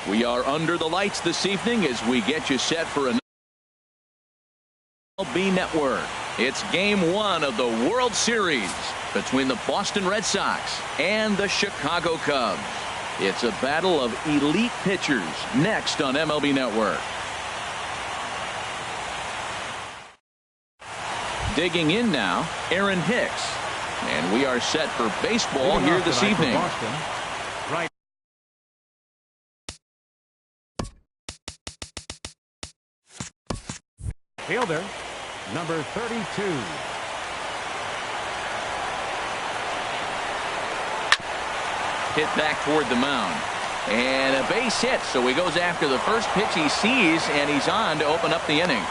We are under the lights this evening as we get you set for another MLB Network. It's game one of the World Series between the Boston Red Sox and the Chicago Cubs. It's a battle of elite pitchers next on MLB Network. Digging in now, Aaron Hicks. And we are set for baseball here this evening. Right. Fielder, number 32. Hit back toward the mound. And a base hit, so he goes after the first pitch he sees, and he's on to open up the inning.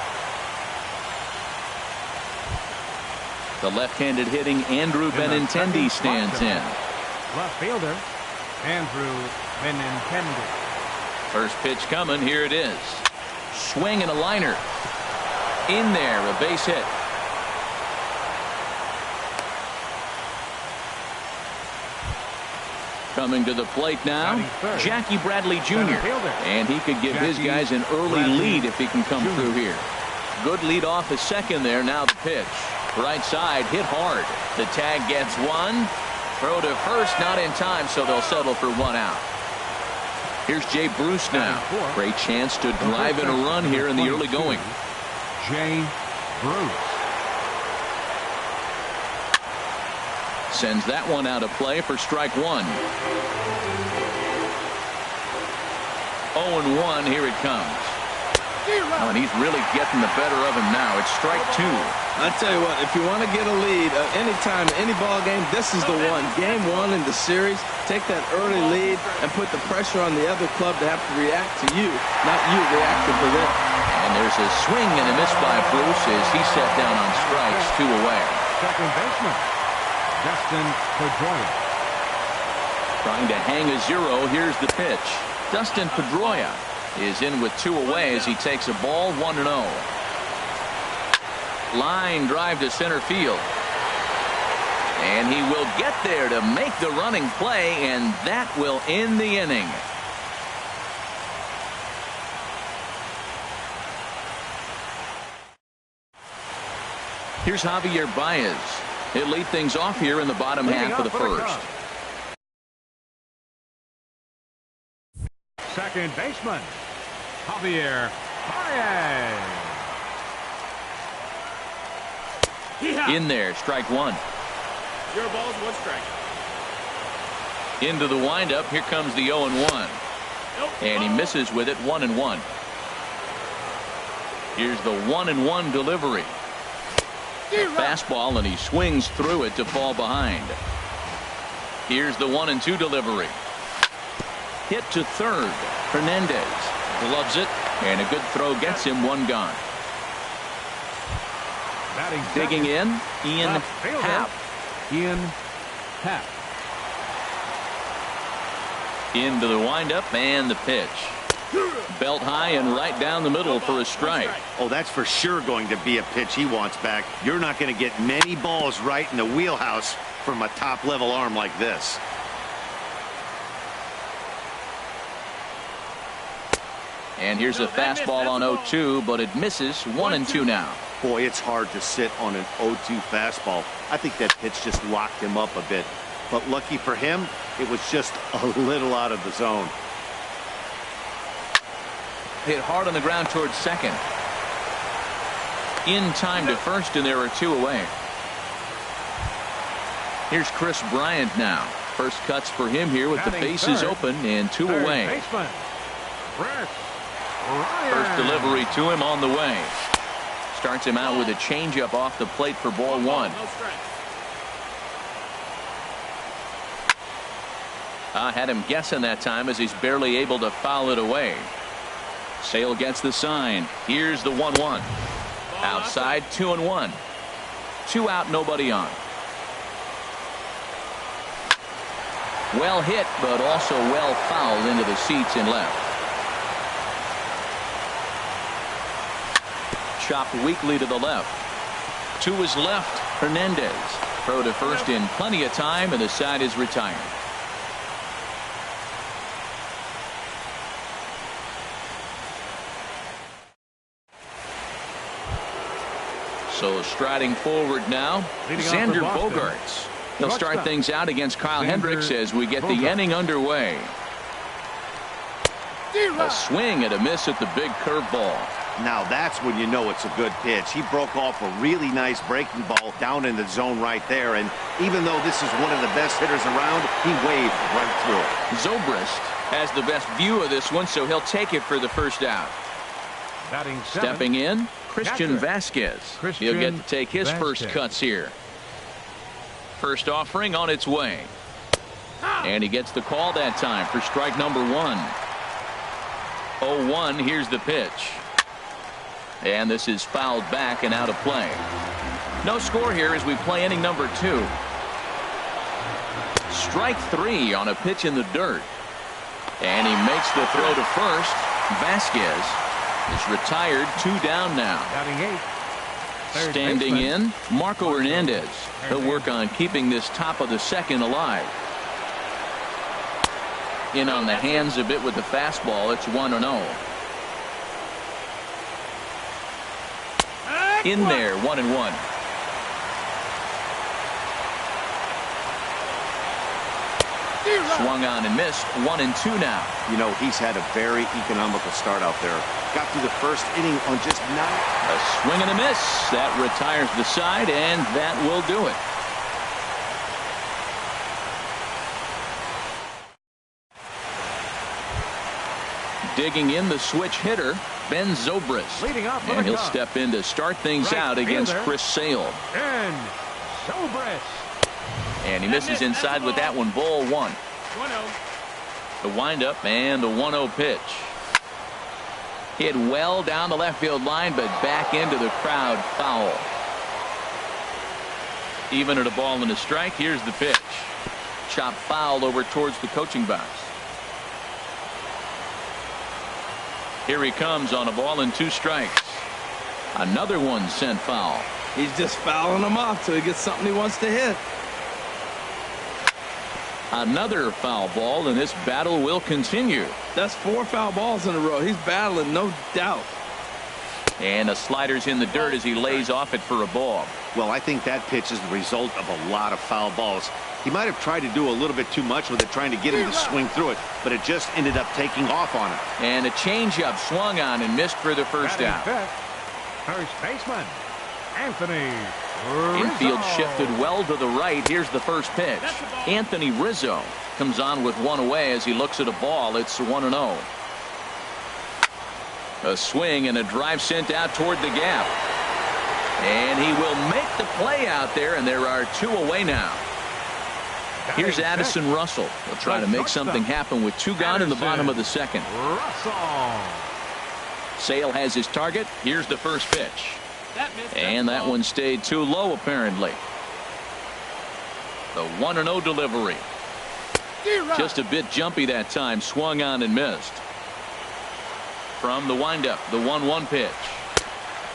The left-handed hitting Andrew Benintendi stands in. Left fielder, Andrew Benintendi. First pitch coming, here it is. Swing and a liner. In there, a base hit. Coming to the plate now, Jackie Bradley Jr. And he could give his guys an early lead if he can come through here. Good lead off his second there. Now the pitch. Right side, hit hard. The tag gets one. Throw to first, not in time, so they'll settle for one out. Here's Jay Bruce now. Great chance to drive in a run here in the early going. Jay Bruce sends that one out of play for strike one. 0-1, here it comes. Oh, and he's really getting the better of him now. It's strike two. I tell you what, if you want to get a lead anytime, any ball game, this is the one. Game one in the series, take that early lead and put the pressure on the other club to have to react to you, not you reacting to them. And there's a swing and a miss by Bruce as he set down on strikes, 2 away. Second baseman, Dustin Pedroia. Trying to hang a 0. Here's the pitch. Dustin Pedroia is in with 2 away as he takes a ball 1-0. Line drive to center field. And he will get there to make the running play, and that will end the inning. Here's Javier Baez. He'll lead things off here in the bottom half of the first. Second baseman, Javier Baez. In there, strike one. Your ball's 1 strike. Into the windup. Here comes the 0-1. And he misses with it, 1-1. Here's the 1-1 delivery. Fastball, and he swings through it to fall behind. Here's the 1-2 delivery. Hit to third. Hernandez gloves it, and a good throw gets him 1 gone. Digging in, Ian Happ. Ian Happ. Into the windup and the pitch. Belt high and right down the middle for a strike. Oh, that's for sure going to be a pitch he wants back. You're not going to get many balls right in the wheelhouse from a top-level arm like this. And here's a fastball on 0-2, but it misses. 1-2 now. Boy, it's hard to sit on an 0-2 fastball. I think that pitch just locked him up a bit. But lucky for him, it was just a little out of the zone. Hit hard on the ground towards second. In time to first, and there are 2 away. Here's Chris Bryant now. First cuts for him here with the bases open and 2 away. First delivery to him on the way. Starts him out with a changeup off the plate for ball 1. Had him guessing that time as he's barely able to foul it away. Sale gets the sign. Here's the 1-1. Outside, 2-1. 2 out, nobody on. Well hit, but also well fouled into the seats in left. Chopped weakly to the left. To his left, Hernandez. Throw to first in plenty of time, and the side is retired. So striding forward now, Xander Bogaerts. He'll start things out against Kyle Hendricks as we get the inning underway. A swing and a miss at the big curveball. Now that's when you know it's a good pitch. He broke off a really nice breaking ball down in the zone right there. And even though this is one of the best hitters around, he waved right through it. Zobrist has the best view of this one, so he'll take it for the first out. Stepping in, Christian Vasquez. He'll get to take his first cuts here. First offering on its way. And he gets the call that time for strike number 1. 0-1, here's the pitch. And this is fouled back and out of play. No score here as we play inning number 2. Strike 3 on a pitch in the dirt. And he makes the throw to first. Vasquez is retired, 2 down now. Standing in, Marco Hernandez. He'll work on keeping this top of the second alive. In on the hands a bit with the fastball. It's 1-0. In there, 1-1. Swung on and missed. 1-2 now. You know, he's had a very economical start out there. Got through the first inning on just 9. A swing and a miss. That retires the side, and that will do it. Digging in the switch hitter, Ben Zobrist. And he'll step in to start things out against Chris Sale. And he misses inside with that one. Ball 1. 1-0. The windup and the 1-0 pitch. Hit well down the left field line, but back into the crowd, foul. Even at a ball and a strike, here's the pitch. Chop foul over towards the coaching box. Here he comes on a ball and 2 strikes. Another one sent foul. He's just fouling them off till he gets something he wants to hit. Another foul ball, and this battle will continue. That's 4 foul balls in a row. He's battling, no doubt. And the slider's in the dirt as he lays off it for a ball. Well, I think that pitch is the result of a lot of foul balls. He might have tried to do a little bit too much with it, trying to get him to swing through it, but it just ended up taking off on him. And a changeup swung on and missed for the first out. First baseman, Anthony Rizzo. Infield shifted well to the right. Here's the first pitch. Anthony Rizzo comes on with 1 away as he looks at a ball. It's 1-0. A swing and a drive sent out toward the gap. And he will make the play out there, and there are 2 away now. Here's Addison Russell. He'll try to make something happen with 2 gone in the bottom of the second. Sale has his target. Here's the first pitch. And that one stayed too low, apparently. The 1-0 delivery. Just a bit jumpy that time. Swung on and missed. From the windup, the 1-1 pitch.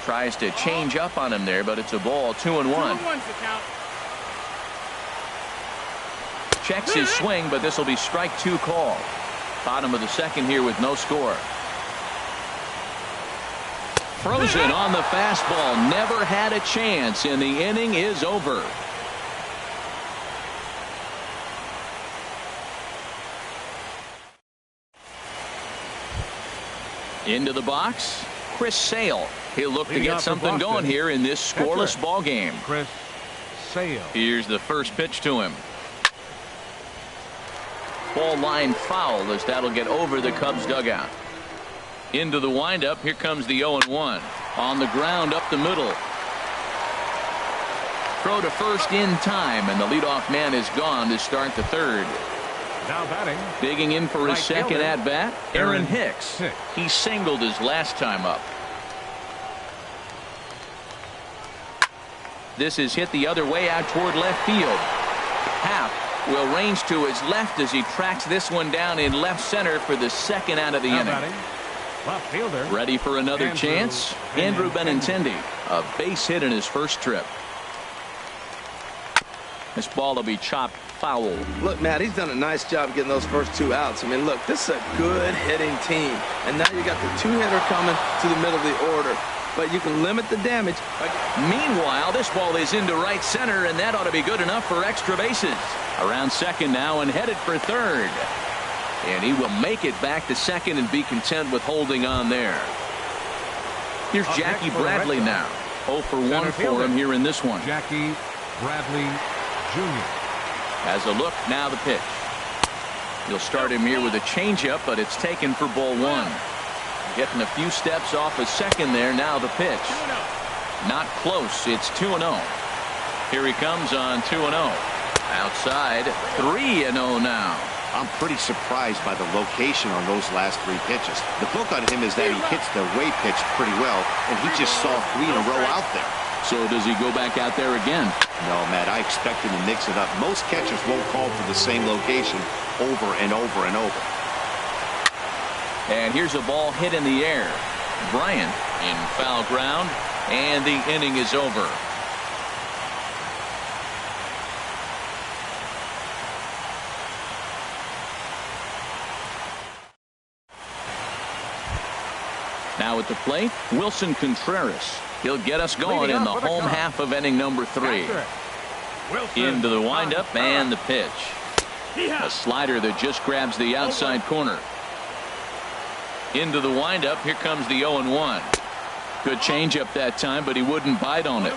Tries to change up on him there, but it's a ball. 2-1. Checks his swing, but this will be strike 2 call. Bottom of the second here with no score. Frozen on the fastball. Never had a chance, and the inning is over. Into the box, Chris Sale. He'll look to get something going here in this scoreless ball game. Chris Sale. Here's the first pitch to him. Ball line foul as that'll get over the Cubs dugout. Into the windup. Here comes the 0-1. On the ground up the middle. Throw to first in time, and the leadoff man is gone to start the third. Now batting. Digging in for his second at bat, Aaron Hicks. He singled his last time up. This is hit the other way out toward left field. Happ will range to his left as he tracks this one down in left center for the second out of the inning. Left fielder. Ready for another chance? Andrew Benintendi. A base hit in his first trip. This ball will be chopped foul. Look, Matt, he's done a nice job getting those first 2 outs. I mean, look, this is a good hitting team. And now you got the 2-hitter coming to the middle of the order. but you can limit the damage. Meanwhile, this ball is into right center, and that ought to be good enough for extra bases. Around second now and headed for third. And he will make it back to second and be content with holding on there. Here's Jackie Bradley now. 0 for 1 for him here in this one. Jackie Bradley Jr. Has a look, now the pitch. He'll start him here with a changeup, but it's taken for ball one. Getting a few steps off a second there, now the pitch. Not close, it's 2-0. Here he comes on 2-0. Outside, 3-0 now. I'm pretty surprised by the location on those last three pitches. The book on him is that he hits the way pitch pretty well, and he just saw 3 in a row out there. So does he go back out there again? No, Matt, I expect him to mix it up. Most catchers won't call for the same location over and over and over. And here's a ball hit in the air. Bryant in foul ground, and the inning is over. Now at the plate, Wilson Contreras. He'll get us going in the home half of inning number 3. Into the windup and the pitch. A slider that just grabs the outside corner. Into the windup. Here comes the 0-1. Good changeup that time, but he wouldn't bite on it.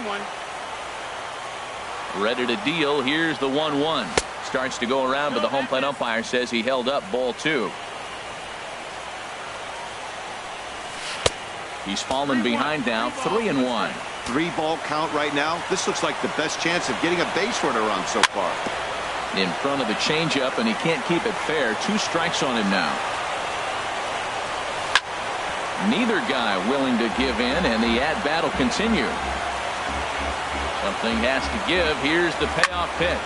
Ready to deal. Here's the 1-1. Starts to go around, but the home plate umpire says he held up ball 2. He's fallen behind now, 3-1. 3-ball count right now. This looks like the best chance of getting a base runner on so far. In front of the changeup, and he can't keep it fair. 2 strikes on him now. Neither guy willing to give in, and the at-bat will continue. Something has to give. Here's the payoff pitch.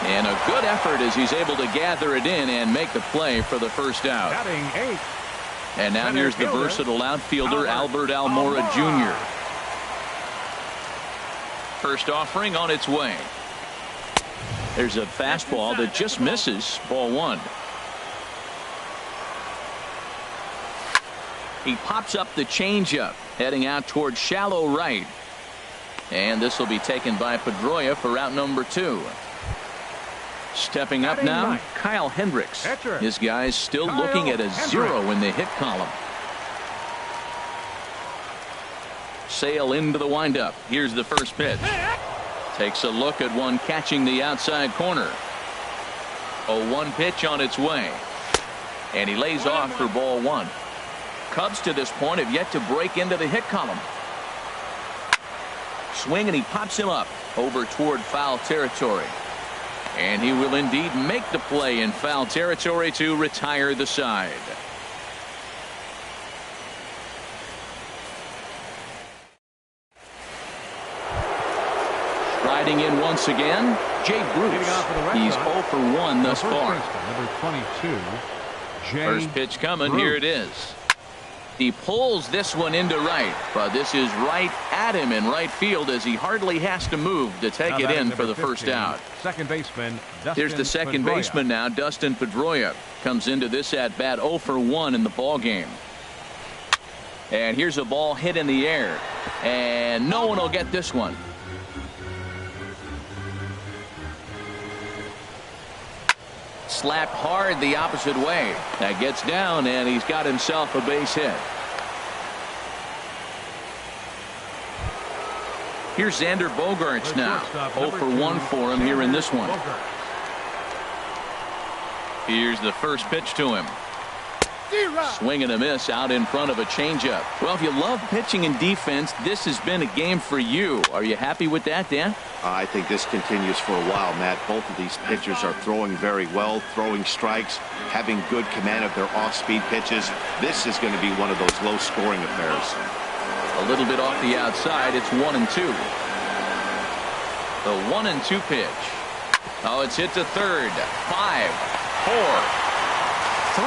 And a good effort as he's able to gather it in and make the play for the first out. Batting 8. And now here's the versatile outfielder, Albert Almora Jr. First offering on its way. There's a fastball that just misses, ball 1. He pops up the changeup, heading out towards shallow right. And this will be taken by Pedroia for out number 2. Stepping up now, Kyle Hendricks. His guy's still looking at a 0 in the hit column. Sale into the windup. Here's the first pitch. Takes a look at one catching the outside corner. 0-1 pitch on its way. And he lays off for ball 1. Cubs to this point have yet to break into the hit column. Swing, and he pops him up over toward foul territory. And he will indeed make the play in foul territory to retire the side. Striding in once again, Jay Bruce. He's 0 for 1 thus far. Number 22, Jay First pitch coming. Bruce. Here it is. He pulls this one into right, but this is right at him in right field as he hardly has to move to take it in for the first out. Second baseman, Here's the second baseman now, Dustin Pedroia. Comes into this at bat 0 for 1 in the ball game. And here's a ball hit in the air, and no one will get this one. Slapped hard the opposite way. That gets down, and he's got himself a base hit. Here's Xander Bogaerts now. 0 for 1 for him here in this one. Here's the first pitch to him. Swing and a miss out in front of a changeup. Well, if you love pitching and defense, this has been a game for you. Are you happy with that, Dan? I think this continues for a while, Matt. Both of these pitchers are throwing very well, throwing strikes, having good command of their off-speed pitches. This is going to be one of those low-scoring affairs. A little bit off the outside. It's 1-2. The 1-2 pitch. Oh, it's hit to third. 5, 4, 3.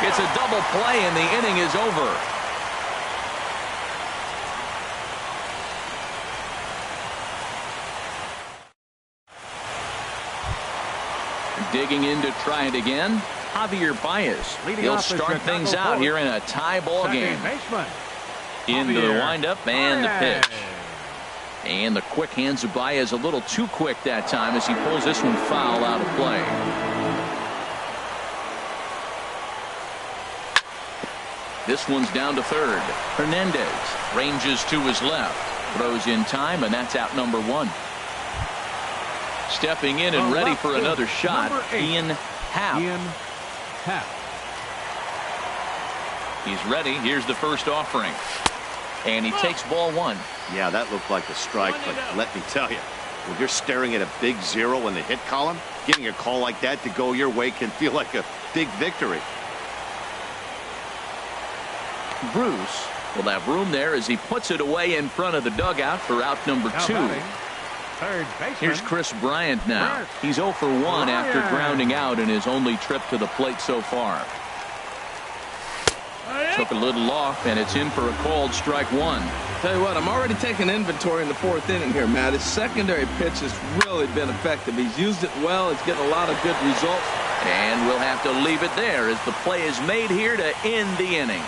It's a double play, and the inning is over. Digging in to try it again. Javier Baez. Leading He'll off the start Chicago things out Cubs. here in a tie ball game. Baseman, Into the Javier windup and the Baez. pitch. And the quick hands of Baez a little too quick that time as he pulls this one foul out of play. This one's down to third. Hernandez ranges to his left. Throws in time, and that's out number one. Stepping in and ready for another shot, Ian Happ. Ian Happ. He's ready. Here's the first offering. And he takes ball one. Yeah, that looked like a strike, but let me tell you, when you're staring at a big zero in the hit column, getting a call like that to go your way can feel like a big victory. Bruce will have room there as he puts it away in front of the dugout for out number Now two. batting, third baseman. Here's Chris Bryant now. Chris He's 0 for 1 after Bryant. grounding out in his only trip to the plate so far. Took a little off, and it's in for a called strike one. Tell you what, I'm already taking inventory in the fourth inning here, Matt. His secondary pitch has really been effective. He's used it well. He's getting a lot of good results. And we'll have to leave it there as the play is made here to end the inning.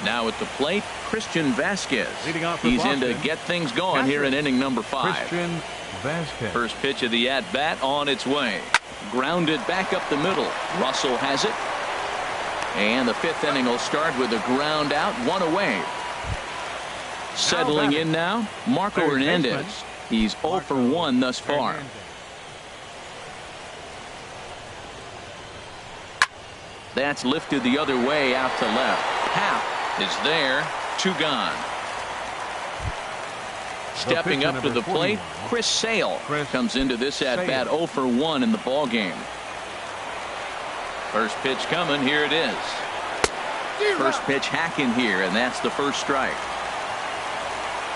Now at the plate, Christian Vasquez. Leading off for He's in to Boston. get things going here in inning number 5. Christian Vasquez. First pitch of the at-bat on its way. Grounded back up the middle. Russell has it. And the 5th inning will start with a ground out, one away. Settling in now, Marco Third Hernandez. baseman. He's 0 for 1 thus far. Hernandez. That's lifted the other way out to left. Happ is there. 2 gone. Stepping pitcher, up to number the plate, 41. Chris Sale Chris comes into this at bat Sale. 0 for 1 in the ball game. First pitch coming. Here it is. First pitch hacking here, and that's the first strike.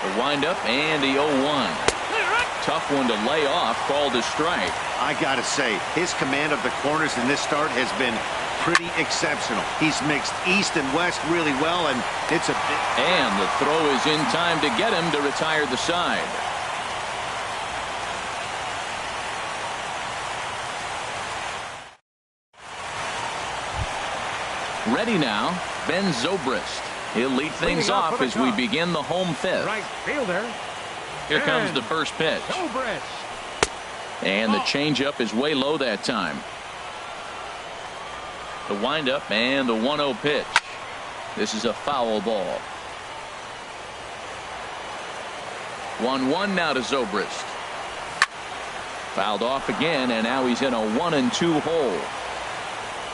The windup and the 0-1. Tough one to lay off, called a strike. I gotta say, his command of the corners in this start has been pretty exceptional. He's mixed east and west really well, and it's a bit. And the throw is in time to get him to retire the side. Ready now, Ben Zobrist. He'll lead things Leading off off for the as we Cubs. begin the home 5th. Right fielder. Here comes And the first pitch. Zobrist. And the changeup is way low that time. The windup and the 1-0 pitch. This is a foul ball. 1-1 now to Zobrist. Fouled off again, and now he's in a 1-2 hole.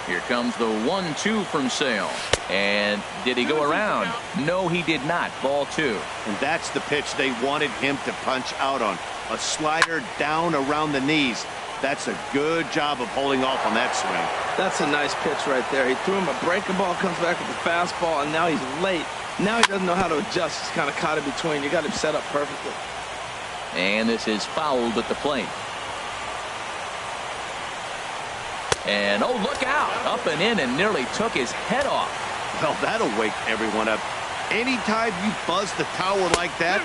Here comes the 1-2 from Sale. And did he go around? No, he did not. Ball 2. And that's the pitch they wanted him to punch out on. A slider down around the knees. That's a good job of holding off on that swing. That's a nice pitch right there. He threw him a breaking ball, comes back with a fastball, and now he's late. Now he doesn't know how to adjust. He's kind of caught in between. You got him set up perfectly. And this is fouled at the plate. And oh, look out. Up and in and nearly took his head off. Well, that'll wake everyone up. Anytime you buzz the tower like that,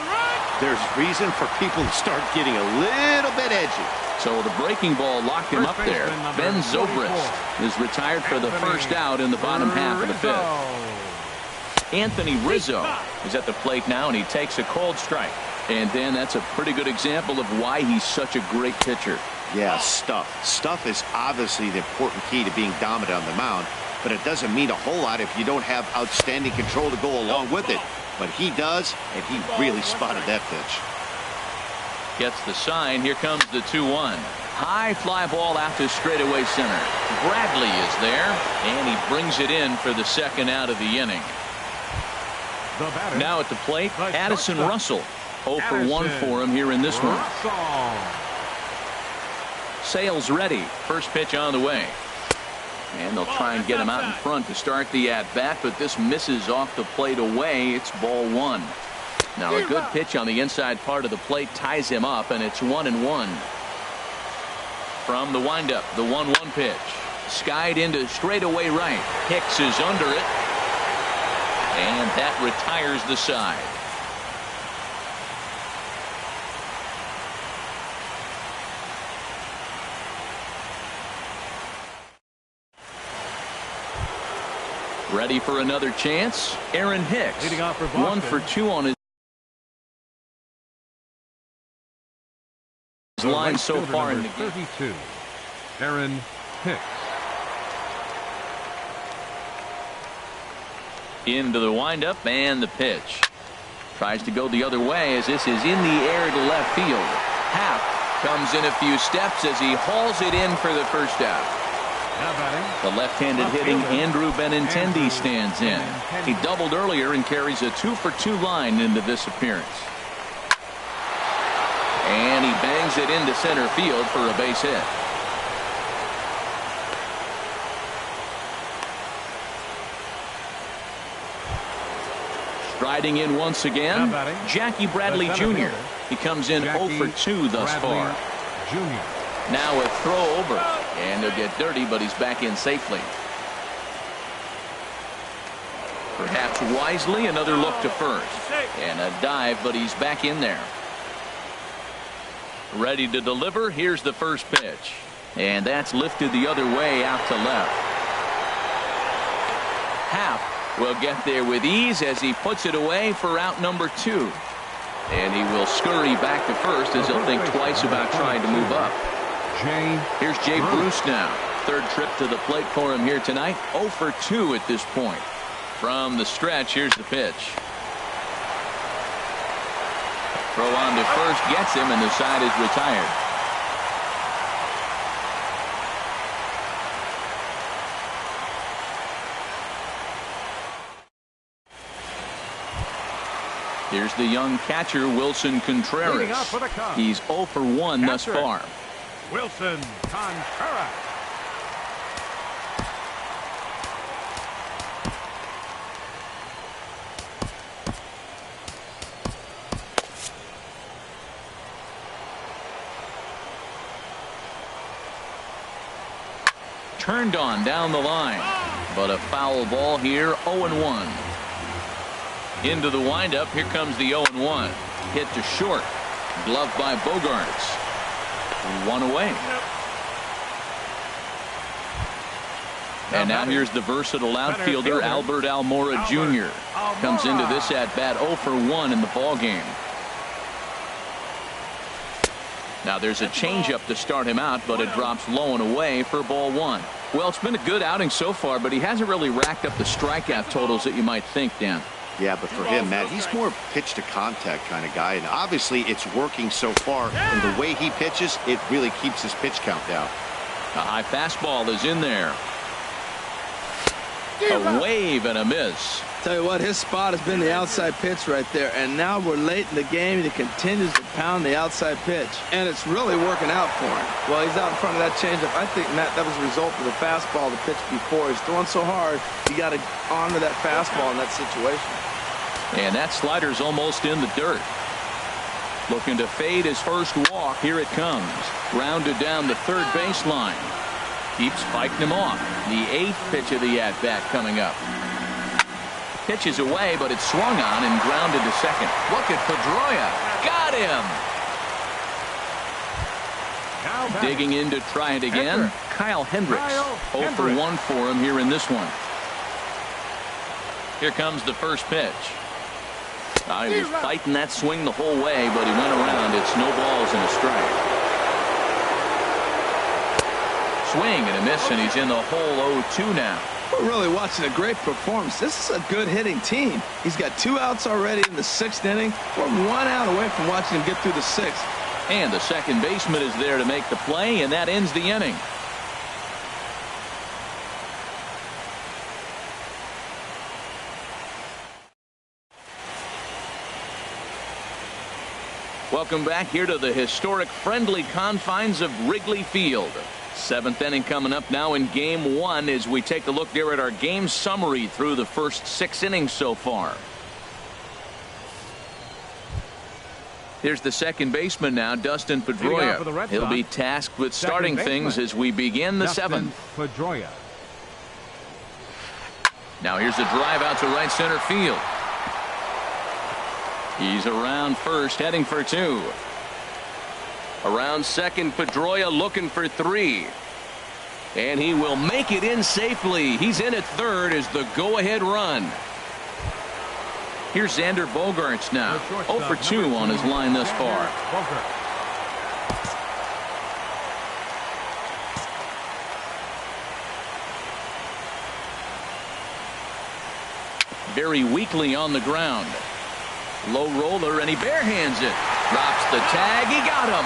there's reason for people to start getting a little bit edgy. So the breaking ball locked him up First there. baseman, number Ben 44. Zobrist is retired for the Anthony first out in the bottom half of the 5th. Rizzo. Anthony Rizzo is at the plate now, and he takes a cold strike. And then that's a pretty good example of why he's such a great pitcher. Yeah, stuff. Stuff is obviously the important key to being dominant on the mound, but it doesn't mean a whole lot if you don't have outstanding control to go along with it. But he does, and he really spotted that pitch. Gets the sign. Here comes the 2-1. High fly ball out to straightaway center. Bradley is there, and he brings it in for the second out of the inning. The batter. Now at the plate, The Addison shortstop. Russell. 0 for 1 Addison for him here in this one. Russell. Sale's ready. First pitch on the way. And they'll try and get him out in front to start the at-bat, but this misses off the plate away. It's ball 1. Now a good pitch on the inside part of the plate ties him up, and it's 1-1. From the windup, the 1-1 pitch. Skied into straightaway right. Hicks is under it. And that retires the side. Ready for another chance. Aaron Hicks, Leading off for Boston. 1 for 2 on his line right so fielder, far in the number game. 32, Aaron Hicks. Into the windup and the pitch. Tries to go the other way as this is in the air to left field. Happ comes in a few steps as he hauls it in for the first out. Now batting, The left-handed hitting Andrew Benintendi stands in. He doubled earlier and carries a 2 for 2 line into this appearance. And he bangs it into center field for a base hit. Striding in once again, Jackie Bradley Jr. He comes in 0 for 2 thus far. Jr. Now a throw over, and he'll get dirty, but he's back in safely. Perhaps wisely, another look to first. And a dive, but he's back in there. Ready to deliver. Here's the first pitch. And that's lifted the other way out to left. Happ will get there with ease as he puts it away for out number 2. And he will scurry back to first as he'll think twice about trying to move up. Here's Jay Bruce now. Third trip to the plate for him here tonight. 0 for 2 at this point. From the stretch, here's the pitch. Throw on to first gets him, and the side is retired. Here's the young catcher, Wilson Contreras. He's 0 for 1 thus far. Wilson Contreras. Turned on down the line, but a foul ball here. 0-1. Into the windup. Here comes the 0-1. Hit to short. Glove by Bogarts. 1 away. And now here's the versatile outfielder Albert Almora Jr. Comes into this at bat 0 for 1 in the ball game. Now there's a changeup to start him out, but it drops low and away for ball 1. Well, it's been a good outing so far, but he hasn't really racked up the strikeout totals that you might think, Dan. Yeah, but for him, Matt, he's more pitch to contact kind of guy, and obviously it's working so far. And the way he pitches, it really keeps his pitch count down. A high fastball is in there. A wave and a miss. Tell you what, his spot has been the outside pitch right there, and now we're late in the game and he continues to pound the outside pitch, and it's really working out for him. Well, he's out in front of that changeup. I think, Matt, that was a result of the fastball the pitch before. He's throwing so hard, you got to honor that fastball in that situation. And that slider's almost in the dirt. Looking to fade his first walk. Here it comes. Grounded down the third baseline. Keeps fighting him off. The 8th pitch of the at-bat coming up. Pitches away, but it's swung on and grounded to second. Look at Pedroia. Got him. Digging in to try it again. Kyle Hendricks. 0 for 1 for him here in this one. Here comes the first pitch. He was fighting that swing the whole way, but he went around. It's no balls and a strike. Swing and a miss, and he's in the hole 0-2 now. We're really watching a great performance. This is a good hitting team. He's got 2 outs already in the 6th inning. We're 1 out away from watching him get through the 6th. And the second baseman is there to make the play, and that ends the inning. Welcome back here to the historic friendly confines of Wrigley Field. 7th inning coming up now in game 1 as we take a look there at our game summary through the first 6 innings so far. Here's the second baseman now, Dustin Pedroia. He'll be tasked with starting things as we begin the 7th. Pedroia. Now here's the drive out to right center field. He's around first, heading for 2. Around second, Pedroia looking for 3. And he will make it in safely. He's in at third as the go-ahead run. Here's Xander Bogaerts now. 0 for 2 on his line thus far. Very weakly on the ground. Low roller, and he barehands it. Drops the tag. He got him.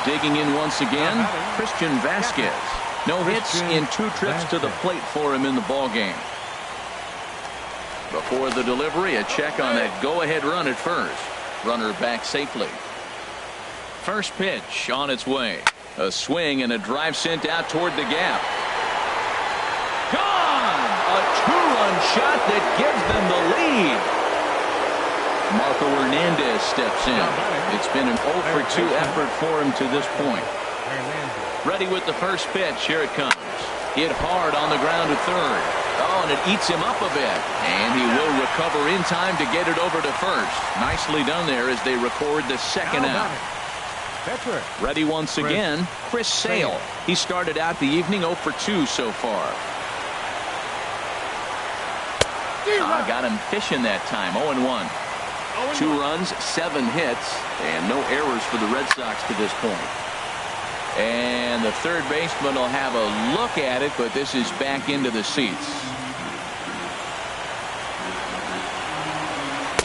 Digging in once again, Christian Vasquez. No hits in 2 trips to the plate for him in the ballgame. Before the delivery, a check on that go-ahead run at first. Runner back safely. First pitch on its way. A swing and a drive sent out toward the gap. Gone! A 2-run shot that gives them the lead. Marco Hernandez steps in. It's been an 0 for 2 effort for him to this point. Ready with the first pitch. Here it comes. Hit hard on the ground to third. Oh, and it eats him up a bit. And he will recover in time to get it over to first. Nicely done there as they record the second out. Ready once again, Chris Sale. He started out the evening 0 for 2 so far. Got him fishing that time. 0-1. 2 runs, 7 hits, and no errors for the Red Sox to this point. And the third baseman will have a look at it, but this is back into the seats.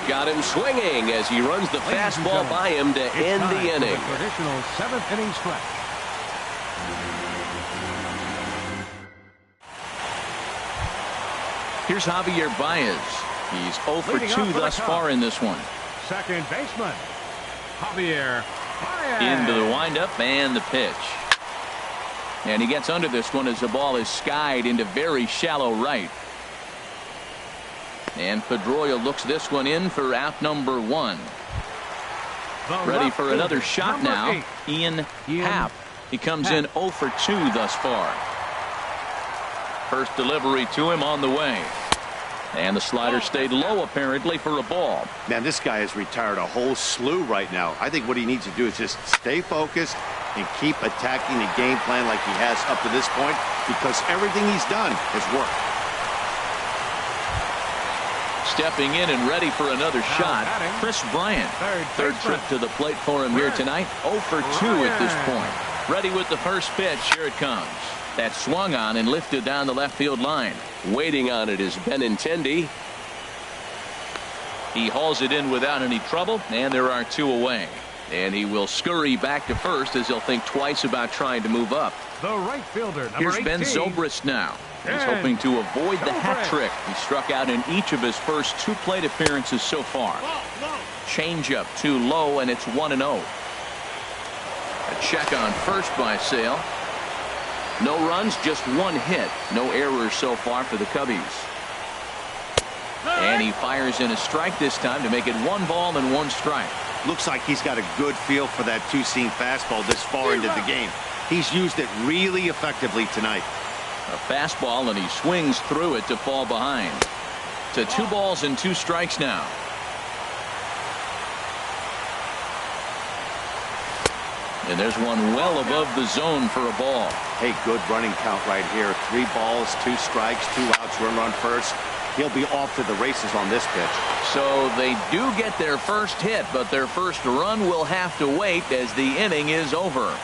Got him swinging as he runs the fastball by him to end the inning. Traditional 7th inning stretch. Here's Javier Baez. He's 0 for 2 thus far in this one. Second baseman, Javier Baez. Into the windup and the pitch. And he gets under this one as the ball is skied into very shallow right. And Pedroia looks this one in for out number 1. Ready for another shot now. Ian Happ. He comes in 0 for 2 thus far. First delivery to him on the way. And the slider stayed low apparently for a ball. Man, this guy has retired a whole slew right now. I think what he needs to do is just stay focused and keep attacking the game plan like he has up to this point, because everything he's done has worked. Stepping in and ready for another shot, Chris Bryant. Third trip to the plate for him here tonight. 0 for 2 at this point. Ready with the first pitch. Here it comes. That swung on and lifted down the left field line. Waiting on it is Benintendi. He hauls it in without any trouble, and there are 2 away. And he will scurry back to first as he'll think twice about trying to move up. The right fielder, Here's 18. Ben Zobrist now. He's hoping to avoid the hat trick. He struck out in each of his first 2 plate appearances so far. Changeup too low, and it's 1-0. A check on first by Sale. No runs, just 1 hit. No errors so far for the Cubbies. And he fires in a strike this time to make it 1 ball and 1 strike. Looks like he's got a good feel for that 2-seam fastball this far into the game. He's used it really effectively tonight. A fastball, and he swings through it to fall behind. To 2 balls and 2 strikes now. And there's one well above the zone for a ball. Hey, good running count right here. 3 balls, 2 strikes, 2 outs, run first. He'll be off to the races on this pitch. So they do get their first hit, but their first run will have to wait as the inning is over.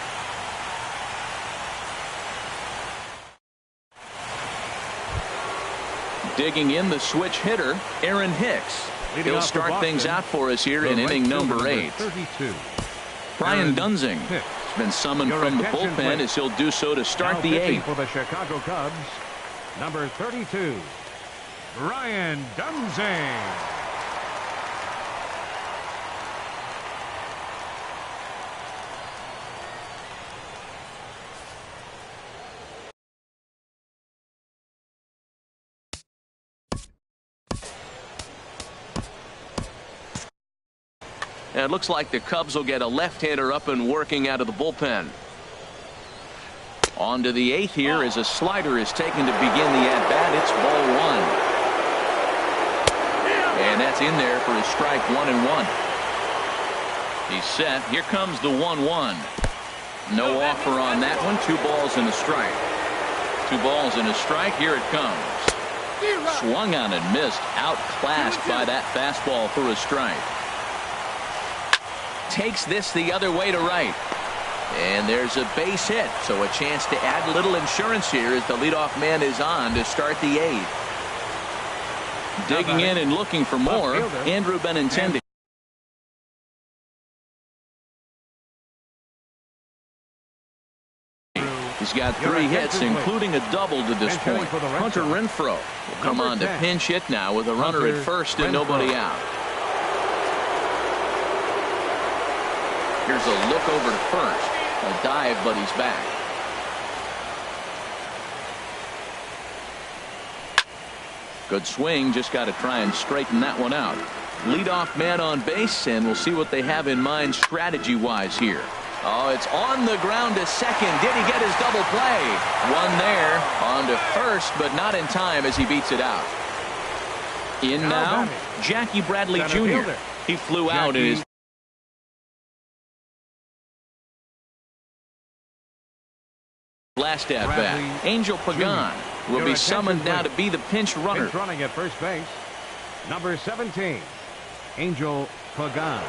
Digging in, the switch hitter, Aaron Hicks. He'll start things out for us here in inning number 8. 32. Brian Dunzing has been summoned from the bullpen as he'll do so to start the 8th. For the Chicago Cubs, number 32, Brian Dunzing. And it looks like the Cubs will get a left-hander up and working out of the bullpen. On to the 8th here as a slider is taken to begin the at-bat. It's ball 1. And that's in there for his strike 1-1. He's set. Here comes the 1-1. No offer on that one. 2 balls and a strike. 2 balls and a strike. Here it comes. Swung on and missed. Outclassed by that fastball for a strike. Takes this the other way to right. And there's a base hit. So a chance to add a little insurance here as the leadoff man is on to start the 8th. Digging in and looking for more, Andrew Benintendi. He's got 3 hits, including a double to this point. Hunter Renfroe will come on to pinch hit now with a runner at first and nobody out. Here's a look over to first. A dive, but he's back. Good swing. Just got to try and straighten that one out. Leadoff man on base, and we'll see what they have in mind strategy-wise here. Oh, it's on the ground to second. Did he get his double play? One there. On to first, but not in time as he beats it out. In now, Jackie Bradley Jr. He flew out in his last at bat. Angel Pagan will be summoned now to be the pinch runner. Pinch running at first base. Number 17, Angel Pagan.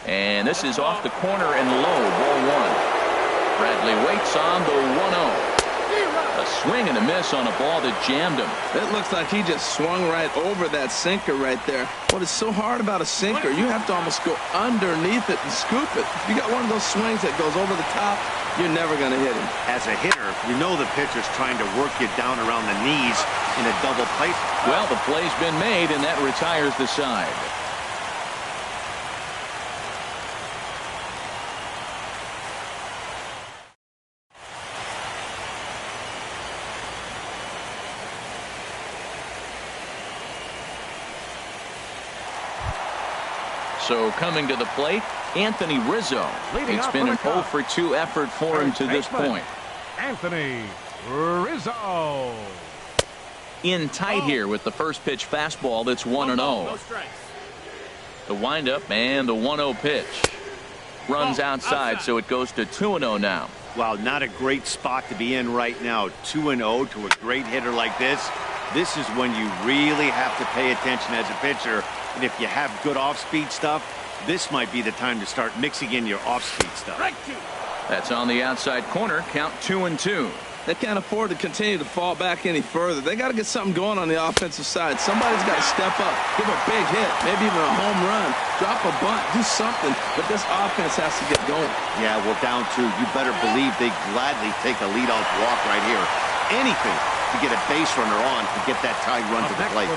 And this is off the corner and low. Ball 1. Bradley waits on the 1-0. A swing and a miss on a ball that jammed him. It looks like he just swung right over that sinker right there. What is so hard about a sinker, you have to almost go underneath it and scoop it. If you got one of those swings that goes over the top, you're never going to hit him. As a hitter, you know the pitcher's trying to work you down around the knees in a double play. Well, the play's been made, and that retires the side. So coming to the plate, Anthony Rizzo. It's been an 0 for 2 effort for him to this point. Anthony Rizzo. In tight here with the first pitch fastball that's 1-0. The windup and the 1-0 pitch. Runs outside, so it goes to 2-0 now. Wow, not a great spot to be in right now. 2-0 to a great hitter like this. This is when you really have to pay attention as a pitcher. And if you have good off-speed stuff, this might be the time to start mixing in your off-speed stuff. That's on the outside corner. Count 2-2. They can't afford to continue to fall back any further. They got to get something going on the offensive side. Somebody's got to step up, give a big hit, maybe even a home run, drop a bunt, do something. But this offense has to get going. Yeah, well, down 2. You better believe they gladly take a leadoff walk right here. Anything to get a base runner on to get that tie run to the plate.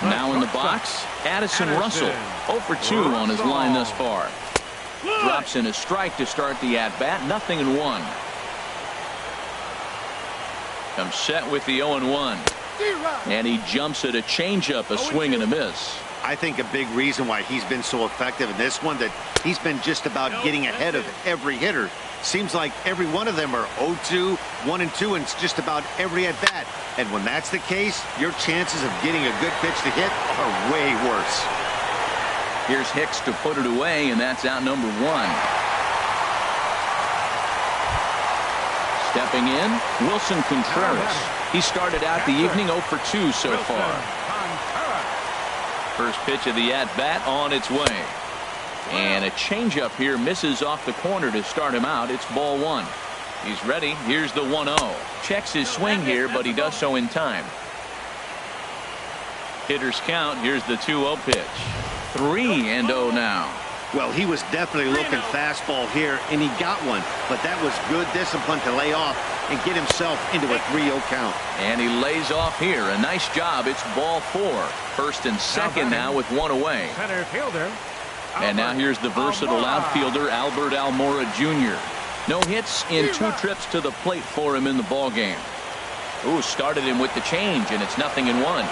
Now in the box, Addison Russell. 0 for 2 on his line thus far. Drops in a strike to start the at-bat. 0-1. Comes set with the 0-1. And he jumps at a changeup, a swing and a miss. I think a big reason why he's been so effective in this one, that he's been just about getting ahead of every hitter. Seems like every one of them are 0-2, 1-2, and it's just about every at bat. And when that's the case, your chances of getting a good pitch to hit are way worse. Here's Hicks to put it away, and that's out number 1. Stepping in, Wilson Contreras. He started out the evening 0 for 2 so far. First pitch of the at-bat on its way. And a changeup here misses off the corner to start him out. It's ball 1. He's ready. Here's the 1-0. Checks his swing here, but he does so in time. Hitters count. Here's the 2-0 pitch. 3-0 now. Well, he was definitely looking fastball here, and he got one. But that was good discipline to lay off and get himself into a 3-0 count. And he lays off here. A nice job. It's ball 4. First and second now with 1 away. Center fielder. And now here's the versatile outfielder, Albert Almora Jr. No hits in 2 trips to the plate for him in the ballgame. Ooh, started him with the change, and it's 0-1.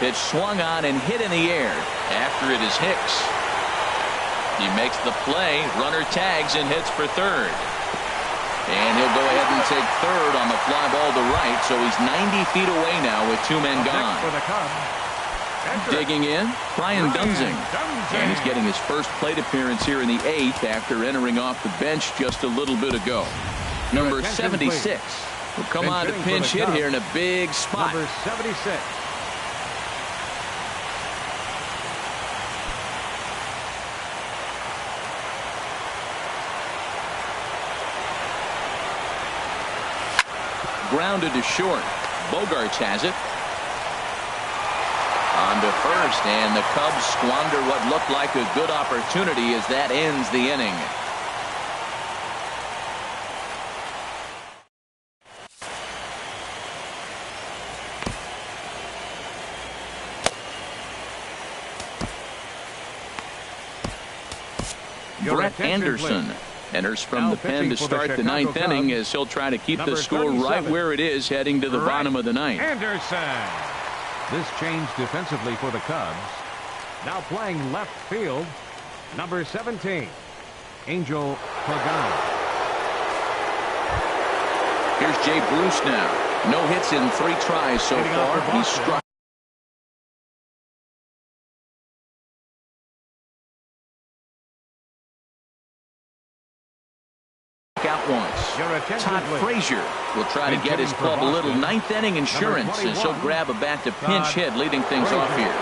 Pitch swung on and hit in the air. After it is Hicks. He makes the play. Runner tags and hits for third. And he'll go ahead and take third on the fly ball to right, so he's 90 feet away now with 2 men gone. For the Cubs, Digging in, Brian Dunzing. And he's getting his first plate appearance here in the 8th after entering off the bench just a little bit ago. Number 76 will come on to pinch hit here in a big spot. Number 76. Grounded to short. Bogarts has it. On to first, and the Cubs squander what looked like a good opportunity as that ends the inning. Brett Anderson enters from the pen to start the 9th inning as he'll try to keep the score right where it is heading to the bottom of the 9th. Anderson. This change defensively for the Cubs. Now playing left field, number 17, Angel Pagano. Here's Jay Bruce now. No hits in 3 tries so far. He's struck out once. Todd Frazier will try to get his club a little 9th inning insurance as he'll grab a bat to pinch hit, leading things off here.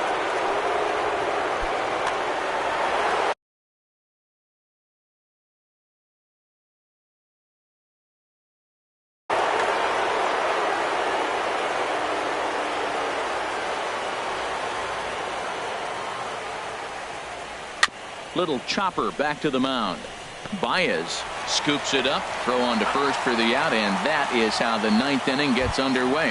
Little chopper back to the mound. Baez scoops it up, throw on to first for the out, and that is how the 9th inning gets underway.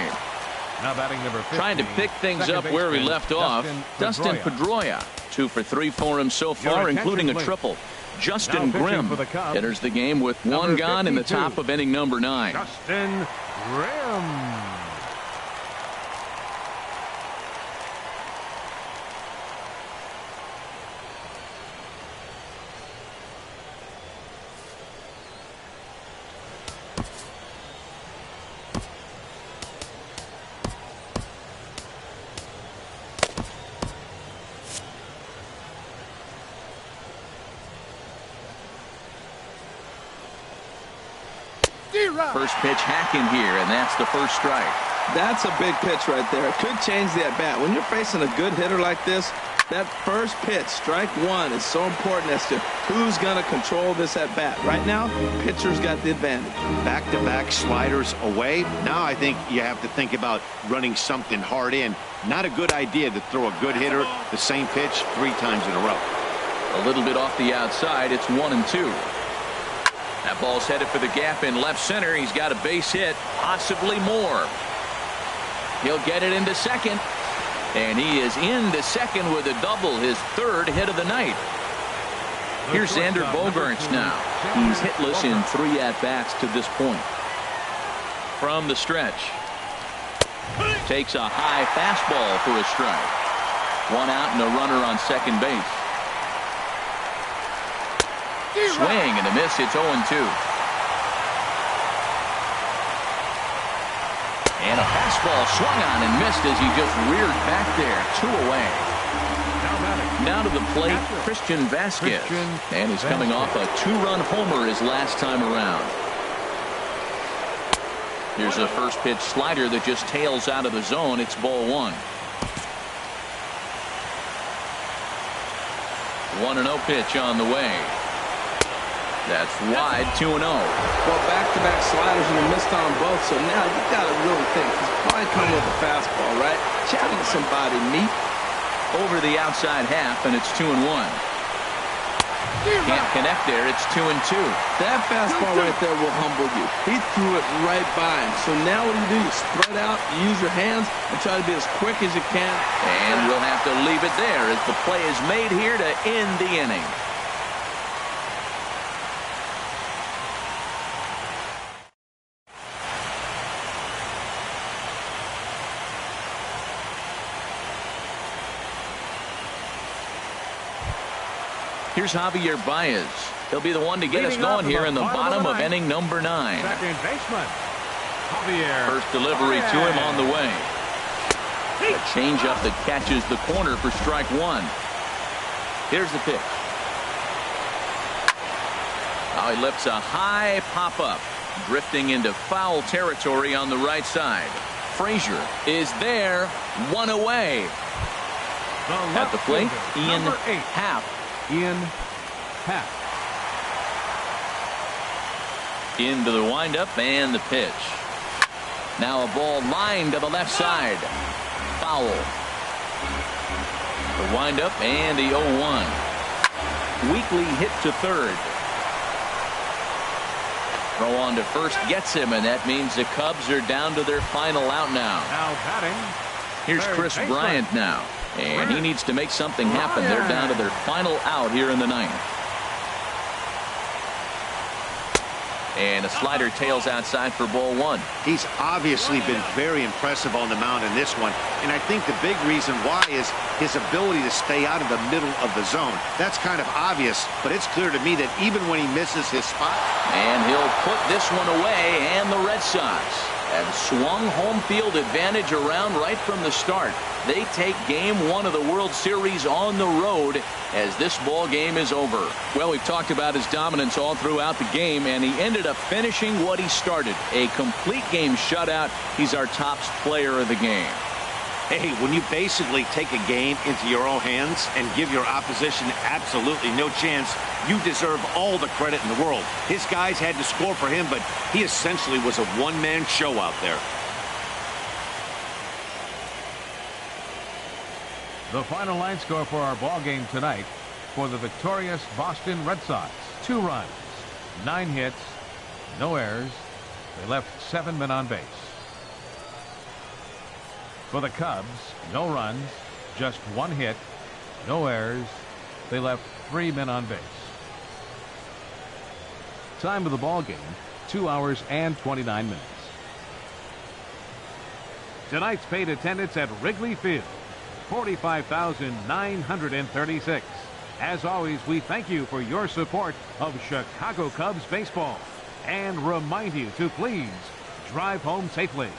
Now batting number 15, trying to pick things up where we left off. Dustin Pedroia, 2 for 3 for him so far, including a triple. Justin Grimm enters the game with 1 gone in the top of inning number 9. Justin Grimm. First pitch hacking here, and that's the first strike. That's a big pitch right there. It could change the at-bat. When you're facing a good hitter like this, that first pitch, strike 1, is so important as to who's going to control this at-bat. Right now, pitcher's got the advantage. Back-to-back sliders away. Now I think you have to think about running something hard in. Not a good idea to throw a good hitter the same pitch 3 times in a row. A little bit off the outside. It's 1-2. That ball's headed for the gap in left center. He's got a base hit, possibly more. He'll get it into second. And he is into second with a double, his 3rd hit of the night. Here's Xander Bogaerts now. He's hitless in 3 at-bats to this point. From the stretch. Takes a high fastball for a strike. 1 out and a runner on second base. Swing and a miss. It's 0-2. And a fastball swung on and missed as he just reared back there. 2 away. Now to the plate, Christian Vasquez. And he's coming off a 2-run homer his last time around. Here's a first pitch slider that just tails out of the zone. It's ball 1. 1-0 pitch on the way. That's wide, 2-0. Well, back-to-back sliders, and he missed on both, so now you got to really think. He's probably coming with a fastball, right? Chatting to somebody, meat. Over the outside half, and it's 2-1. Can't connect there. It's 2-2. That fastball right there will humble you. He threw it right by him. So now what do? You spread out, you use your hands, and try to be as quick as you can. And we'll have to leave it there as the play is made here to end the inning. Here's Javier Baez. He'll be the one to get us going here in the bottom of inning number 9. Second baseman, Javier. First delivery to him on the way. A changeup that catches the corner for strike 1. Here's the pitch. Now he lifts a high pop-up, drifting into foul territory on the right side. Frazier is there, 1 away. At the plate, Ian Happ. Ian Happ. Into the windup and the pitch. Now a ball lined to the left side. Foul. The windup and the 0-1. Weekly hit to third. Throw on to first gets him, and that means the Cubs are down to their final out now. Now batting. Here's Chris Bryant now, and he needs to make something happen. They're down to their final out here in the 9th. And a slider tails outside for ball 1. He's obviously been very impressive on the mound in this one, and I think the big reason why is his ability to stay out of the middle of the zone. That's kind of obvious, but it's clear to me that even when he misses his spot. And he'll put this one away, and the Red Sox have swung home field advantage around right from the start. They take game 1 of the World Series on the road as this ball game is over. Well, we've talked about his dominance all throughout the game, and he ended up finishing what he started. A complete game shutout. He's our top player of the game. Hey, when you basically take a game into your own hands and give your opposition absolutely no chance, you deserve all the credit in the world. His guys had to score for him, but he essentially was a one-man show out there. The final line score for our ball game tonight for the victorious Boston Red Sox: 2 runs, 9 hits, no errors. They left 7 men on base. For the Cubs, no runs, just 1 hit, no errors. They left 3 men on base. Time of the ball game, 2 hours and 29 minutes. Tonight's paid attendance at Wrigley Field, 45,936. As always, we thank you for your support of Chicago Cubs baseball and remind you to please drive home safely.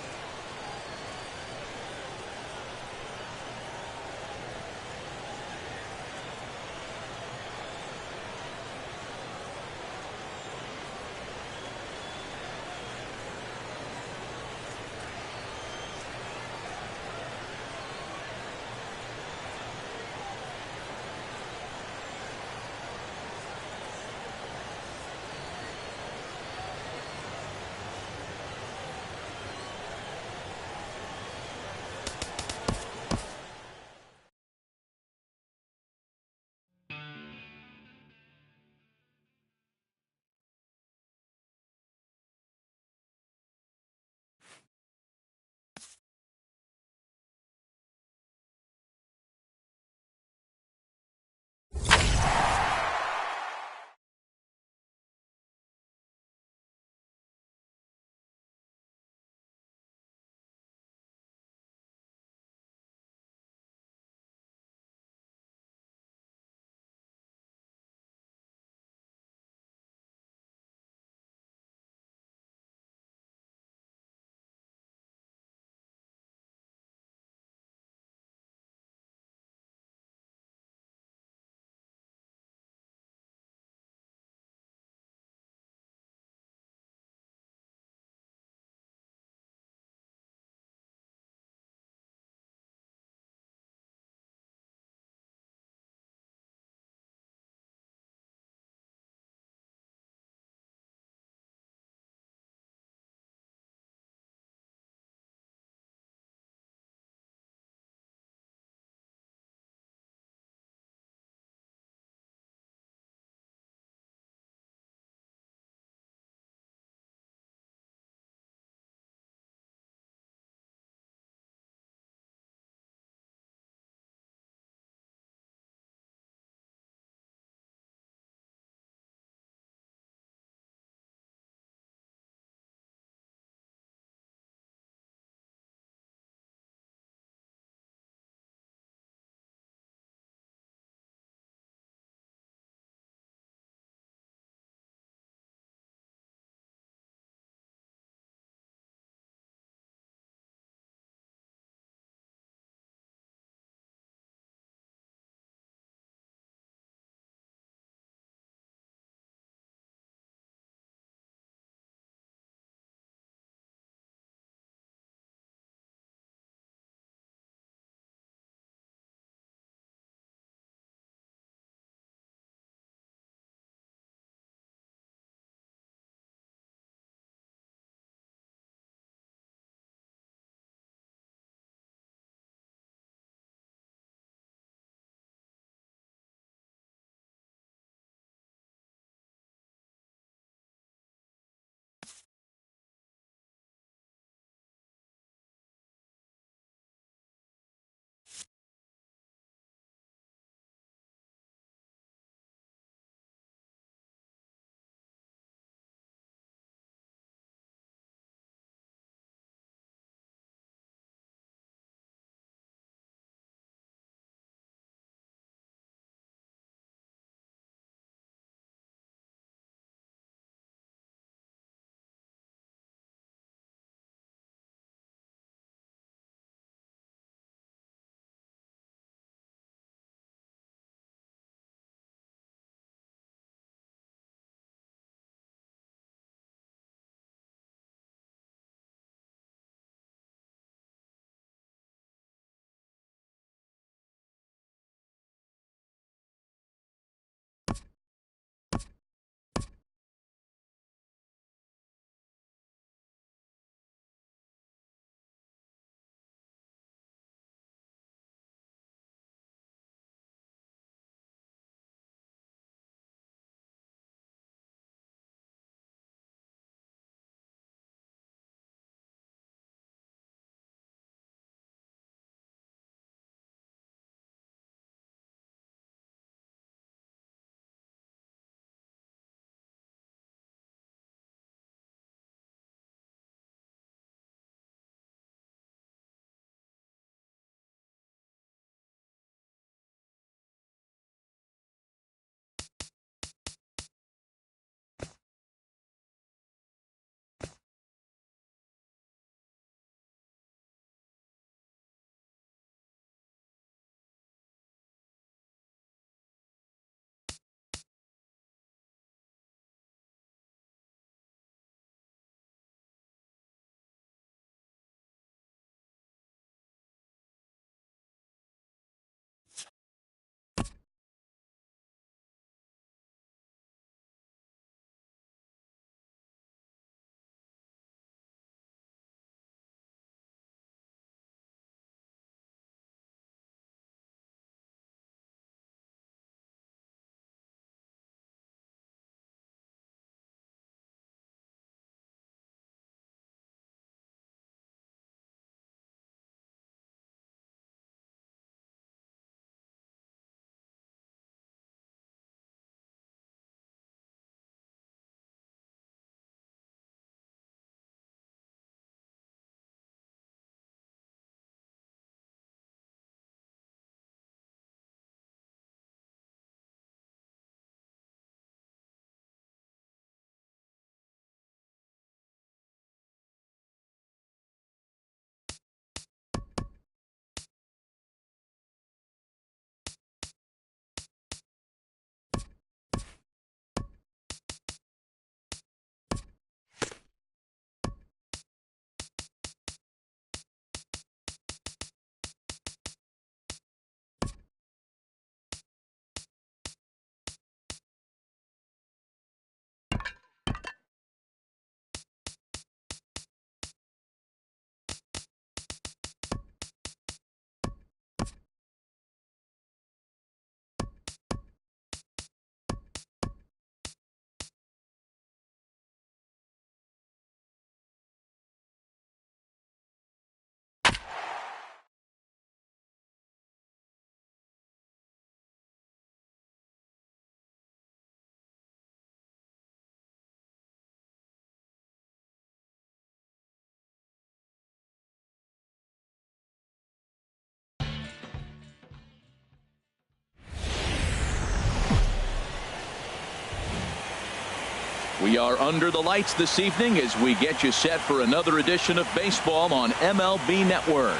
We are under the lights this evening as we get you set for another edition of baseball on MLB Network.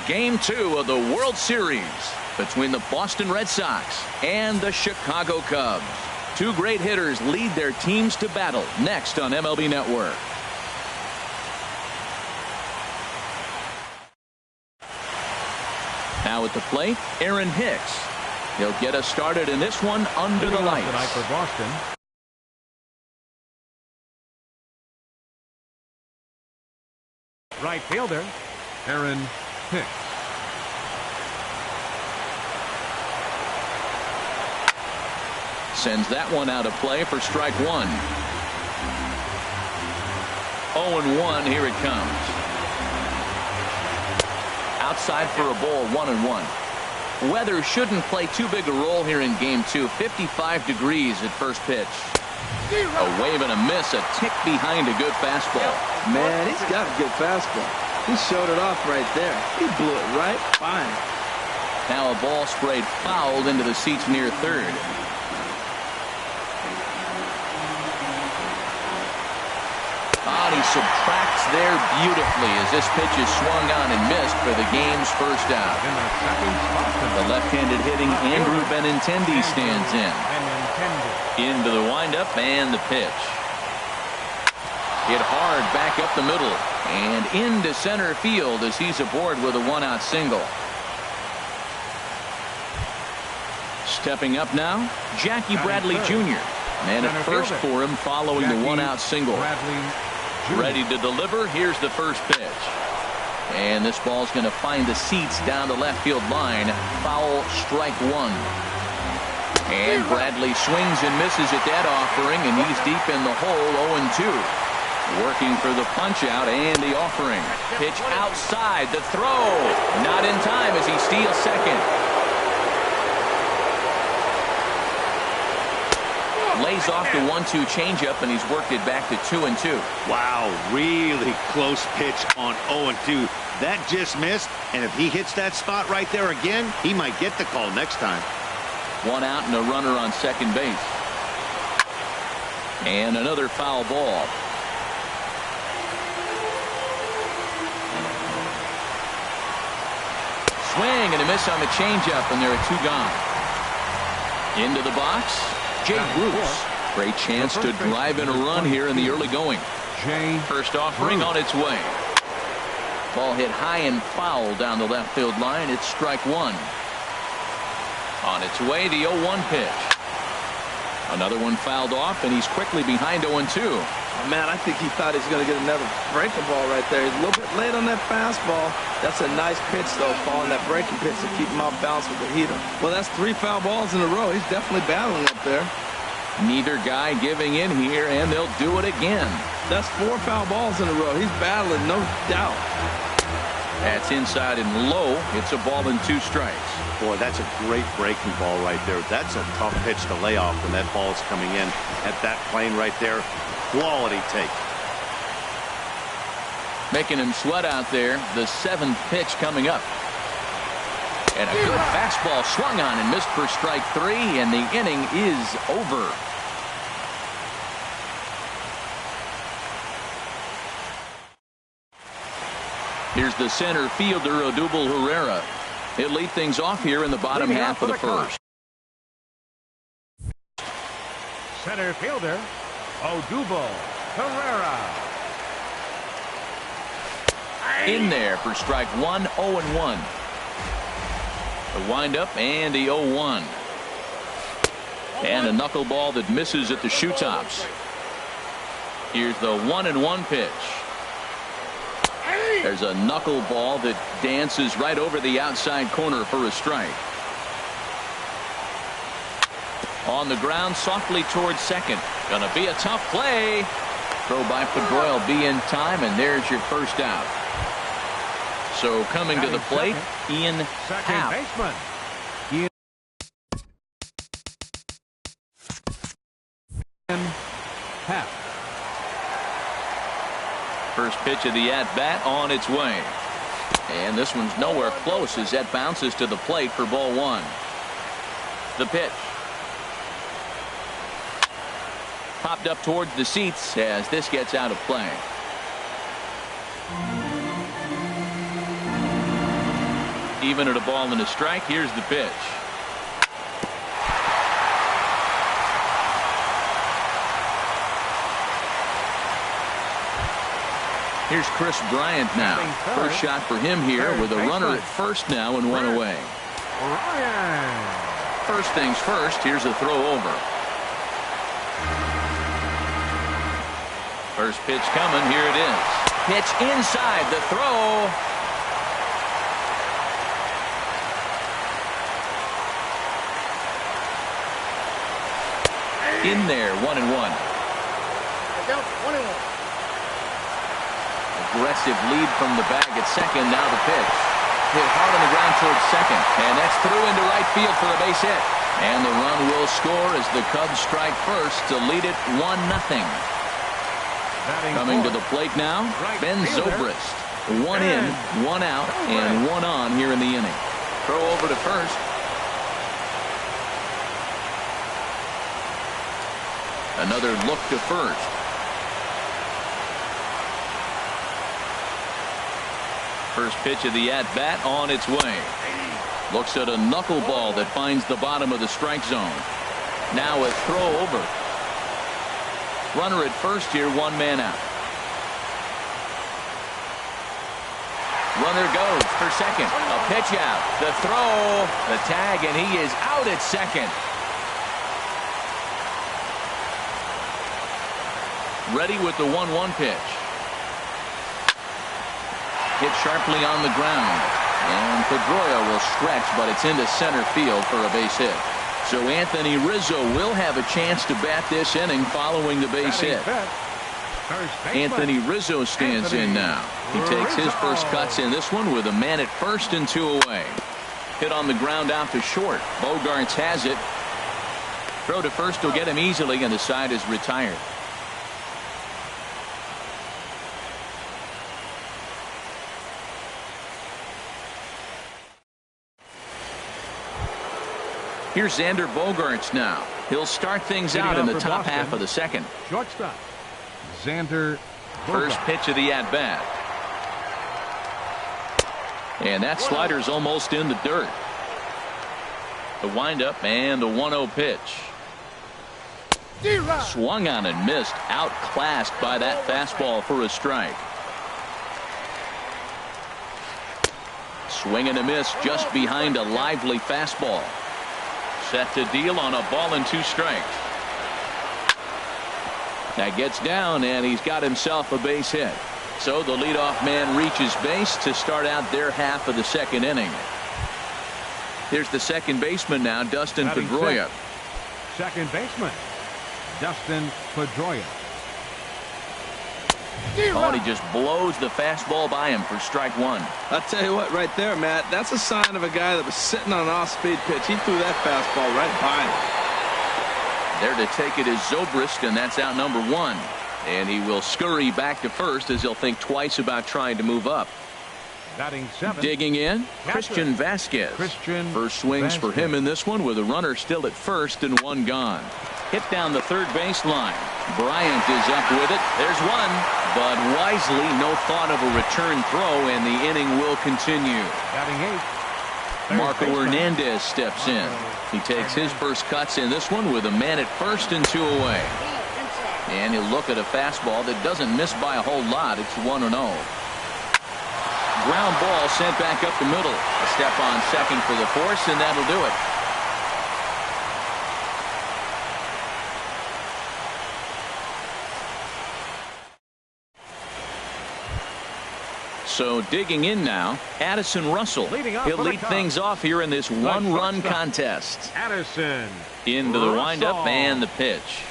Game 2 of the World Series between the Boston Red Sox and the Chicago Cubs. Two great hitters lead their teams to battle next on MLB Network. Now at the plate, Aaron Hicks. He'll get us started in this one under the lights. Tonight for Boston. Right fielder, Aaron Hicks. Sends that one out of play for strike one. 0-1, here it comes. Outside for a ball, 1-1. Weather shouldn't play too big a role here in game 2. 55 degrees at first pitch. A wave and a miss, a tick behind a good fastball. Man, he's got a good fastball. He showed it off right there. He blew it right fine. Now a ball sprayed fouled into the seats near third. He subtracts there beautifully as this pitch is swung on and missed for the game's first out. The left-handed hitting Andrew Benintendi stands in. Into the windup and the pitch. Hit hard back up the middle and into center field as he's aboard with a one-out single. Stepping up now, Jackie Bradley Jr. Man at first for him following the one-out single. Ready to deliver. Here's the first pitch. And this ball's going to find the seats down the left field line. Foul, strike one. And Bradley swings and misses at that offering, and he's deep in the hole, 0-2. Working for the punch out and the offering. Pitch outside, the throw. Not in time as he steals second. Lays off the 1-2 changeup, and he's worked it back to 2-2. Wow, really close pitch on 0-2. That just missed, and if he hits that spot right there again, he might get the call next time. One out and a runner on second base. And another foul ball. Swing and a miss on the changeup, and there are two gone. Into the box, Jay Bruce. Great chance to drive in a run here in the early going. First offering on its way. Ball hit high and foul down the left field line. It's strike one. On its way, the 0-1 pitch. Another one fouled off, and he's quickly behind 0-2. Oh, man, I think he thought he was going to get another breaking ball right there. He's a little bit late on that fastball. That's a nice pitch, though, following that breaking pitch to keep him off balance with the heater. Well, that's 3 foul balls in a row. He's definitely battling up there. Neither guy giving in here, and they'll do it again. That's 4 foul balls in a row. He's battling, no doubt. That's inside and low. It's a ball and 2 strikes. Boy, that's a great breaking ball right there. That's a tough pitch to lay off when that ball is coming in at that plane right there. Quality take. Making him sweat out there. The 7th pitch coming up. And a good fastball swung on and missed for strike 3, and the inning is over. Here's the center fielder, Odubel Herrera. He'll lead things off here in the bottom half of the first. Center fielder, Odubel Herrera. In there for strike 1, 0-1. The windup and the 0-1. And a knuckleball that misses at the shoe tops. Here's the 1-1 pitch. There's a knuckleball that dances right over the outside corner for a strike. On the ground softly towards second. Gonna be a tough play. Throw by Pedroia will be in time, and there's your first out. So coming to the plate, Ian Happ. First pitch of the at-bat on its way. And this one's nowhere close as that bounces to the plate for ball 1. The pitch. popped up towards the seats as this gets out of play. Even at a ball and a strike, here's the pitch. Here's Chris Bryant now. First shot for him here with a runner at first now and one away. First things first, here's a throw over. First pitch coming, here it is. Pitch inside, the throw. In there, 1-1. Aggressive lead from the bag at second. Now the pitch. Hit hard on the ground towards second. And that's through into right field for a base hit. And the run will score as the Cubs strike first to lead it 1-0. Coming to the plate now, Ben Zobrist. 1 in, 1 out, and 1 on here in the inning. Throw over to first. Another look to first. First pitch of the at-bat on its way. Looks at a knuckleball that finds the bottom of the strike zone. Now a throw over. Runner at first here, 1 man out. Runner goes for second. A pitch out. The throw, the tag, and he is out at second. Ready with the 1-1 pitch. Hit sharply on the ground. And Pedroia will stretch, but it's into center field for a base hit. So Anthony Rizzo will have a chance to bat this inning following the base hit. Anthony Rizzo stands in now. He takes his first cuts in this one with a man at first and 2 away. Hit on the ground out to short. Bogarts has it. Throw to first will get him easily, and the side is retired. Here's Xander Bogarts now. He'll start things out in the top half of the second. Shortstop, Xander Bogarts. First pitch of the at-bat. And that slider's almost in the dirt. The windup and the 1-0 pitch. Swung on and missed. Outclassed by that fastball for a strike. Swing and a miss just behind a lively fastball. Set to deal on a ball and 2 strikes. That gets down, and he's got himself a base hit. So the leadoff man reaches base to start out their half of the second inning. Here's the second baseman now, Dustin Pedroia. Second baseman, Dustin Pedroia. Oh, and he just blows the fastball by him for strike 1. I'll tell you what, right there, Matt, that's a sign of a guy that was sitting on an off-speed pitch. He threw that fastball right by him. There to take it is Zobrist, and that's out number 1. And he will scurry back to first as he'll think twice about trying to move up. Batting 7. Digging in, Christian Vasquez. First swings for him in this one with a runner still at first and 1 gone. Hit down the third baseline. Bryant is up with it. There's 1, but wisely no thought of a return throw, and the inning will continue. Batting 8. Marco Hernandez steps in. He takes his first cuts in this one with a man at first and 2 away. And he'll look at a fastball that doesn't miss by a whole lot. It's 1-0. Ground ball sent back up the middle. A step on second for the force, and that'll do it. So digging in now, Addison Russell. He'll lead things off here in this 1-run contest. Addison into the windup and the pitch.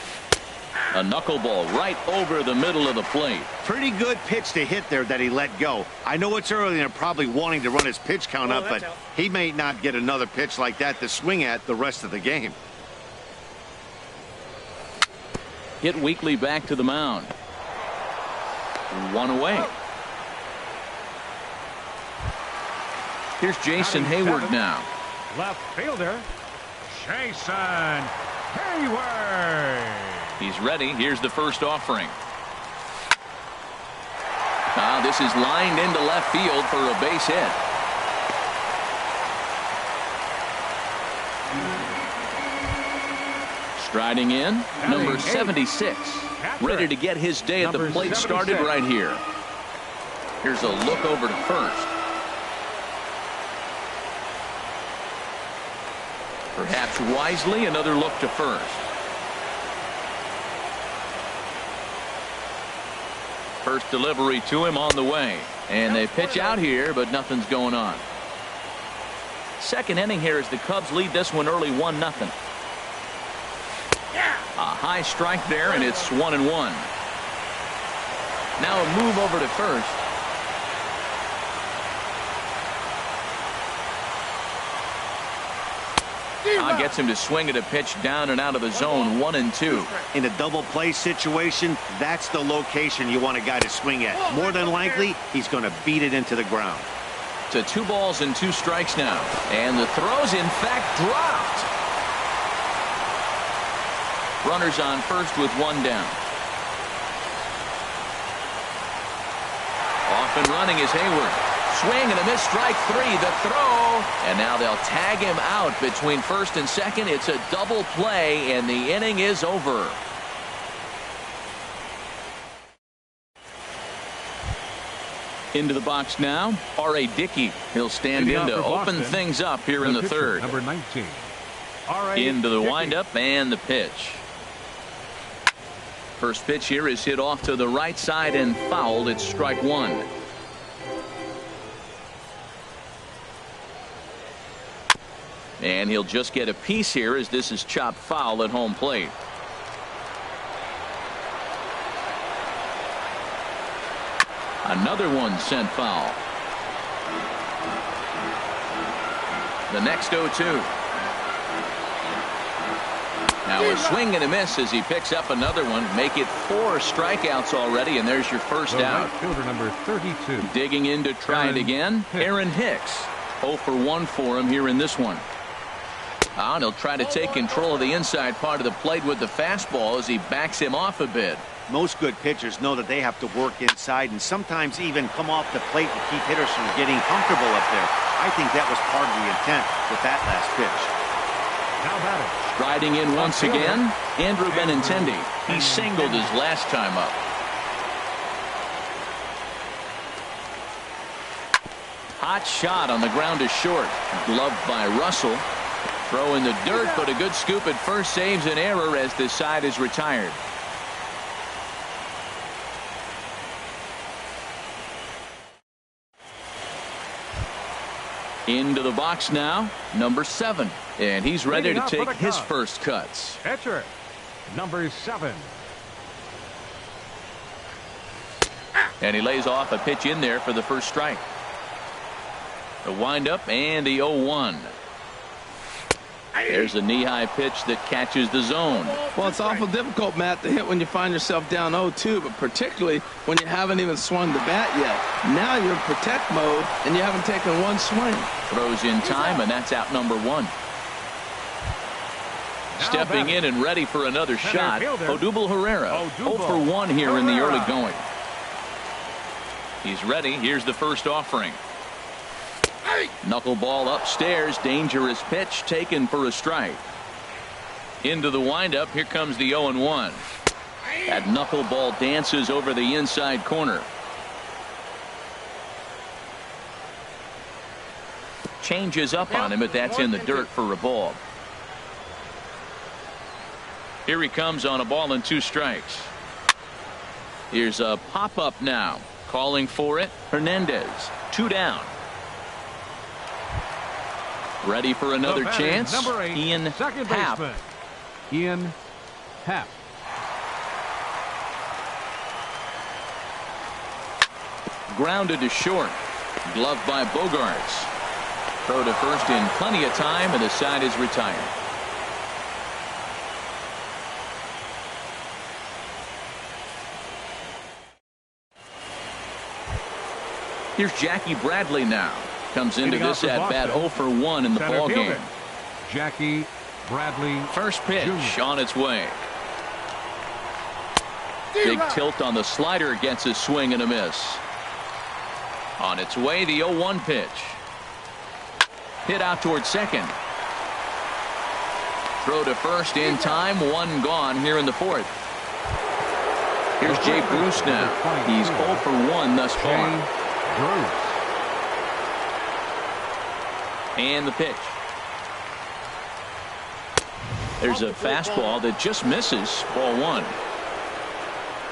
A knuckleball right over the middle of the plate. Pretty good pitch to hit there that he let go. I know it's early and they're probably wanting to run his pitch count up, but he may not get another pitch like that to swing at the rest of the game. Hit weakly back to the mound. 1 away. Here's Jason Hayward now. Left fielder, Jason Hayward. He's ready. Here's the first offering. This is lined into left field for a base hit. Striding in, number 76. Ready to get his day at the plate started right here. Here's a look over to first. Perhaps wisely, another look to first. First delivery to him on the way. And they pitch out here, but nothing's going on. Second inning here as the Cubs lead this one early 1-0. A high strike there, and it's 1-1. Now a move over to first. Gets him to swing at a pitch down and out of the zone. 1-2. In a double play situation, that's the location you want a guy to swing at. More than likely, he's going to beat it into the ground. To 2 balls and 2 strikes now. And the throw's in fact dropped. Runners on first with 1 down. Off and running is Hayward. Swing and a miss, strike 3. The throw, and now they'll tag him out between first and second. It's a double play, and the inning is over. Into the box now, R.A. Dickey. He'll stand in to open things up here in the third. Number 19. Into the windup and the pitch. First pitch here is hit off to the right side and fouled. It's strike 1. And he'll just get a piece here as this is chopped foul at home plate. Another one sent foul. The next 0-2. Now a swing and a miss as he picks up another one. Make it 4 strikeouts already, and there's your first out. Fielder number 32. Digging in to try it again. Aaron Hicks. 0 for 1 for him here in this one. And he'll try to take control of the inside part of the plate with the fastball as he backs him off a bit. Most good pitchers know that they have to work inside and sometimes even come off the plate to keep hitters from getting comfortable up there. I think that was part of the intent with that last pitch. How about it? Striding in once again, Andrew Benintendi. He singled his last time up. Hot shot on the ground to short. Gloved by Russell. Throw in the dirt, but a good scoop at first saves an error as this side is retired. Into the box now, number 7. And he's ready to take his first cuts. Pitcher, number 7. And he lays off a pitch in there for the first strike. The windup and the 0-1. There's a knee-high pitch that catches the zone. Well, it's awful difficult, Matt, to hit when you find yourself down 0-2, but particularly when you haven't even swung the bat yet. Now you're in protect mode, and you haven't taken one swing. Throws in time, and that's out number 1. Stepping in and ready for another shot, Odubel Herrera. 0 for 1 here in the early going. He's ready. Here's the first offering. Knuckleball upstairs. Dangerous pitch taken for a strike. Into the windup. Here comes the 0-1. That knuckleball dances over the inside corner. Changes up on him, but that's in the dirt for a ball. Here he comes on a ball and 2 strikes. Here's a pop-up now. Calling for it. Hernandez. 2 down. Ready for another chance. Number 8, Ian second Happ. baseman. Ian Happ. Grounded to short. Gloved by Bogarts. Throw to first in plenty of time, and the side is retired. Here's Jackie Bradley now. Comes into this at bat 0 for 1 in the ball game. Jackie Bradley. First pitch Jr. on its way. Big tilt on the slider, gets a swing and a miss. On its way, the 0-1 pitch. Hit out towards second. Throw to first in time. One gone here in the fourth. Here's Jay Bruce now. He's 0 for 1 thus far. And the pitch. There's a fastball that just misses. Ball 1.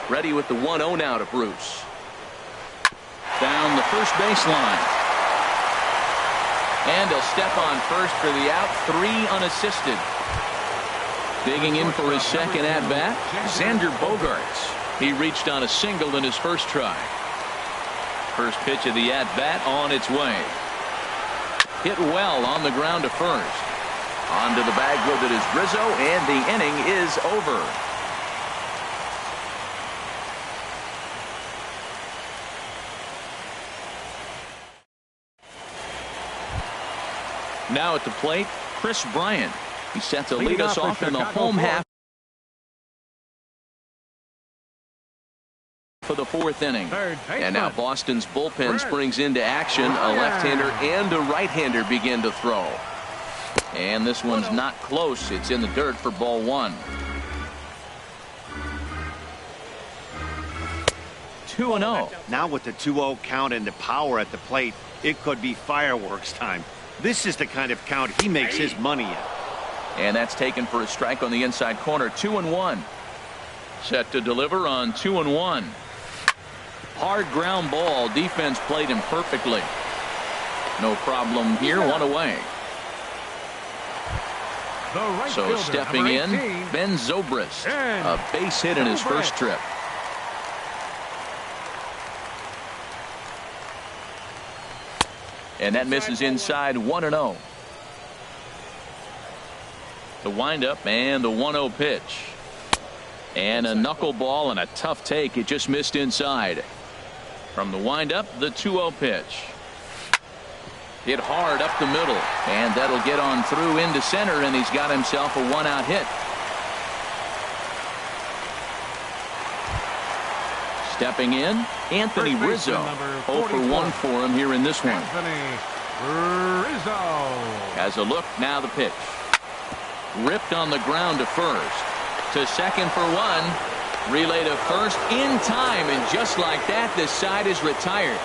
Ready with the 1-0 now to Bruce. Down the first baseline. And he'll step on first for the out. 3 unassisted. Digging in for his second at-bat, Xander Bogaerts. He reached on a single in his first try. First pitch of the at-bat on its way. Hit well on the ground to first. Onto the bag with it is Rizzo, and the inning is over. Now at the plate, Chris Bryant. He's set to lead us off in the home half for the fourth inning. And now Boston's bullpen springs into action. A left-hander and a right-hander begin to throw. And this one's not close. It's in the dirt for ball 1. 2-0. Now with the 2-0 count and the power at the plate, it could be fireworks time. This is the kind of count he makes his money in. And that's taken for a strike on the inside corner. 2-1. Set to deliver on 2-1. Hard ground ball. Defense played him perfectly. No problem here. 1 away. So stepping in, Ben Zobrist. A base hit in his first trip. And that misses inside. 1-0. The windup and the 1-0 pitch. And a knuckleball and a tough take. It just missed inside. From the windup, the 2-0 pitch. Hit hard up the middle. And that'll get on through into center, and he's got himself a 1-out hit. Stepping in, Anthony Rizzo. 0 for 1 for him here in this one. Anthony Rizzo has a look. Now the pitch. Ripped on the ground to first. To second for 1. Relay to first in time, and just like that, this side is retired.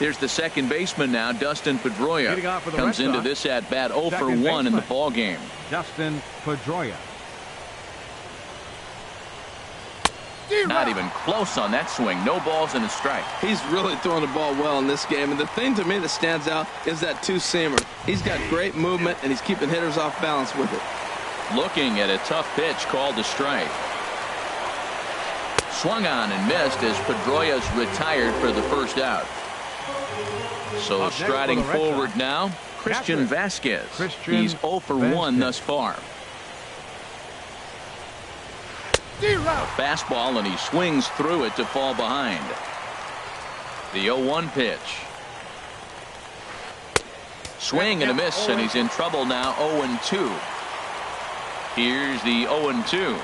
Here's the second baseman now, Dustin Pedroia. Comes into this at bat 0 for 1 in the ball game. Dustin Pedroia. Not even close on that swing. No balls and a strike. He's really throwing the ball well in this game, and the thing to me that stands out is that two-seamer. He's got great movement, and he's keeping hitters off balance with it. Looking at a tough pitch called a strike. Swung on and missed as Pedroia's retired for the first out. So striding forward now, Christian Vasquez. He's 0 for 1 thus far. A fastball, and he swings through it to fall behind. The 0-1 pitch. Swing and a miss, and he's in trouble now. 0-2. Here's the 0-2.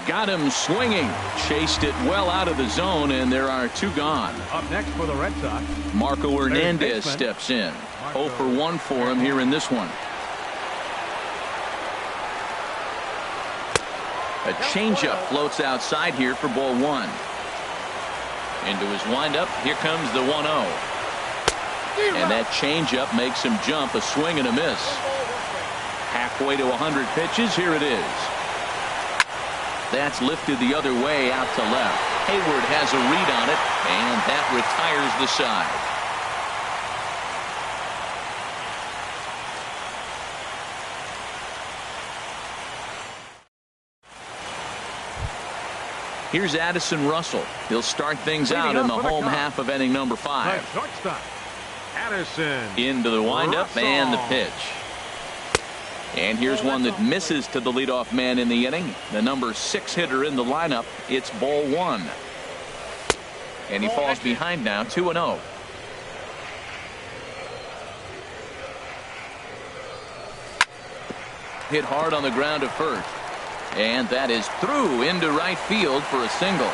Got him swinging. Chased it well out of the zone, and there are 2 gone. Up next for the Red Sox, Marco Hernandez steps in. 0 for 1 for him here in this one. A changeup floats outside here for ball 1. Into his windup. Here comes the 1-0. And that changeup makes him jump. A swing and a miss. Halfway to 100 pitches. Here it is. That's lifted the other way out to left. Hayward has a read on it, and that retires the side. Here's Addison Russell. He'll start things out in the home half of inning number 5. Shortstop Addison Into the windup and the pitch. And here's one that misses to the leadoff man in the inning. The number 6 hitter in the lineup. It's ball 1. And he falls behind now, 2-0. hit hard on the ground to first. And that is through into right field for a single.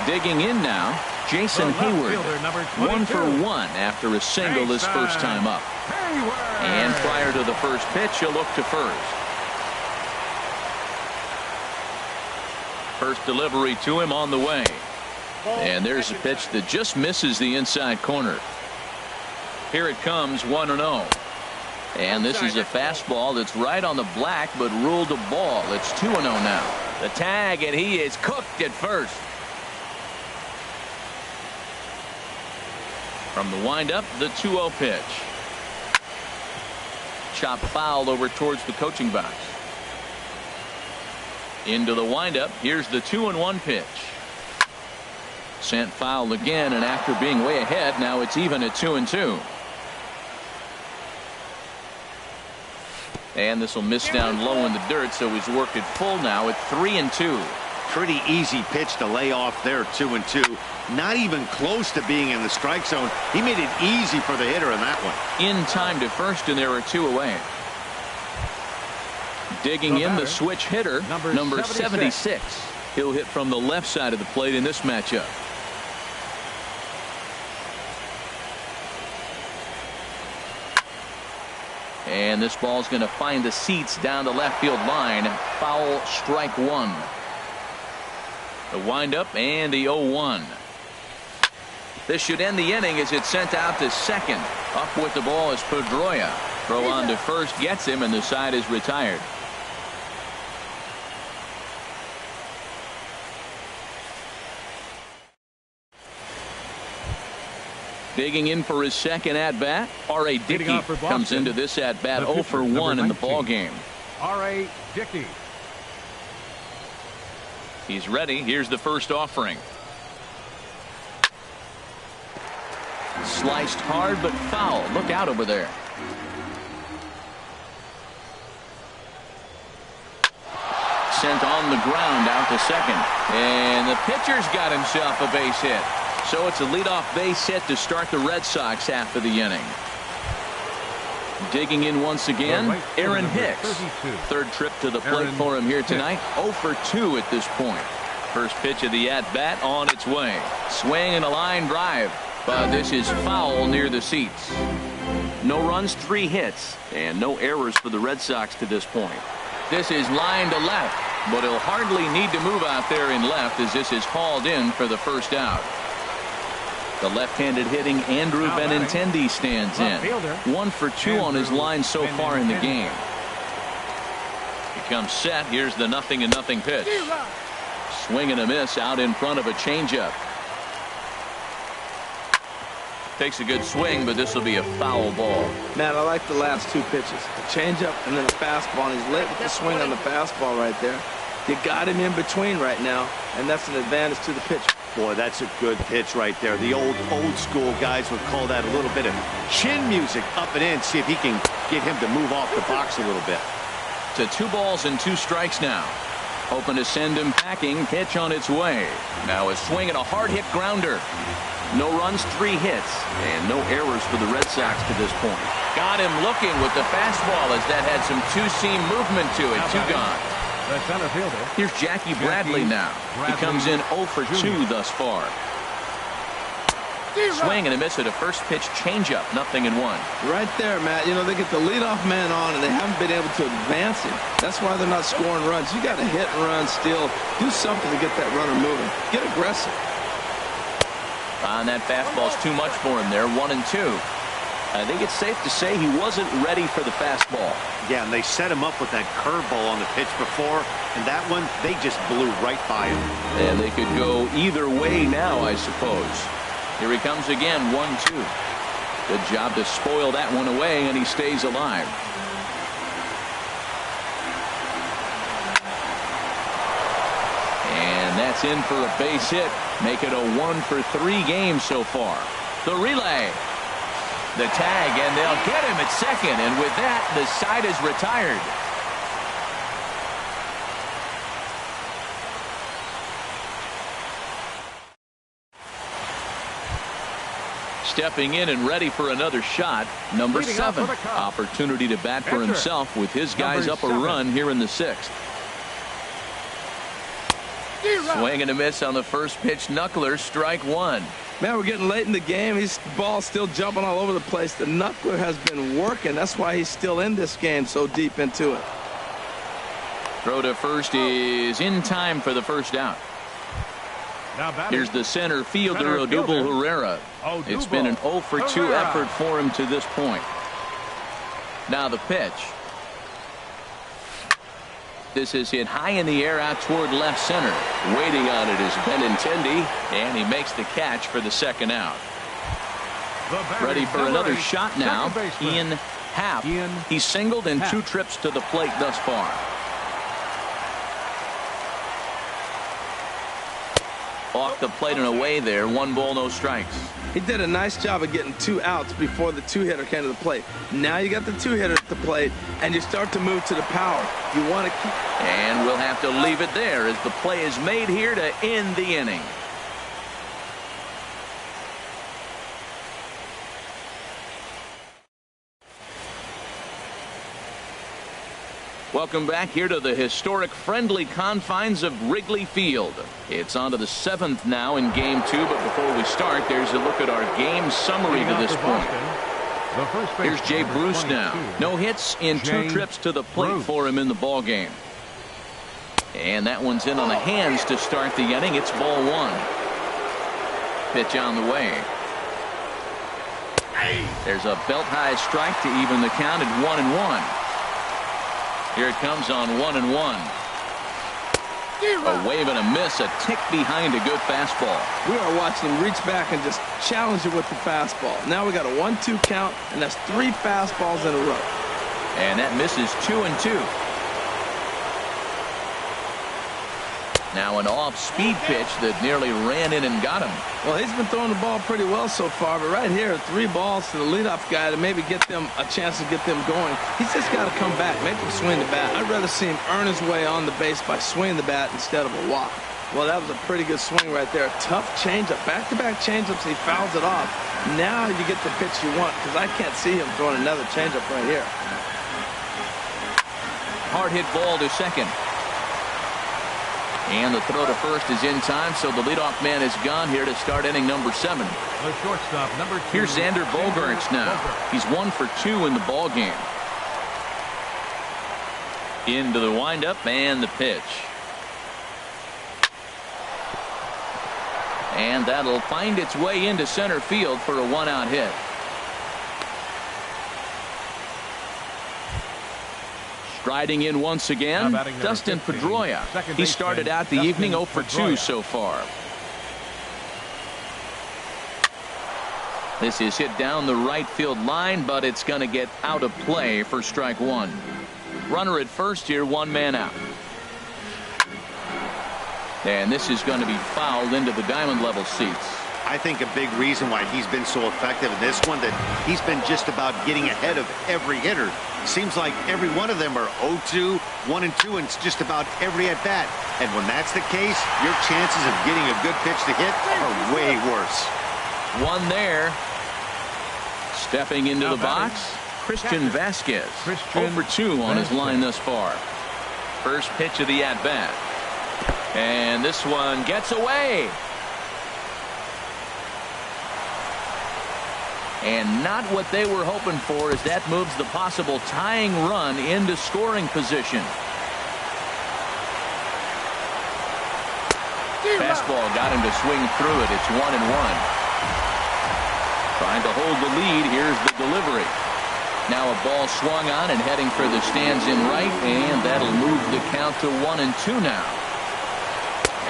Digging in now, Jason Hayward. 1 for 1 after a single his first time up. And prior to the first pitch, he'll look to first. First delivery to him on the way. And there's a pitch that just misses the inside corner. Here it comes, 1-0. And this is a fastball that's right on the black, but ruled a ball. It's 2-0 now. The tag, and he is cooked at first. From the windup, the 2-0 pitch. Chop foul over towards the coaching box. Into the windup, here's the 2-1 pitch. Sent foul again, and after being way ahead, now it's even at 2-2. And this will miss down low in the dirt, so he's worked it full now at 3-2. Pretty easy pitch to lay off there, 2-2. Not even close to being in the strike zone. He made it easy for the hitter in that one. In time to first, and there are 2 away. Digging in the switch hitter, number 76. He'll hit from the left side of the plate in this matchup. And this ball's going to find the seats down the left field line. Foul, strike 1. The windup and the 0-1. This should end the inning as it's sent out to second. Up with the ball is Pedroia. Throw on to first gets him, and the side is retired. Digging in for his second at-bat, R.A. Dickey comes into this at-bat 0 for 1 in the ballgame. R.A. Dickey. He's ready. Here's the first offering. Sliced hard but foul. Look out over there. Sent on the ground out to second. And the pitcher's got himself a base hit. So it's a leadoff base hit to start the Red Sox half of the inning. Digging in once again, Aaron Hicks. 32. Third trip to the plate for him here tonight. 0 for 2 at this point. First pitch of the at-bat on its way. Swing and a line drive. But this is foul near the seats. No runs, 3 hits, and no errors for the Red Sox to this point. This is line to left, but he'll hardly need to move out there in left as this is hauled in for the first out. The left-handed hitting Andrew Benintendi stands in. 1 for 2 on his line so far in the game. He comes set. Here's the 0-0 pitch. Swing and a miss out in front of a changeup. Takes a good swing, but this will be a foul ball. Man, I like the last 2 pitches. The changeup and then the fastball. And he's late with the swing on the fastball right there. You got him in between right now, and that's an advantage to the pitcher. Boy, that's a good pitch right there. The old school guys would call that a little bit of chin music up and in. See if he can get him to move off the box a little bit. To 2 balls and 2 strikes now. Hoping to send him packing. Pitch on its way. Now a swing and a hard hit grounder. No runs, 3 hits, and no errors for the Red Sox to this point. Got him looking with the fastball as that had some two-seam movement to it. 2 gone. The center fielder. Here's Jackie Bradley now. He comes in 0 for 2 thus far. Swing and a miss at a first pitch changeup. 0-1. Right there, Matt. You know, they get the leadoff man on, and they haven't been able to advance him. That's why they're not scoring runs. You got to hit and run still. Do something to get that runner moving. Get aggressive. And that fastball's too much for him there. 1-2. I think it's safe to say he wasn't ready for the fastball. Yeah, and they set him up with that curveball on the pitch before, and that one, they just blew right by him. And they could go either way now, I suppose. Here he comes again, 1-2. Good job to spoil that one away, and he stays alive. And that's in for a base hit. Make it a 1 for 3 game so far. The relay. The tag, and they'll get him at second, and with that, the side is retired. stepping in and ready for another shot. Number 7. Opportunity to bat for himself with his guys up a run here in the 6th. Swing and a miss on the first pitch. Knuckler, strike 1. Man, we're getting late in the game. His ball's still jumping all over the place. The knuckler has been working. That's why he's still in this game so deep into it. Throw to first is in time for the first out. Here's the center fielder, Odubel Herrera. It's been an 0 for 2 effort for him to this point. Now the pitch. This is hit high in the air out toward left center. Waiting on it is Benintendi, and he makes the catch for the second out. Ready for another shot now. Ian Happ. He's singled in 2 trips to the plate thus far. Off the plate and away there. 1 ball, no strikes. He did a nice job of getting 2 outs before the 2-hitter came to the plate. Now you got the 2-hitter at the plate, and you start to move to the power. You want to keep... And we'll have to leave it there as the play is made here to end the inning. Welcome back here to the historic friendly confines of Wrigley Field. It's on to the 7th now in Game 2, but before we start, there's a look at our game summary to this point. Here's Jay Bruce now. No hits in 2 trips to the plate for him in the ball game. And that one's in on the hands to start the inning. It's ball 1. Pitch on the way. There's a belt-high strike to even the count at 1-1. Here it comes on 1-1. A wave and a miss, a tick behind a good fastball. We are watching him reach back and just challenge it with the fastball. Now we got a 1-2 count, and that's 3 fastballs in a row. And that misses 2-2. Now an off-speed pitch that nearly ran in and got him. Well, he's been throwing the ball pretty well so far, but right here, 3 balls to the leadoff guy to maybe get them a chance to get them going. He's just got to come back, make him swing the bat. I'd rather see him earn his way on the base by swinging the bat instead of a walk. Well, that was a pretty good swing right there. Tough changeup, back-to-back changeups. He fouls it off. Now you get the pitch you want, because I can't see him throwing another changeup right here. Hard hit ball to second. And the throw to first is in time, so the leadoff man is gone here to start inning number 7. The shortstop, number 2. Here's Xander Bogaerts now. He's 1 for 2 in the ball game. Into the windup and the pitch. And that'll find its way into center field for a 1-out hit. Striding in once again, Dustin Pedroia. He started out the evening 0 for 2 so far. This is hit down the right field line, but it's going to get out of play for strike 1. Runner at first here, 1 man out. And this is going to be fouled into the diamond level seats. I think a big reason why he's been so effective in this one, that he's been just about getting ahead of every hitter. Seems like every one of them are 0-2, 1-2, and it's just about every at-bat. And when that's the case, your chances of getting a good pitch to hit are way worse. 1 there. Stepping into the box, Christian Vasquez. 0 for 2 on his line thus far. First pitch of the at-bat. And this one gets away. And not what they were hoping for, as that moves the possible tying run into scoring position. Fastball got him to swing through it. It's 1-1. Trying to hold the lead. Here's the delivery. Now a ball swung on and heading for the stands in right, and that'll move the count to 1-2 now.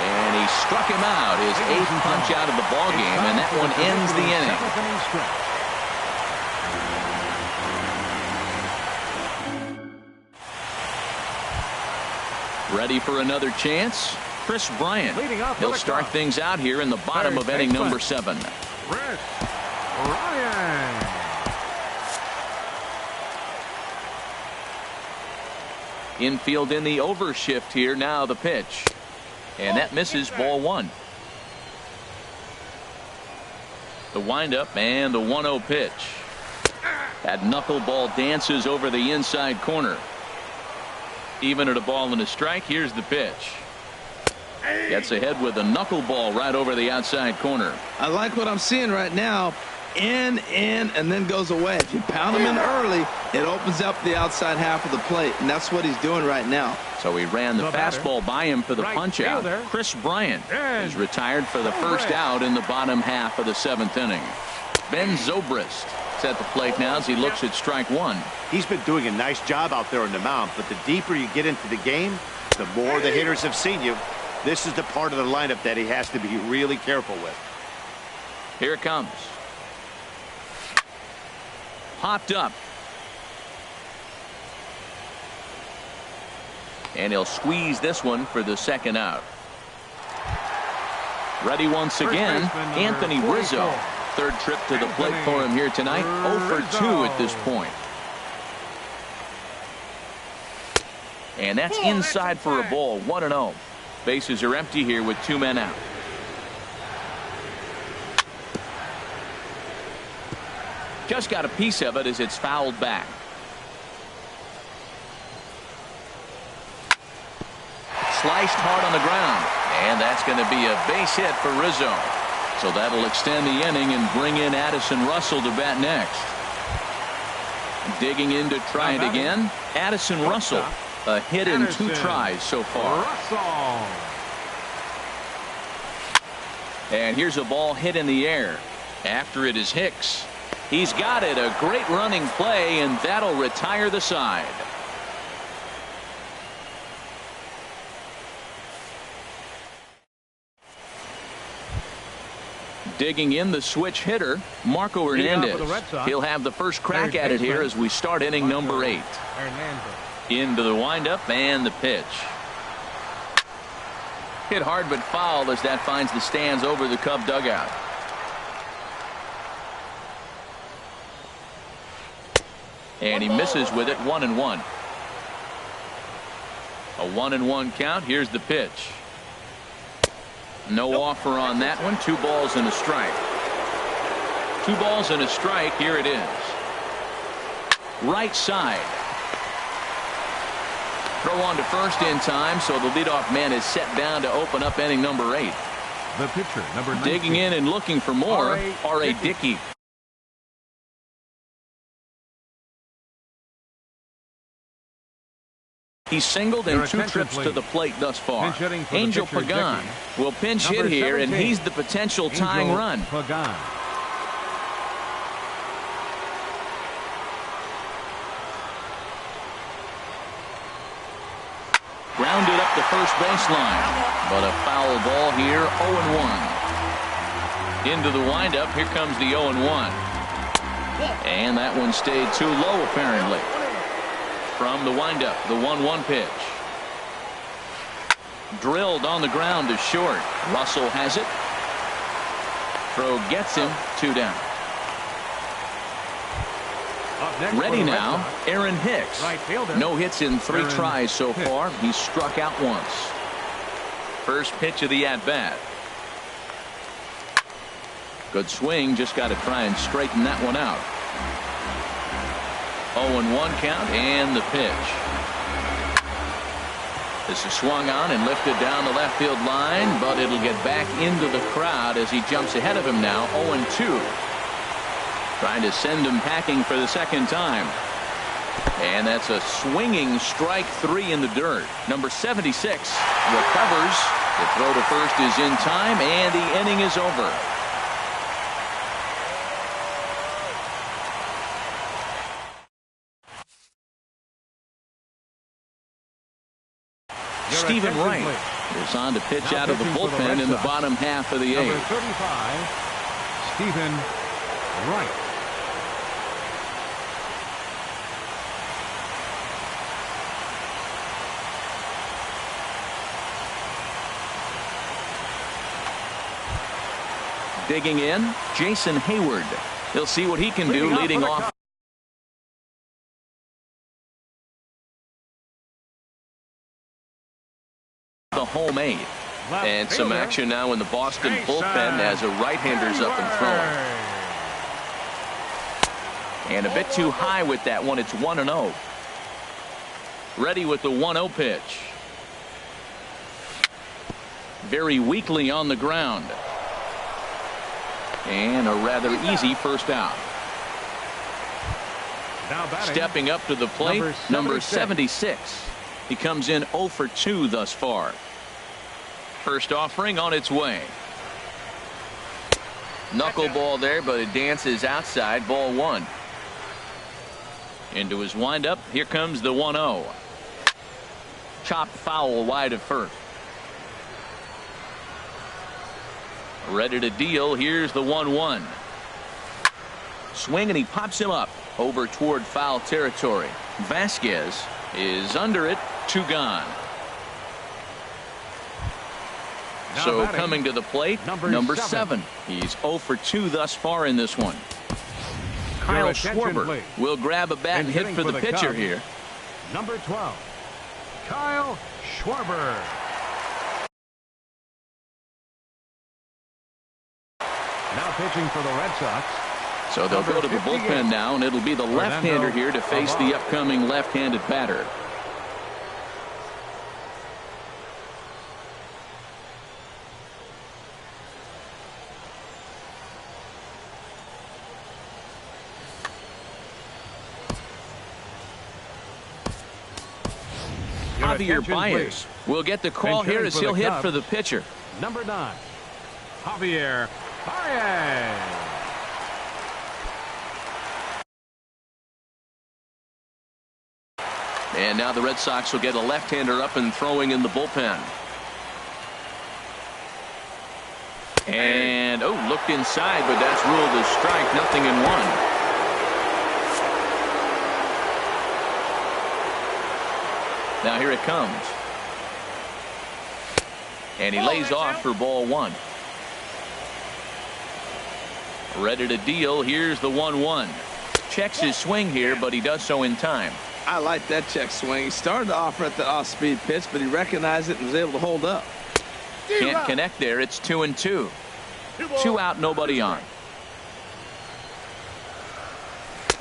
And he struck him out, his 8th punch out of the ball game, and that one ends the inning. Ready for another chance? Chris Bryant. He'll start things out here in the bottom of inning number 7. Chris Bryant. Infield in the overshift here. Now the pitch. And that misses, ball 1. The windup and the 1-0 pitch. That knuckleball dances over the inside corner. Even at a ball and a strike, here's the pitch. Gets ahead with a knuckleball right over the outside corner. I like what I'm seeing right now. In, and then goes away. If you pound him in early, it opens up the outside half of the plate, and that's what he's doing right now. So he ran the fastball by him for the punch-out. Chris Bryant is retired for the first out in the bottom half of the 7th inning. Ben Zobrist is at the plate now as he looks at strike one. He's been doing a nice job out there on the mound, but the deeper you get into the game, the more the hitters have seen you. This is the part of the lineup that he has to be really careful with. Here it comes. Popped up. And he'll squeeze this one for the second out. Ready once again, Anthony Rizzo. Third trip to the plate for him here tonight. 0 for 2 at this point. And that's inside for a ball. 1-0. Bases are empty here with 2 men out. Just got a piece of it as it's fouled back. Sliced hard on the ground. And that's going to be a base hit for Rizzo. So that'll extend the inning and bring in Addison Russell to bat next. Digging in to try it again. Addison Russell. A hit in 2 tries so far. And here's a ball hit in the air. After it is Hicks. He's got it. A great running play, and that'll retire the side. Digging in the switch hitter, Marco Hernandez. He'll have the first crack at it here as we start inning number 8. Into the windup and the pitch. Hit hard but foul as that finds the stands over the Cub dugout. And he misses with it. 1-1. A 1-1 count. Here's the pitch. No offer on that one. 2 balls and a strike. 2 balls and a strike. Here it is. Right side. Throw on to first in time, so the leadoff man is set down to open up inning number 8. The pitcher, number 19. Digging in and looking for more, R.A. Dickey. He's singled in 2 trips to the plate thus far. Angel Pagan will pinch hit here, and he's the potential tying run. Grounded up the first baseline, but a foul ball here. 0-1. Into the windup. Here comes the 0-1. And that one stayed too low apparently. From the windup, the 1-1 pitch. Drilled on the ground to short. Russell has it. Throw gets him. 2 down. Ready now, Aaron Hicks. No hits in 3 tries so far. He's struck out once. First pitch of the at-bat. Good swing. Just got to try and straighten that one out. 0-1 count and the pitch. This is swung on and lifted down the left field line, but it'll get back into the crowd as he jumps ahead of him now. 0-2. Trying to send him packing for the second time. And that's a swinging strike 3 in the dirt. Number 76 recovers. The throw to first is in time, and the inning is over. Stephen Wright is on to pitch out of the bullpen in the bottom half of the 8th. Number 35, Stephen Wright. Digging in, Jason Hayward. He'll see what he can do leading off. The home 8. And some action now in the Boston bullpen as a right-hander's up and throwing. And a bit too high with that one. It's 1-0. Ready with the 1-0 pitch. Very weakly on the ground. And a rather easy first out. Stepping up to the plate, number 76. He comes in 0 for 2 thus far. First offering on its way. Knuckleball there, but it dances outside. Ball 1. Into his windup. Here comes the 1-0. Chopped foul wide of first. Ready to deal. Here's the 1-1. Swing, and he pops him up over toward foul territory. Vasquez is under it. 2 gone. So coming to the plate, number 7. He's 0 for 2 thus far in this one. Kyle Schwarber will grab a bat and hit for the pitcher here. Number 12, Kyle Schwarber. Now pitching for the Red Sox. So they'll go to the bullpen now, and it'll be the left-hander here to face the upcoming left-handed batter. Javier Baez will get the call here as he'll hit for the pitcher. Number 9, Javier Baez. And now the Red Sox will get a left-hander up and throwing in the bullpen. And looked inside, but that's ruled a strike. 0-1. Now here it comes. And he lays off for ball 1. Ready to deal. Here's the 1-1. Checks his swing here, but he does so in time. I like that check swing. He started to offer at the off-speed pitch, but he recognized it and was able to hold up. Can't connect there. It's 2-2. 2 out, nobody on.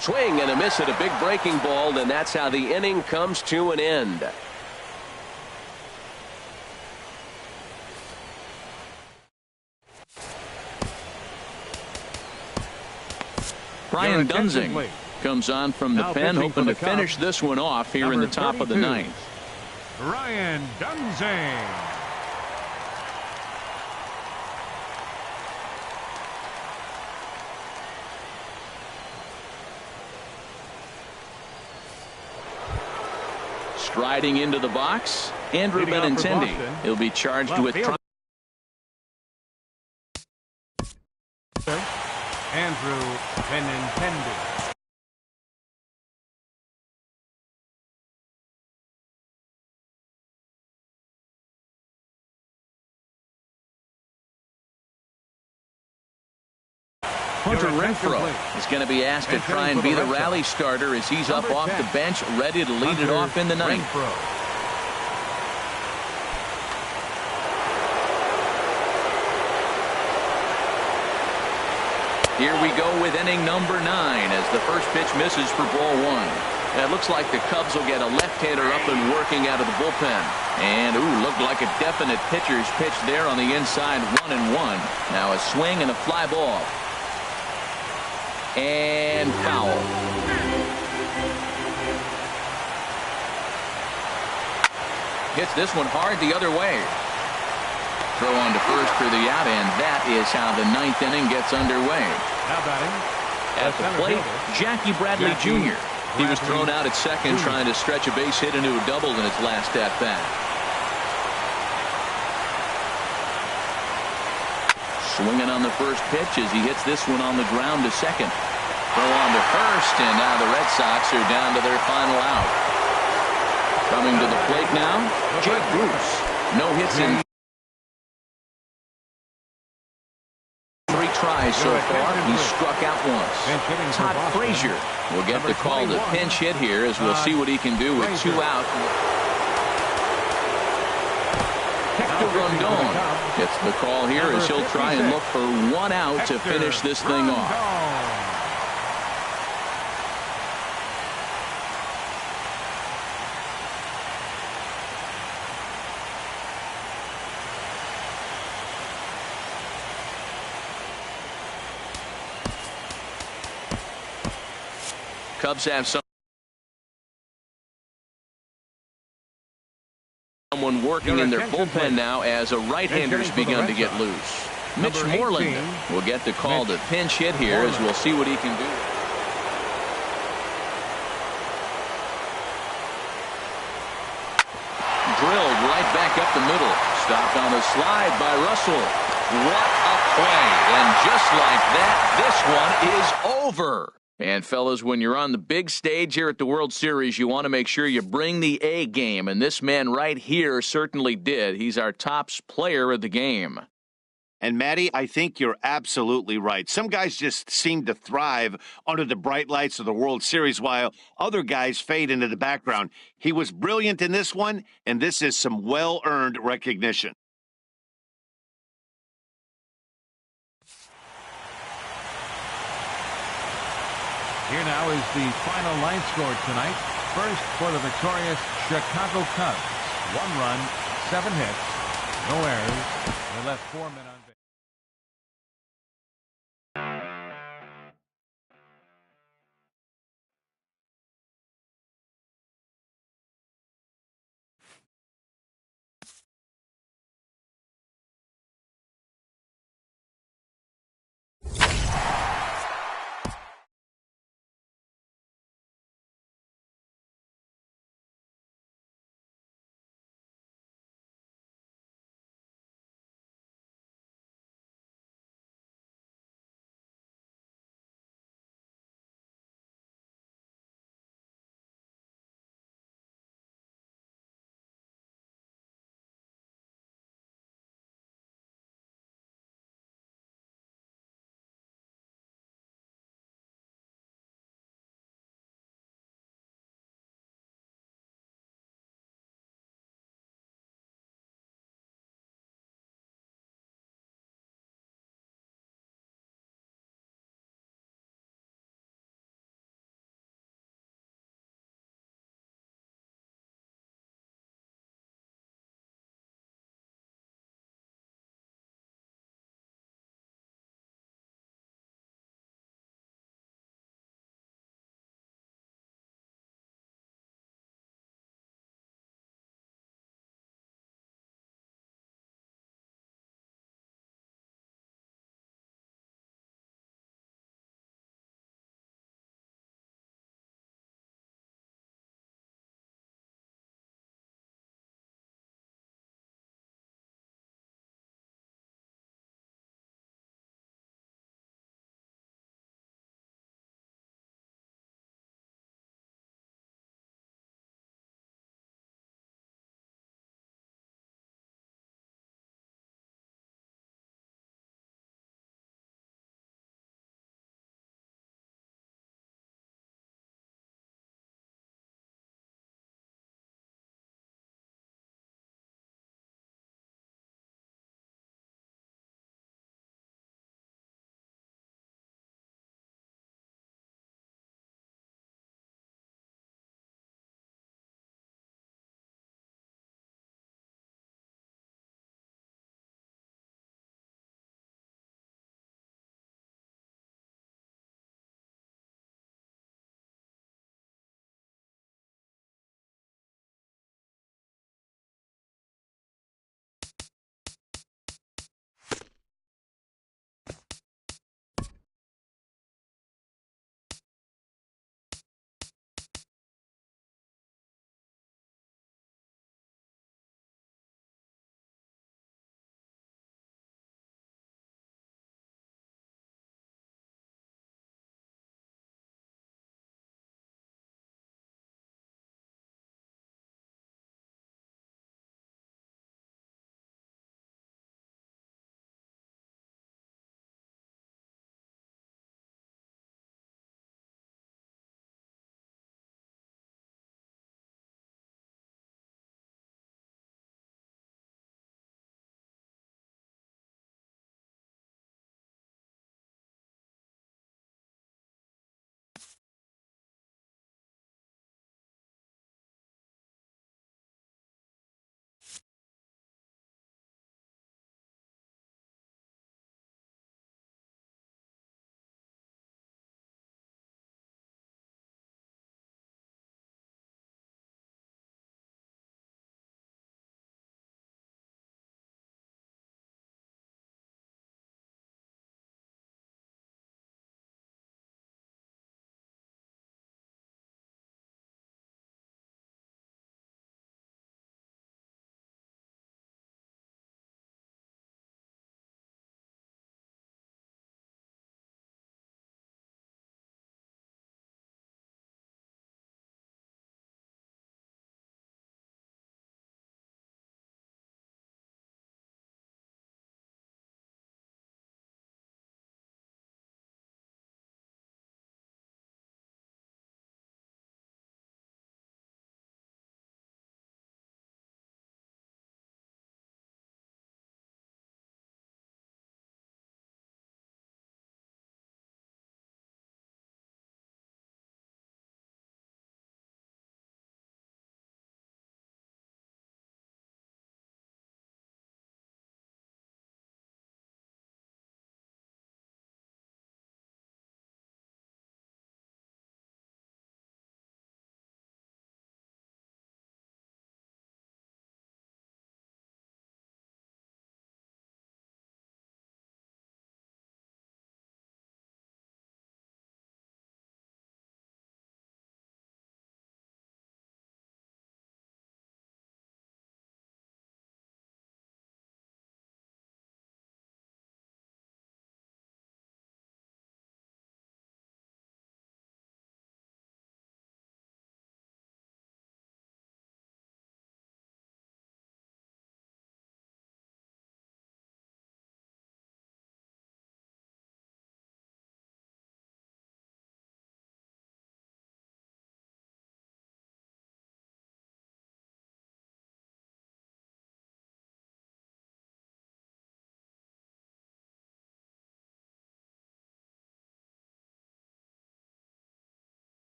Swing and a miss at a big breaking ball, and that's how the inning comes to an end. Brian Dunsing comes on from the pen, hoping to finish this one off here in the top of the 9th. Brian Dunsing. Striding into the box, Andrew Benintendi. He'll be charged with Andrew Benintendi. Hunter Renfroe is going to be asked to try and be the rally starter as he's up off the bench, ready to lead it off in the 9th. Here we go with inning number 9 as the first pitch misses for ball 1. And it looks like the Cubs will get a left-hander up and working out of the bullpen. And looked like a definite pitcher's pitch there on the inside. 1-1. Now a swing and a fly ball. And foul. Hits this one hard the other way. Throw on to first for the out, and that is how the 9th inning gets underway. Now batting at the plate, Jackie Bradley Jr. He was thrown out at second trying to stretch a base hit into a double in his last at bat. Swinging on the first pitch as he hits this one on the ground to second. Throw on to first, and now the Red Sox are down to their final out. Coming to the plate now, Jake Bruce. No hits in 3 tries so far. He's struck out once. Todd Frazier will get the call to pinch hit here as we'll see what he can do with 2 out. Hector Rondon gets the call here as he'll try and look for one out to finish this thing off. Cubs have someone working in their bullpen now as a right-hander's begun to get loose. Mitch Moreland will get the call to pinch hit here as we'll see what he can do. Drilled right back up the middle. Stopped on a slide by Russell. What a play. And just like that, this one is over. And fellas, when you're on the big stage here at the World Series, you want to make sure you bring the A game. And this man right here certainly did. He's our top player of the game. And Matty, I think you're absolutely right. Some guys just seem to thrive under the bright lights of the World Series while other guys fade into the background. He was brilliant in this one, and this is some well-earned recognition. Here now is the final line score tonight. First for the victorious Chicago Cubs. 1 run, 7 hits, no errors. They left 4 men on base.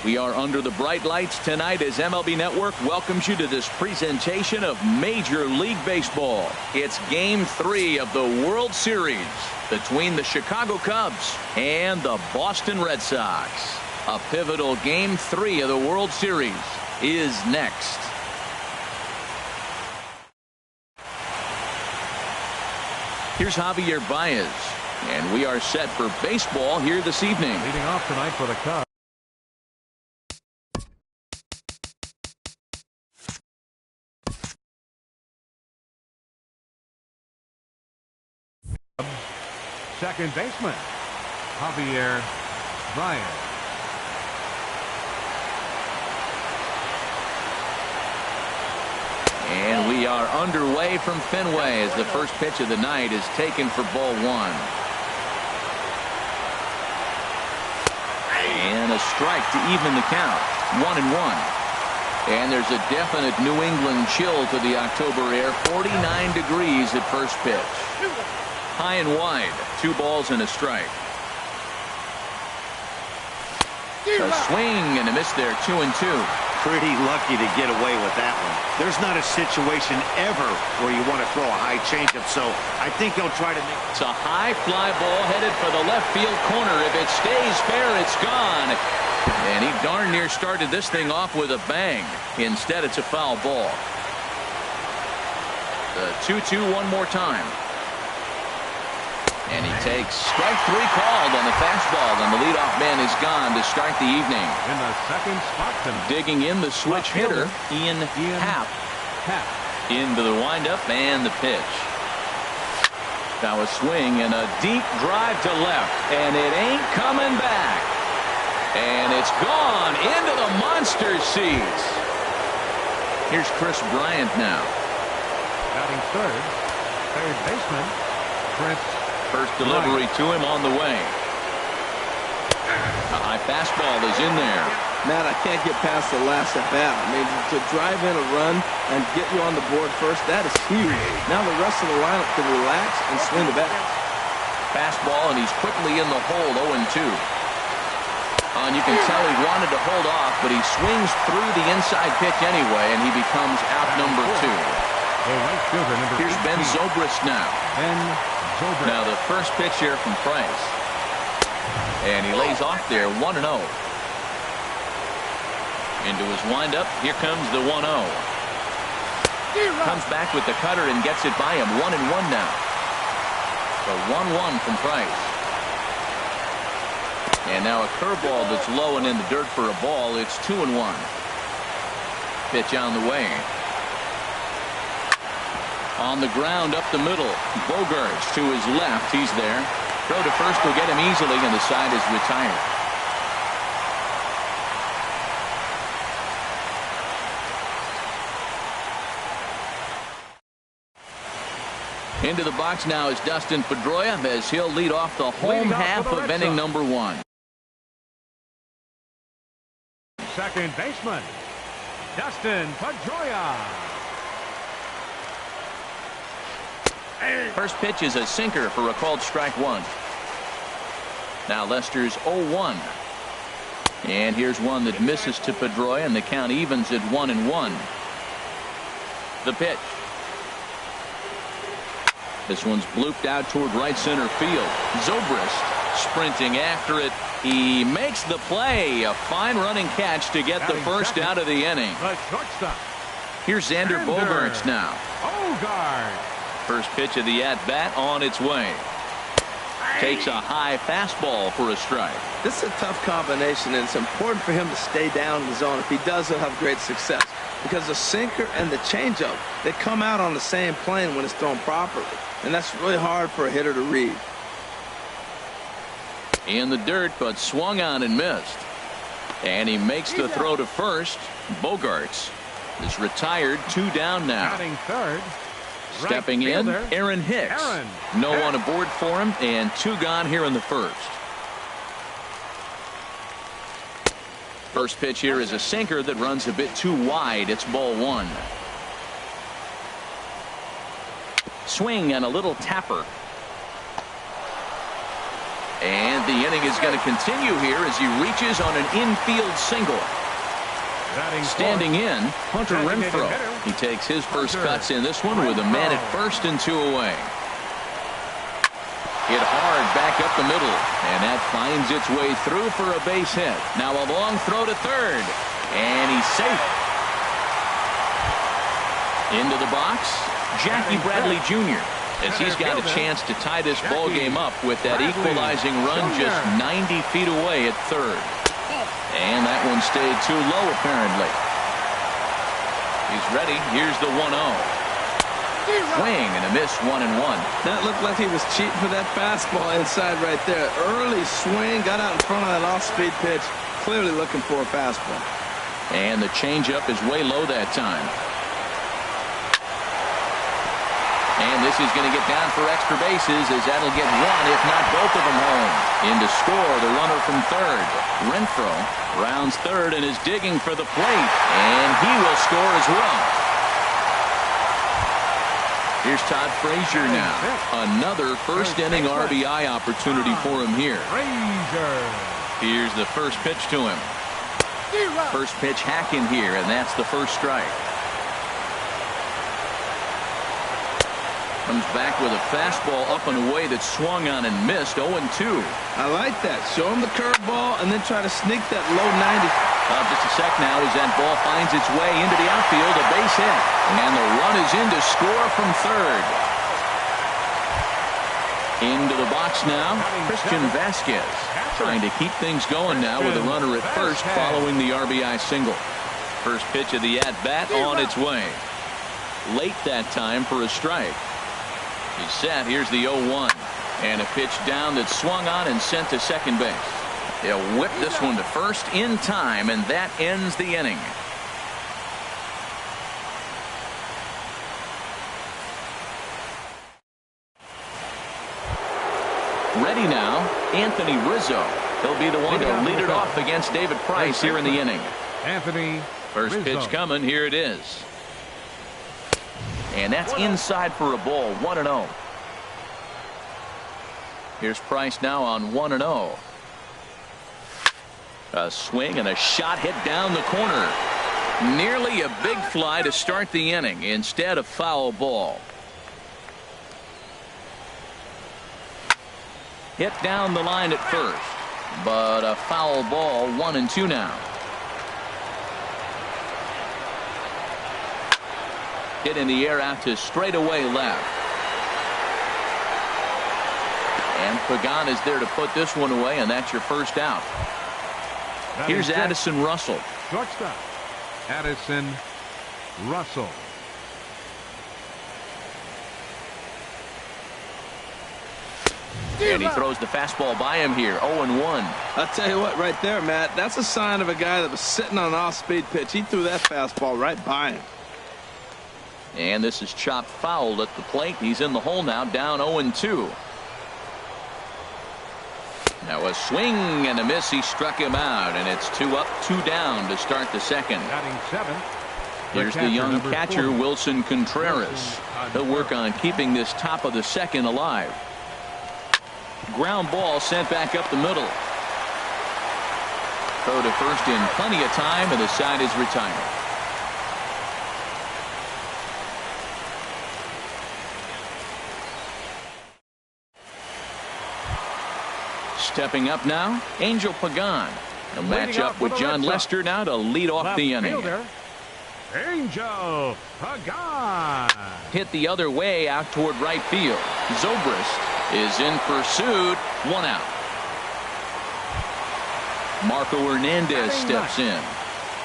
We are under the bright lights tonight as MLB Network welcomes you to this presentation of Major League Baseball. It's Game 3 of the World Series between the Chicago Cubs and the Boston Red Sox. A pivotal Game 3 of the World Series is next. Here's Javier Baez, and we are set for baseball here this evening. Leading off tonight for the Cubs. Second baseman, Javier Baez. And we are underway from Fenway as the first pitch of the night is taken for ball one. And a strike to even the count. 1-1. And there's a definite New England chill to the October air. 49 degrees at first pitch. High and wide. 2 balls and a strike. A swing and a miss there. 2-2. Pretty lucky to get away with that one. There's not a situation ever where you want to throw a high changeup, so I think he'll try to make. It's a high fly ball headed for the left field corner. If it stays fair, it's gone. And he darn near started this thing off with a bang. Instead, it's a foul ball. The 2-2 one more time. And he takes strike 3 called on the fastball, and the leadoff man is gone to start the evening. In the second spot tonight. Digging in the switch hitter, Ian Happ. Into the windup and the pitch. Now a swing and a deep drive to left, and it ain't coming back. And it's gone into the monster seats. Here's Chris Bryant now. Batting third baseman, Chris. First delivery to him on the way. A high fastball is in there. Matt, I can't get past the last at bat. I mean, to drive in a run and get you on the board first, that is huge. Now the rest of the lineup can relax and swing the bat. Fastball, and he's quickly in the hole. 0-2. And you can tell he wanted to hold off, but he swings through the inside pitch anyway, and he becomes out number 2. Here's Ben Zobrist now. Now the first pitch here from Price. And he lays off there. 1-0. Into his windup. Here comes the 1-0. Comes back with the cutter and gets it by him. 1-1 now. The 1-1 from Price. And now a curveball that's low and in the dirt for a ball. It's 2-1. Pitch on the way. On the ground up the middle. Bogarts to his left. He's there. Throw to first will get him easily, and the side is retired. Into the box now is Dustin Pedroia as he'll lead off the home half of inning number 1. Second baseman, Dustin Pedroia. First pitch is a sinker for a called strike 1. Now Lester's 0-1. And here's one that misses to Pedroia, and the count evens at 1-1. The pitch. This one's blooped out toward right center field. Zobrist sprinting after it. He makes the play. A fine running catch to get the first out of the inning. The shortstop. Here's Xander Bogaerts now. Bogaerts. First pitch of the at-bat on its way. Takes a high fastball for a strike. This is a tough combination, and it's important for him to stay down in the zone. If he does, he'll have great success. Because the sinker and the changeup, they come out on the same plane when it's thrown properly. And that's really hard for a hitter to read. In the dirt, but swung on and missed. And he makes the throw to first. Bogaerts is retired. 2 down now. Batting third. Stepping in, Aaron Hicks. No one aboard for him, and 2 gone here in the first. First pitch here is a sinker that runs a bit too wide. It's ball 1. Swing and a little tapper. And The inning is going to continue here as he reaches on an infield single. Standing in, Hunter Renfroe. He takes his first cuts in this one with a man at first and 2 away. Hit hard back up the middle, and that finds its way through for a base hit. Now a long throw to third, and he's safe. Into the box, Jackie Bradley Jr., as he's got a chance to tie this ball game up with that equalizing run just 90 feet away at third. And that one stayed too low, apparently. He's ready. Here's the 1-0. Swing and a miss, 1-1. That looked like he was cheating for that fastball inside right there. Early swing, got out in front of that off-speed pitch. Clearly looking for a fastball. And the changeup is way low that time. And this is going to get down for extra bases as that'll get one, if not both of them home. In to score, the runner from third. Renfroe rounds third and is digging for the plate. And he will score as well. Here's Todd Frazier now. Another first inning RBI opportunity for him here. Here's the first pitch to him. First pitch hack in here, and that's the first strike. Comes back with a fastball up and away that swung on and missed. 0-2. I like that. Show him the curveball and then try to sneak that low 90. Just a sec now as that ball finds its way into the outfield. A base hit. And the run is in to score from third. Into the box now, Christian Vasquez. Trying to keep things going now with a runner at first following the RBI single. First pitch of the at-bat on its way. Late that time for a strike. He's set. Here's the 0-1. And a pitch down that swung on and sent to second base. They'll whip this one to first in time, and that ends the inning. Ready now, Anthony Rizzo. He'll be the one to lead it off against David Price here in the inning. Anthony First pitch coming. Here it is. And that's inside for a ball. 1-0. Here's Price now on 1-0. A swing and a shot hit down the corner. Nearly a big fly to start the inning. Instead, a foul ball. Hit down the line at first, but a foul ball. 1-2 now. Hit in the air out to straightaway left. And Pagan is there to put this one away, and that's your first out. Here's Addison Russell. Shortstop, Addison Russell. And he throws the fastball by him here. 0-1. I'll tell you what, right there, Matt, that's a sign of a guy that was sitting on an off-speed pitch. He threw that fastball right by him. And this is chopped foul at the plate. He's in the hole now, down 0-2. Now a swing and a miss. He struck him out, and it's 2 up, 2 down to start the second. Batting seventh. Here's the young catcher, Wilson Contreras. He'll work on keeping this top of the second alive. Ground ball sent back up the middle. Throw to first in plenty of time, and the side is retired. Stepping up now, Angel Pagan. A match up with John Lester now to lead off the inning. Angel Pagan. Hit the other way out toward right field. Zobrist is in pursuit. 1 out. Marco Hernandez steps in.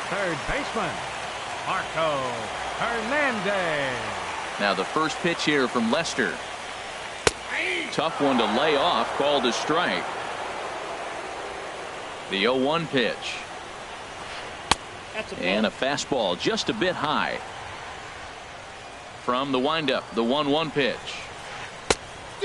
Third baseman, Marco Hernandez. Now the first pitch here from Lester. Tough one to lay off, called a strike. The 0-1 pitch. And a fastball just a bit high. From the windup, the 1-1 pitch.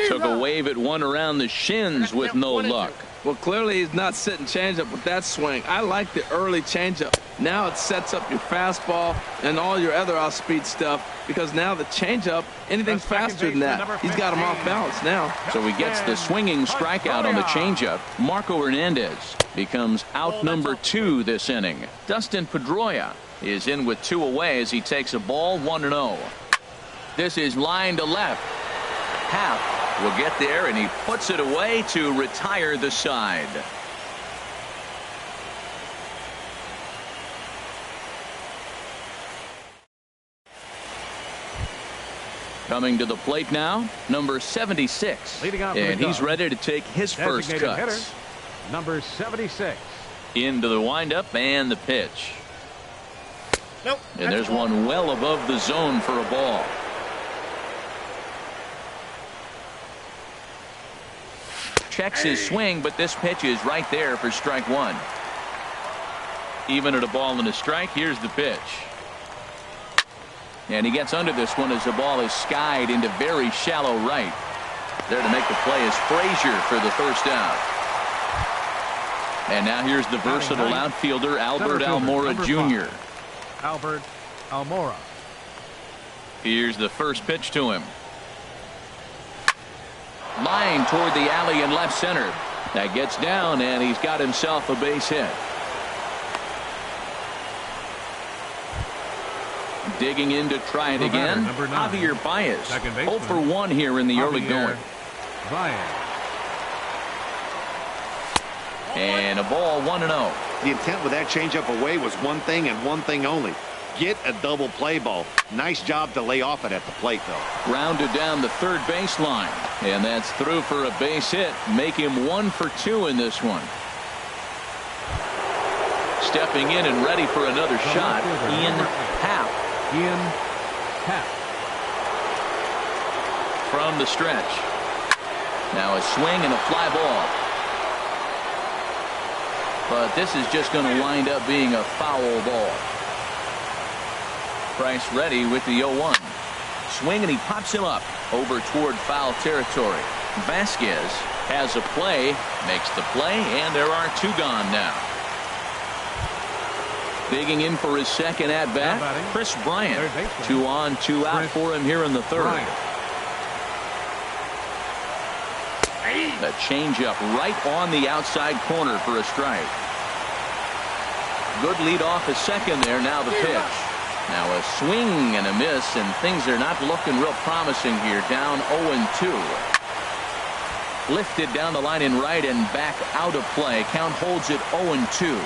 Took a wave at one around the shins with no luck. Well, clearly he's not sitting changeup with that swing. I like the early changeup. Now it sets up your fastball and all your other off-speed stuff, because now the changeup, anything faster than that, he's got him off balance now. So he gets the swinging strikeout on the changeup. Marco Hernandez becomes out number 2 this inning. Dustin Pedroia is in with 2 away as he takes a ball 1-0. This is line to left. Happ will get there, and he puts it away to retire the side. Coming to the plate now, number 76. And he's ready to take his first cuts. Number 76. Into the windup and the pitch. Nope. And there's one well above the zone for a ball. Checks his swing, but this pitch is right there for strike 1. Even at a ball and a strike, here's the pitch. And he gets under this one as the ball is skied into very shallow right. There to make the play is Frazier for the first out. And now here's the versatile outfielder, Albert Almora Jr. Albert Almora. Here's the first pitch to him. Line toward the alley in left center. That gets down, and he's got himself a base hit. Digging in to try it again. Javier Baez. 0 for 1 here in the early going. And a ball 1-0. The intent with that changeup away was one thing and one thing only. Get a double play ball. Nice job to lay off it at the plate, though. Grounded down the third baseline. And that's through for a base hit. Make him 1 for 2 in this one. Stepping in and ready for another shot, Ian Happ. From the stretch. Now a swing and a fly ball. But this is just going to wind up being a foul ball. Price ready with the 0-1. Swing, and he pops him up over toward foul territory. Vasquez has a play, makes the play, and there are 2 gone now. Digging in for his second at bat, Chris Bryant. 2 on, 2 out for him here in the third. The changeup right on the outside corner for a strike. Good lead off a second there. Now the pitch. Now a swing and a miss, and things are not looking real promising here. Down 0-2. Lifted down the line in right and back out of play. Count holds it 0-2.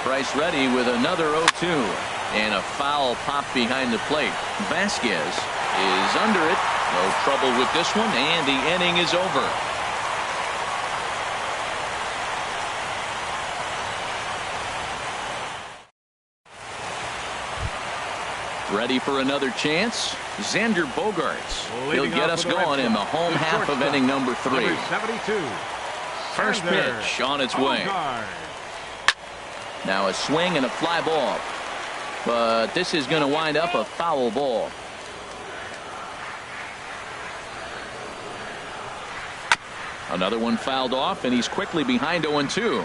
Price ready with another 0-2. And a foul pop behind the plate. Vasquez is under it. No trouble with this one, and the inning is over. Ready for another chance? Xander Bogaerts. He'll get us going in the home half of inning number 3. Number 72. First pitch on its way. Now a swing and a fly ball. But this is going to wind up a foul ball. Another one fouled off, and he's quickly behind 0-2.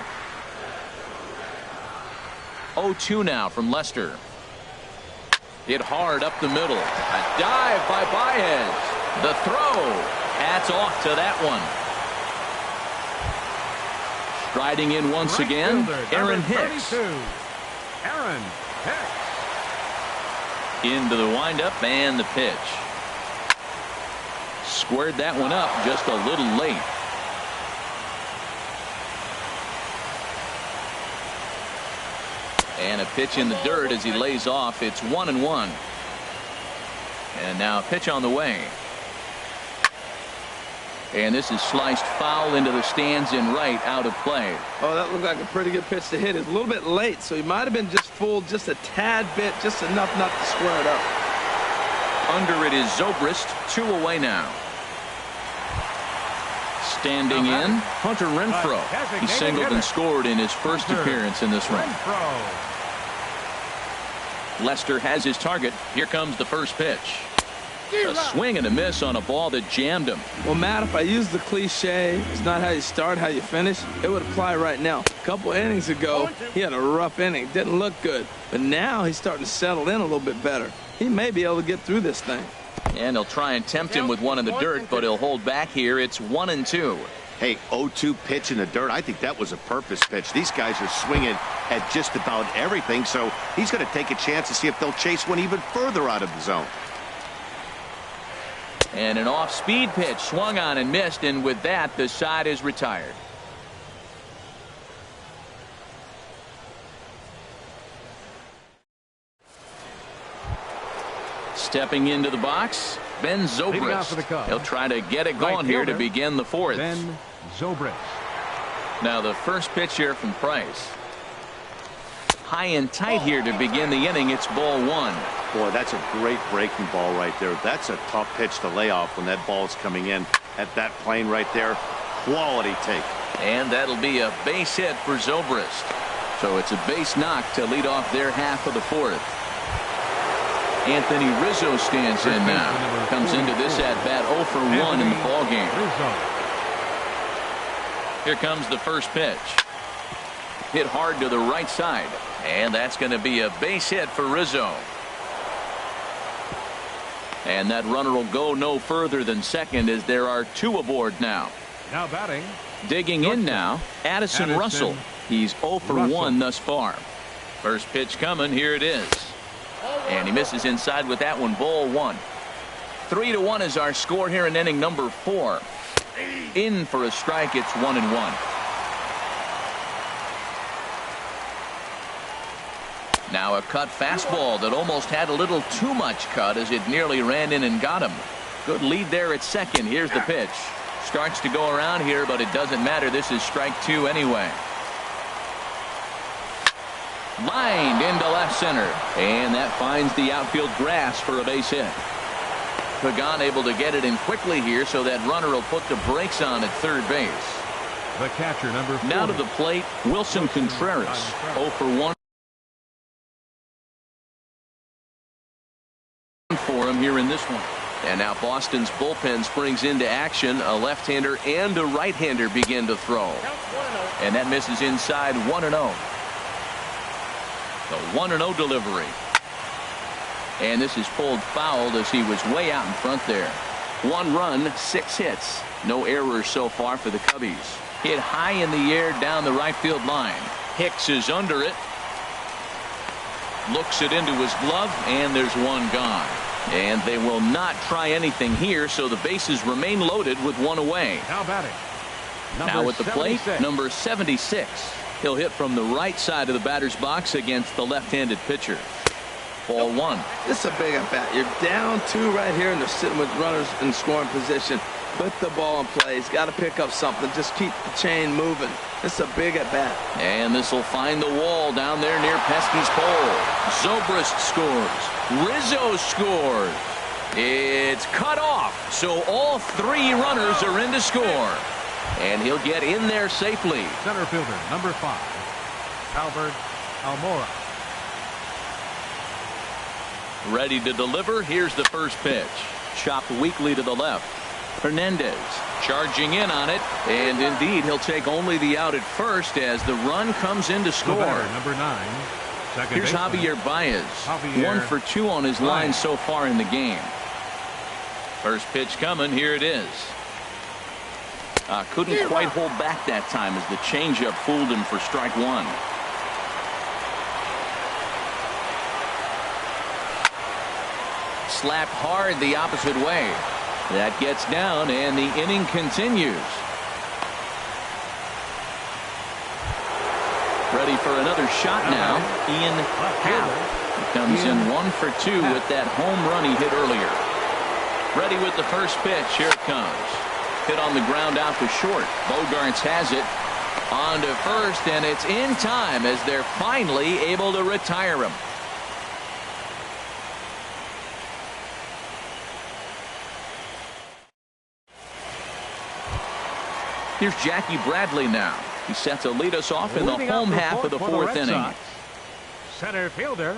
0-2 now from Lester. Hit hard up the middle. A dive by Baez. The throw. Hats off to that one. Striding in once again, Aaron Hicks. Aaron Hicks. Into the windup and the pitch. Squared that one up just a little late. And a pitch in the dirt as he lays off. It's 1-1. And now a pitch on the way. And this is sliced foul into the stands in right, out of play. Oh, that looked like a pretty good pitch to hit. It's a little bit late, so he might have been just fooled just a tad bit, just enough not to square it up. Under it is Zobrist, 2 away now. Standing in, Hunter Renfroe. He singled and scored in his first appearance in this one. Lester has his target. Here comes the first pitch. A swing and a miss on a ball that jammed him. Well, Matt, if I use the cliche, it's not how you start, how you finish, it would apply right now. A couple innings ago, he had a rough inning. Didn't look good. But now he's starting to settle in a little bit better. He may be able to get through this thing. And he'll try and tempt him with one in the dirt, but he'll hold back here. It's 1-2. Hey, 0-2 pitch in the dirt. I think that was a purpose pitch. These guys are swinging at just about everything, so he's going to take a chance to see if they'll chase one even further out of the zone. And an off-speed pitch swung on and missed, and with that, the side is retired. Stepping into the box, Ben Zobrist. He'll try to get it going here to begin the fourth. Ben Zobrist. Now the first pitch here from Price. High and tight here to begin the inning. It's ball one. Boy, that's a great breaking ball right there. That's a tough pitch to lay off when that ball's coming in at that plane right there. Quality take. And that'll be a base hit for Zobrist. So it's a base knock to lead off their half of the fourth. Anthony Rizzo stands in now. Comes into this at bat 0 for 1 in the ball game. Here comes the first pitch. Hit hard to the right side. And that's going to be a base hit for Rizzo. And that runner will go no further than second as there are two aboard now. Now batting. Digging in now, Addison Russell. He's 0 for 1 thus far. First pitch coming. Here it is. And he misses inside with that one. Ball one. 3-1 is our score here in inning number 4. In for a strike. It's 1-1. Now a cut fastball that almost had a little too much cut as it nearly ran in and got him. Good lead there at second. Here's the pitch. Starts to go around here, but it doesn't matter. This is strike 2 anyway. Lined into left center, and that finds the outfield grass for a base hit. Pagan able to get it in quickly here, so that runner will put the brakes on at third base. The catcher, number 4. Now to the plate, Wilson Contreras. 0 for 1 for him here in this one. And now Boston's bullpen springs into action. A left-hander and a right-hander begin to throw. And that misses inside. 1-0. The 1-0 delivery. And this is pulled foul as he was way out in front there. 1 run, 6 hits. No errors so far for the Cubbies. Hit high in the air down the right field line. Hicks is under it. Looks it into his glove, and there's one gone. And they will not try anything here, so the bases remain loaded with 1 away. Now batting. Now at the plate, number 76. He'll hit from the right side of the batter's box against the left-handed pitcher. Ball 1. This is a big at bat. You're down 2 right here, and they're sitting with runners in scoring position. Put the ball in play. He's got to pick up something. Just keep the chain moving. This is a big at bat. And this will find the wall down there near Pesky's pole. Zobrist scores. Rizzo scores. It's cut off. So all 3 runners are in to score. And he'll get in there safely. Center fielder, number 5, Albert Almora. Ready to deliver. Here's the first pitch. Chopped weakly to the left. Hernandez charging in on it. And indeed, he'll take only the out at first as the run comes in to score. Number 9. Here's Javier Baez. 1 for 2 on his line so far in the game. First pitch coming. Here it is. Couldn't quite hold back that time as the changeup fooled him for strike 1. Slapped hard the opposite way. That gets down, and the inning continues. Ready for another shot now. Ian Happ comes in 1 for 2 with that home run he hit earlier. Ready with the first pitch. Here it comes. Hit on the ground out to short. Bogarts has it on to first, and it's in time as they're finally able to retire him. Here's Jackie Bradley now. He's set to lead us off in the home half of the 4th inning. Center fielder,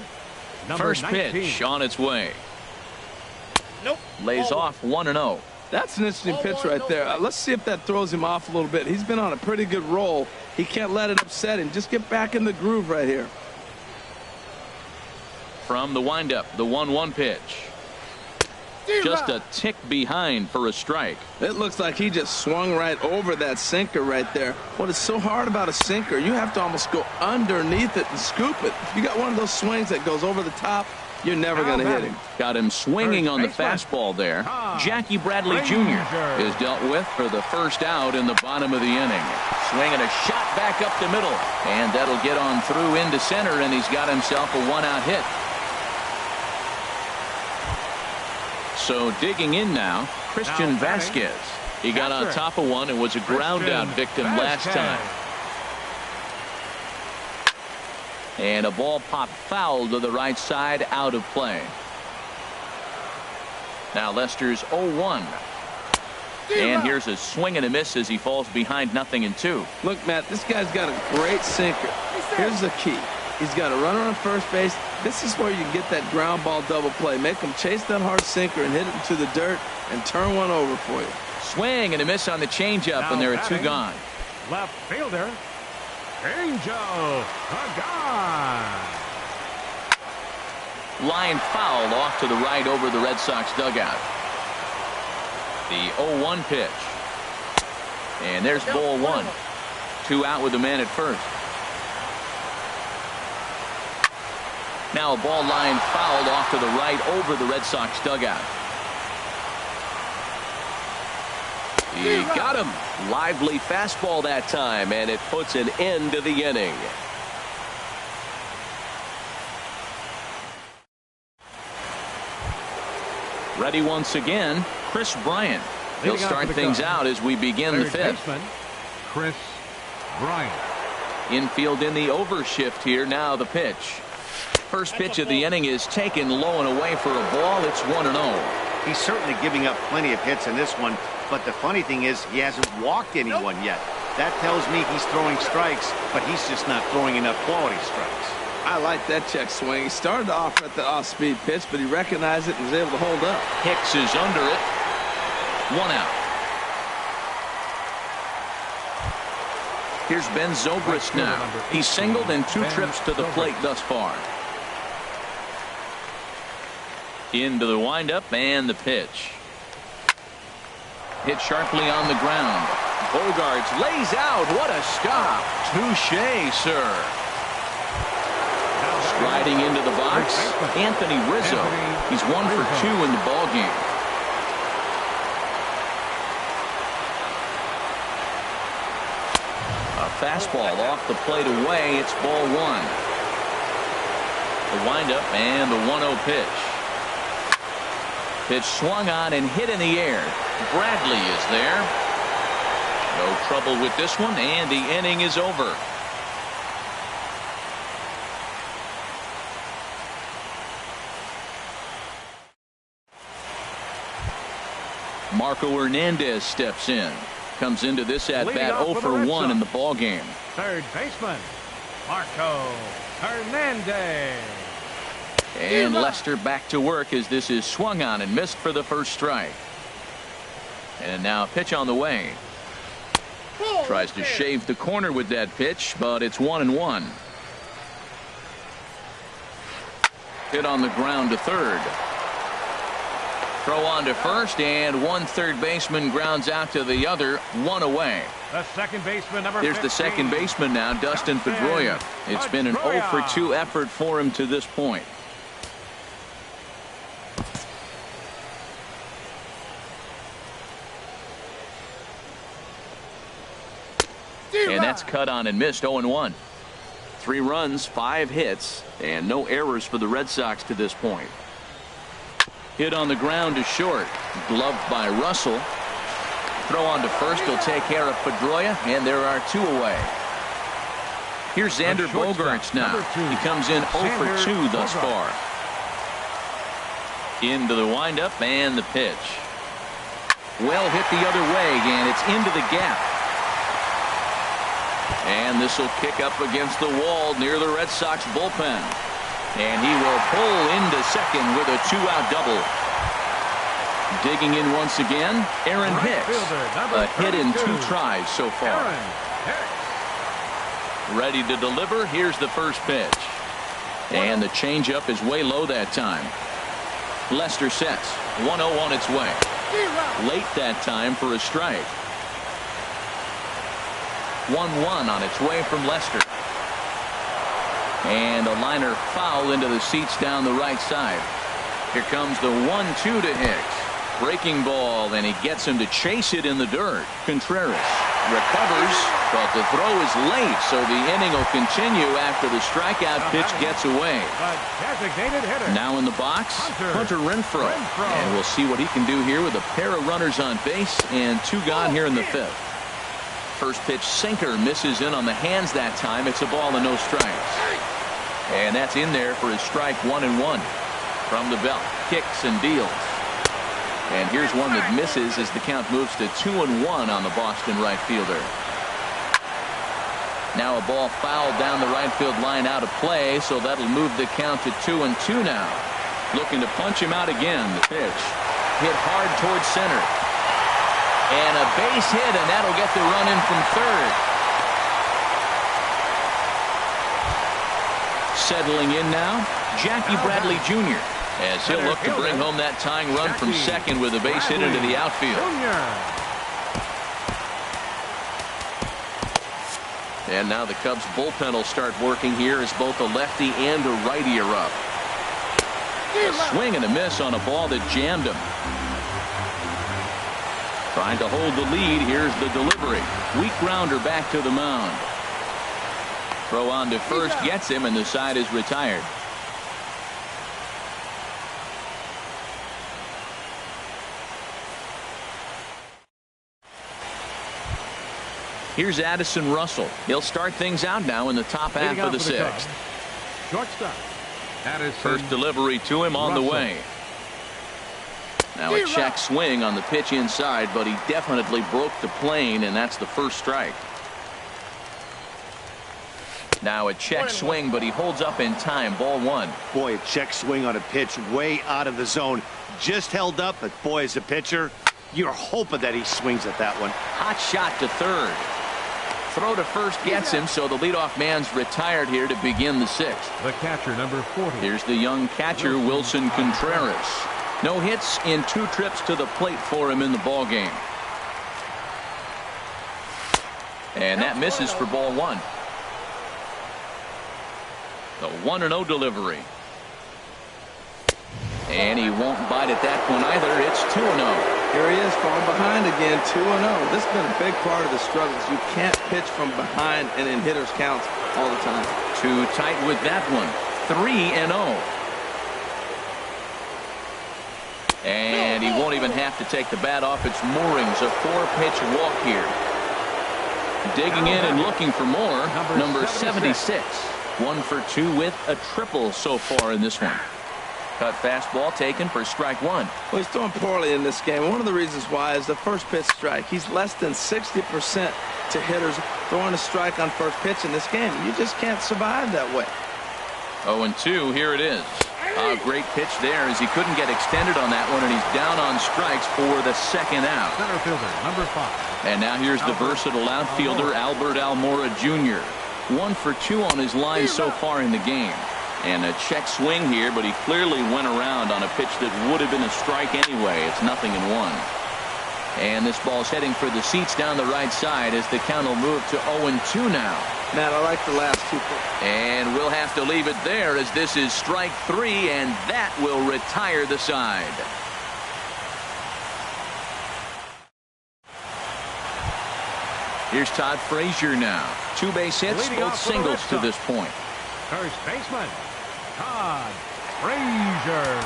First pitch on its way. Nope. Lays off 1-0. That's an interesting pitch right there. Let's see if that throws him off a little bit. He's been on a pretty good roll. He can't let it upset him. Just get back in the groove right here. From the windup, the 1-1 pitch. Just a tick behind for a strike. It looks like he just swung right over that sinker right there. What is so hard about a sinker, you have to almost go underneath it and scoop it. If you got one of those swings that goes over the top, you're never going to hit him. Got him swinging on the fastball there. Jackie Bradley Jr. is dealt with for the first out in the bottom of the inning. Swinging a shot back up the middle. And that'll get on through into center, and he's got himself a 1-out hit. So digging in now, Christian Vasquez. He got on top of one and was a ground out victim last time. And a ball popped foul to the right side, out of play. Now Lester's 0-1. And here's a swing and a miss as he falls behind 0-2. Look, Matt, this guy's got a great sinker. Here's the key. He's got a runner on first base. This is where you can get that ground ball double play. Make him chase that hard sinker and hit it into the dirt and turn one over for you. Swing and a miss on the changeup, and there are 2 gone. Left fielder, Angel Pagan. Line foul off to the right over the Red Sox dugout. The 0-1 pitch. And there's ball 1. 2 out with the man at first. Now a ball line fouled off to the right over the Red Sox dugout. He got him. Lively fastball that time, and it puts an end to the inning. Ready once again, Chris Bryant. He'll start things out as we begin the 5th. Chris Bryant. Infield in the overshift here. Now the pitch. First pitch of the inning is taken low and away for a ball. It's 1-0. He's certainly giving up plenty of hits in this one, but the funny thing is he hasn't walked anyone yet. That tells me he's throwing strikes, but he's just not throwing enough quality strikes. I like that check swing. He started off at the off-speed pitch, but he recognized it and was able to hold up. Hicks is under it. 1 out. Here's Ben Zobrist now. He's singled in 2 trips to the plate thus far. Into the windup and the pitch. Hit sharply on the ground. Bogarts lays out. What a stop. Touché, sir. Striding into the box, Anthony Rizzo. He's 1 for 2 in the ballgame. A fastball off the plate away. It's ball 1. The windup and the 1-0 pitch. Pitch swung on and hit in the air. Bradley is there. No trouble with this one, and the inning is over. Marco Hernandez steps in. Comes into this at bat 0 for 1 in the ballgame. Third baseman, Marco Hernandez. And Lester back to work as this is swung on and missed for the first strike. And now a pitch on the way. Tries to shave the corner with that pitch, but it's 1-1. Hit on the ground to third. Throw on to first, and one third baseman grounds out to the other, 1 away. The second baseman, number Here's 15. the second baseman now, Dustin Pedroia. It's been an 0 for 2 effort for him to this point. And that's cut on and missed. 0-1. 3 runs, 5 hits, and no errors for the Red Sox to this point. Hit on the ground to short. Gloved by Russell. Throw on to first. He'll take care of Pedroia, and there are 2 away. Here's Xander Bogaerts now. He comes in 0 for 2 thus far. Into the windup and the pitch. Well hit the other way, and it's into the gap. And this will kick up against the wall near the Red Sox bullpen. And he will pull into second with a 2-out double. Digging in once again, Aaron Hicks. A hit in 2 tries so far. Ready to deliver. Here's the first pitch. And the changeup is way low that time. Lester sets. 1-0 on its way. Late that time for a strike. 1-1 on its way from Lester. And a liner foul into the seats down the right side. Here comes the 1-2 to Hicks. Breaking ball, and he gets him to chase it in the dirt. Contreras recovers, but the throw is late, so the inning will continue after the strikeout pitch gets away. Now in the box, Hunter Renfroe. And we'll see what he can do here with a pair of runners on base and 2 gone here in the 5th. First pitch sinker misses in on the hands that time. It's a ball and no strikes. And that's in there for his strike 1-1. From the belt, kicks and deals. And here's one that misses as the count moves to 2-1 on the Boston right fielder. Now a ball fouled down the right field line out of play, so that'll move the count to 2-2 now. Looking to punch him out again. The pitch hit hard towards center. And a base hit, and that'll get the run in from third. Settling in now, Jackie Bradley Jr. as he'll look to bring home that tying run from second with a base hit into the outfield. And now the Cubs bullpen will start working here as both a lefty and a righty are up. A swing and a miss on a ball that jammed him. Trying to hold the lead. Here's the delivery. Weak grounder back to the mound. Throw on to first gets him, and the side is retired. Here's Addison Russell. He'll start things out now in the top half of the 6th. Shortstop. Addison First delivery to him on the way. Now a check swing on the pitch inside, but he definitely broke the plane, and that's the first strike. Now a check swing, but he holds up in time. Ball 1. Boy, a check swing on a pitch way out of the zone. Just held up, but boy, as a pitcher, you're hoping that he swings at that one. Hot shot to third. Throw to first gets him, so the leadoff man's retired here to begin the 6th. The catcher, number 40. Here's the young catcher, Wilson Contreras. No hits in 2 trips to the plate for him in the ball game. And that misses for ball 1. The 1-0 delivery. And he won't bite at that one either. It's 2-0. Here he is, falling behind again, 2-0. This has been a big part of the struggles. You can't pitch from behind and in hitters' counts all the time. Too tight with that one. 3-0. And he won't even have to take the bat off its moorings. A 4-pitch walk here. Digging in and looking for more. Number 76. 1 for 2 with a triple so far in this one. Cut fastball taken for strike 1. Well, he's throwing poorly in this game. One of the reasons why is the first pitch strike. He's less than 60% to hitters throwing a strike on first pitch in this game. You just can't survive that way. 0-2. Here it is. A great pitch there as he couldn't get extended on that one, and he's down on strikes for the 2nd out. Center fielder, number 5. And now here's the versatile outfielder, Albert Almora Jr. 1 for 2 on his line so far in the game. And a check swing here, but he clearly went around on a pitch that would have been a strike anyway. It's 0-1. And this ball's heading for the seats down the right side as the count will move to 0-2 now. Matt, I like the last 2. And we'll have to leave it there as this is strike 3, and that will retire the side. Here's Todd Frazier now. 2 base hits, both singles to this point. First baseman, Todd Frazier.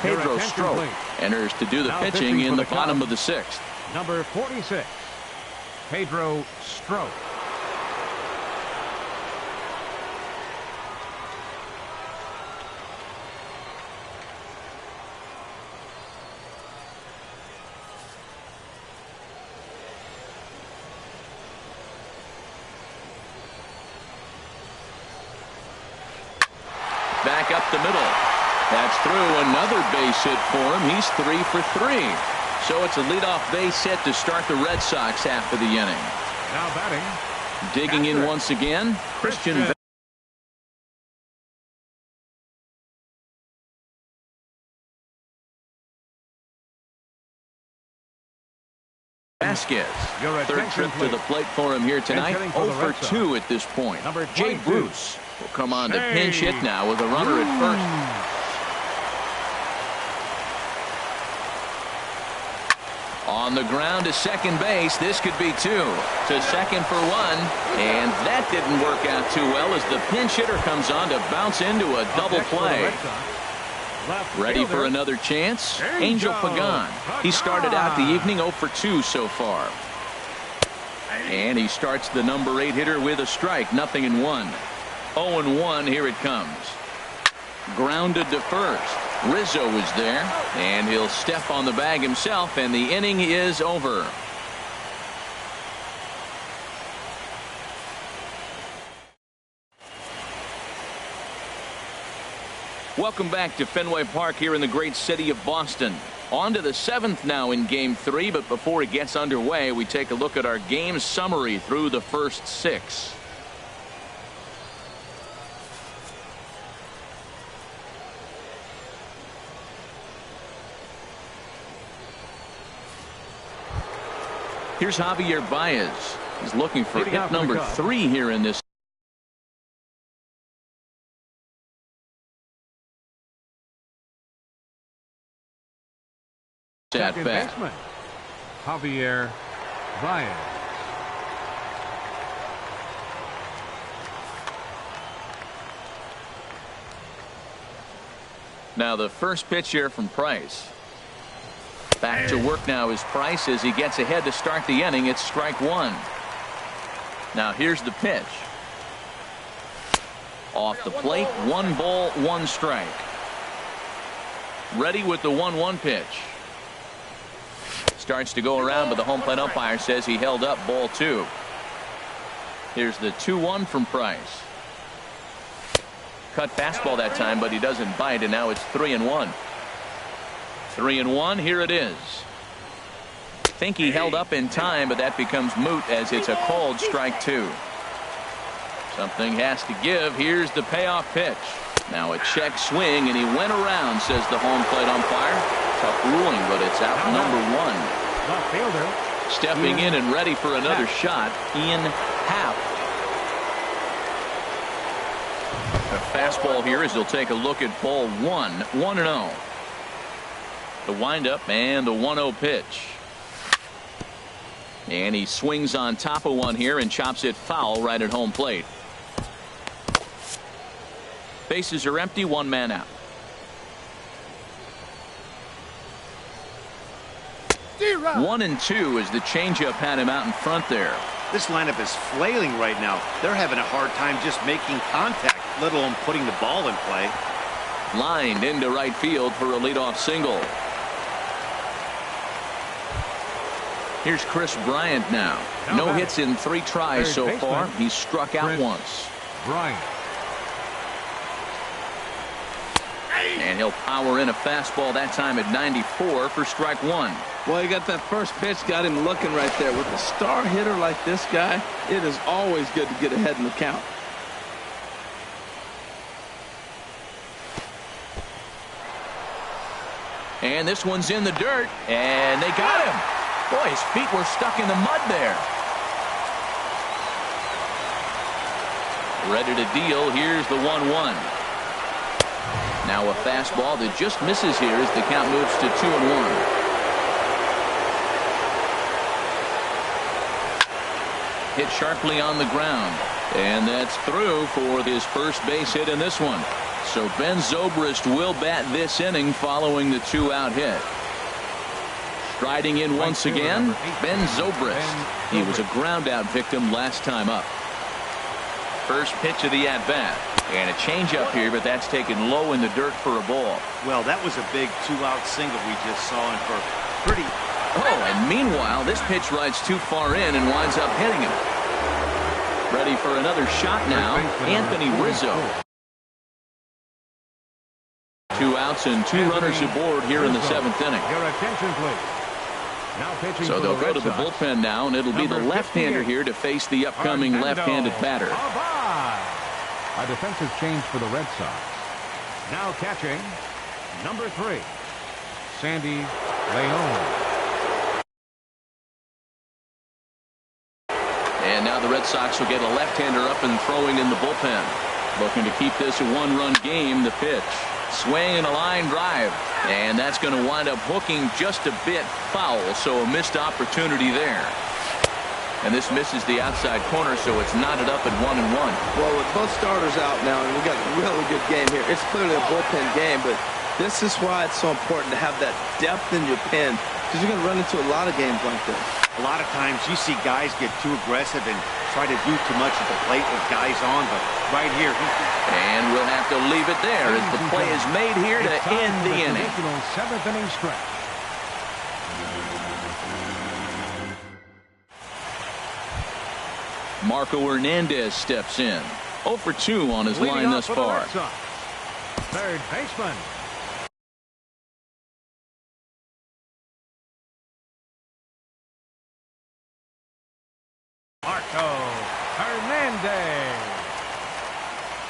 Pedro Strop enters to do the pitching in the bottom of the 6th. Number 46, Pedro Strop. Back up the middle. That's through. Another base hit for him. He's 3 for 3. So it's a leadoff base hit to start the Red Sox half of the inning. Now batting. Digging in once again, Christian. Vasquez. Third trip to the plate for him here tonight. 0 for 2 at this point. Jay Bruce will come on to pinch hit now with a runner at first. On the ground to second base. This could be 2. To second for 1. And that didn't work out too well as the pinch hitter comes on to bounce into a double play. Ready for another chance? Angel Pagan. He started out the evening 0 for 2 so far. And he starts the number 8 hitter with a strike. 0-1. 0-1. Here it comes. Grounded to first. Rizzo is there, and he'll step on the bag himself, and the inning is over. Welcome back to Fenway Park here in the great city of Boston. On to the 7th now in Game 3, but before it gets underway, we take a look at our game summary through the first 6. Here's Javier Baez. He's looking for hit number 3 here in this. At bat. Javier Baez. Now the first pitch here from Price. Back to work now is Price as he gets ahead to start the inning. It's strike 1. Now here's the pitch. Off the plate. 1 ball, 1 strike. Ready with the 1-1 pitch. Starts to go around, but the home plate umpire says he held up ball 2. Here's the 2-1 from Price. Cut fastball that time, but he doesn't bite, and now it's 3-1. 3-1. Here it is. Think he held up in time, but that becomes moot as it's a called strike 2. Something has to give. Here's the payoff pitch. Now a check swing, and he went around, says the home plate umpire. Tough ruling, but it's out number 1. Left fielder. Stepping in and ready for another shot, Ian Happ. A fastball here as he'll take a look at ball 1. 1-0. The windup and the 1-0 pitch. And he swings on top of one here and chops it foul right at home plate. Bases are empty. 1 man out. One and 2 as the changeup had him out in front there. This lineup is flailing right now. They're having a hard time just making contact, let alone putting the ball in play. Lined into right field for a leadoff single. Here's Chris Bryant now. No hits in 3 tries so far. He's struck out once. Bryant. And he'll power in a fastball that time at 94 for strike 1. Well, he got that first pitch, got him looking right there. With a star hitter like this guy, it is always good to get ahead in the count. And this one's in the dirt, and they got him. Boy, his feet were stuck in the mud there. Ready to deal. Here's the 1-1. Now a fastball that just misses here as the count moves to 2-1. Hit sharply on the ground, and that's through for his first base hit in this one. So Ben Zobrist will bat this inning following the 2-out hit. Striding in once again, Ben Zobrist. He was a ground out victim last time up. First pitch of the at bat, and a changeup here, but that's taken low in the dirt for a ball. Well, that was a big 2-out single we just saw, and for pretty. Oh, and meanwhile, this pitch rides too far in and winds up hitting him. Ready for another shot now, Anthony Rizzo. 2 outs and 2 runners aboard here in the 7th inning. Your attention, please. Now pitching So they'll go to the Red Sox. bullpen now, and it'll be the left-hander here to face the upcoming left-handed batter. A defensive change for the Red Sox. Now catching, number 3, Sandy Leon. And now the Red Sox will get a left-hander up and throwing in the bullpen. Looking to keep this a 1-run game. The pitch. Swing and a line drive. And that's going to wind up hooking just a bit foul, so a missed opportunity there. And this misses the outside corner, so it's knotted up at 1-1. Well, with both starters out now, and we got a really good game here. It's clearly a bullpen game, but this is why it's so important to have that depth in your pen, because you're going to run into a lot of games like this. A lot of times you see guys get too aggressive and try to do too much at the plate with guys on, but right here. And we'll have to leave it there as the play is made here to end the inning. 7th inning stretch. Marco Hernandez steps in. 0 for 2 on his line thus far. Third baseman. Marco Hernandez.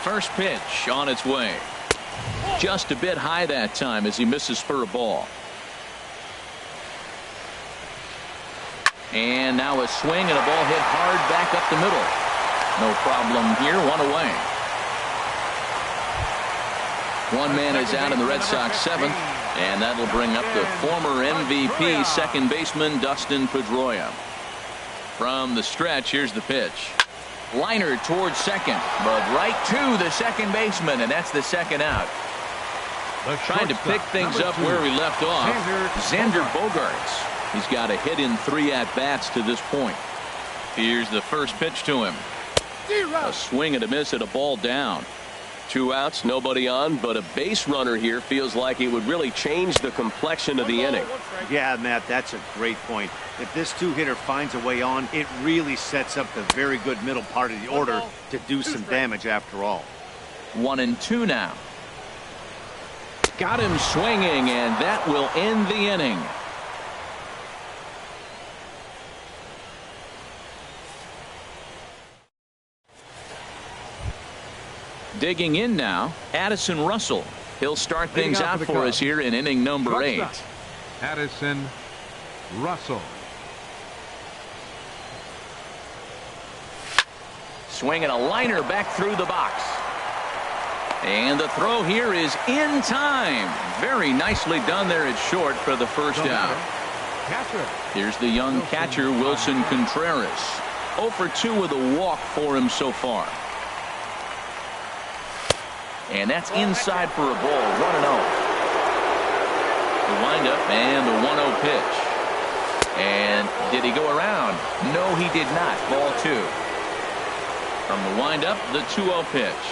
First pitch on its way. Just a bit high that time as he misses for a ball. And now a swing and a ball hit hard back up the middle. No problem here. 1 away. One man is out in the Red Sox 7th, and that'll bring up the former MVP second baseman Dustin Pedroia. From the stretch, here's the pitch. Liner towards second, but right to the second baseman, and that's the second out. Trying to pick things up where we left off. Xander Bogaerts. He's got a hit in 3 at-bats to this point. Here's the first pitch to him. A swing and a miss at a ball down. 2 outs, nobody on, but a base runner here feels like it would really change the complexion of the inning. Yeah, Matt, that's a great point. If this 2-hitter finds a way on, it really sets up the very good middle part of the order to do some damage after all. 1-2 now. Got him swinging, and that will end the inning. Digging in now, Addison Russell. He'll start things out for us here in inning number 8. Addison Russell. Swinging a liner back through the box. And the throw here is in time. Very nicely done there at short for the first out. Here's the young catcher, Wilson Contreras. 0 for 2 with a walk for him so far. And that's inside for a ball. 1-0. The windup and the 1-0 pitch. And did he go around? No, he did not. Ball 2. From the windup, the 2-0 pitch.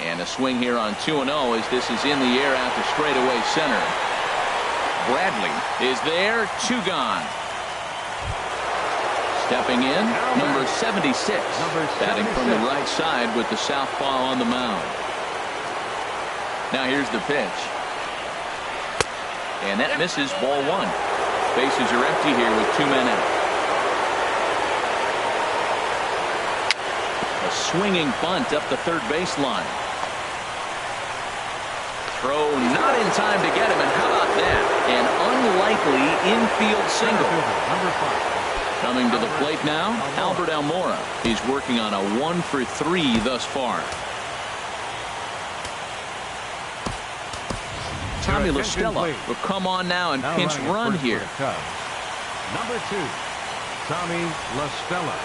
And a swing here on 2-0 as this is in the air out to straightaway center. Bradley is there. 2 gone. Stepping in, number 76. Batting from the right side with the southpaw on the mound. Now here's the pitch. And that misses, ball 1. Bases are empty here with 2 men out. A swinging bunt up the third baseline. Throw not in time to get him, and how about that? An unlikely infield single. Number 5. Coming to the plate now, Albert Almora. He's working on a 1 for 3 thus far. Tommy La Stella will come on now and pinch run here. Number 2, Tommy La Stella.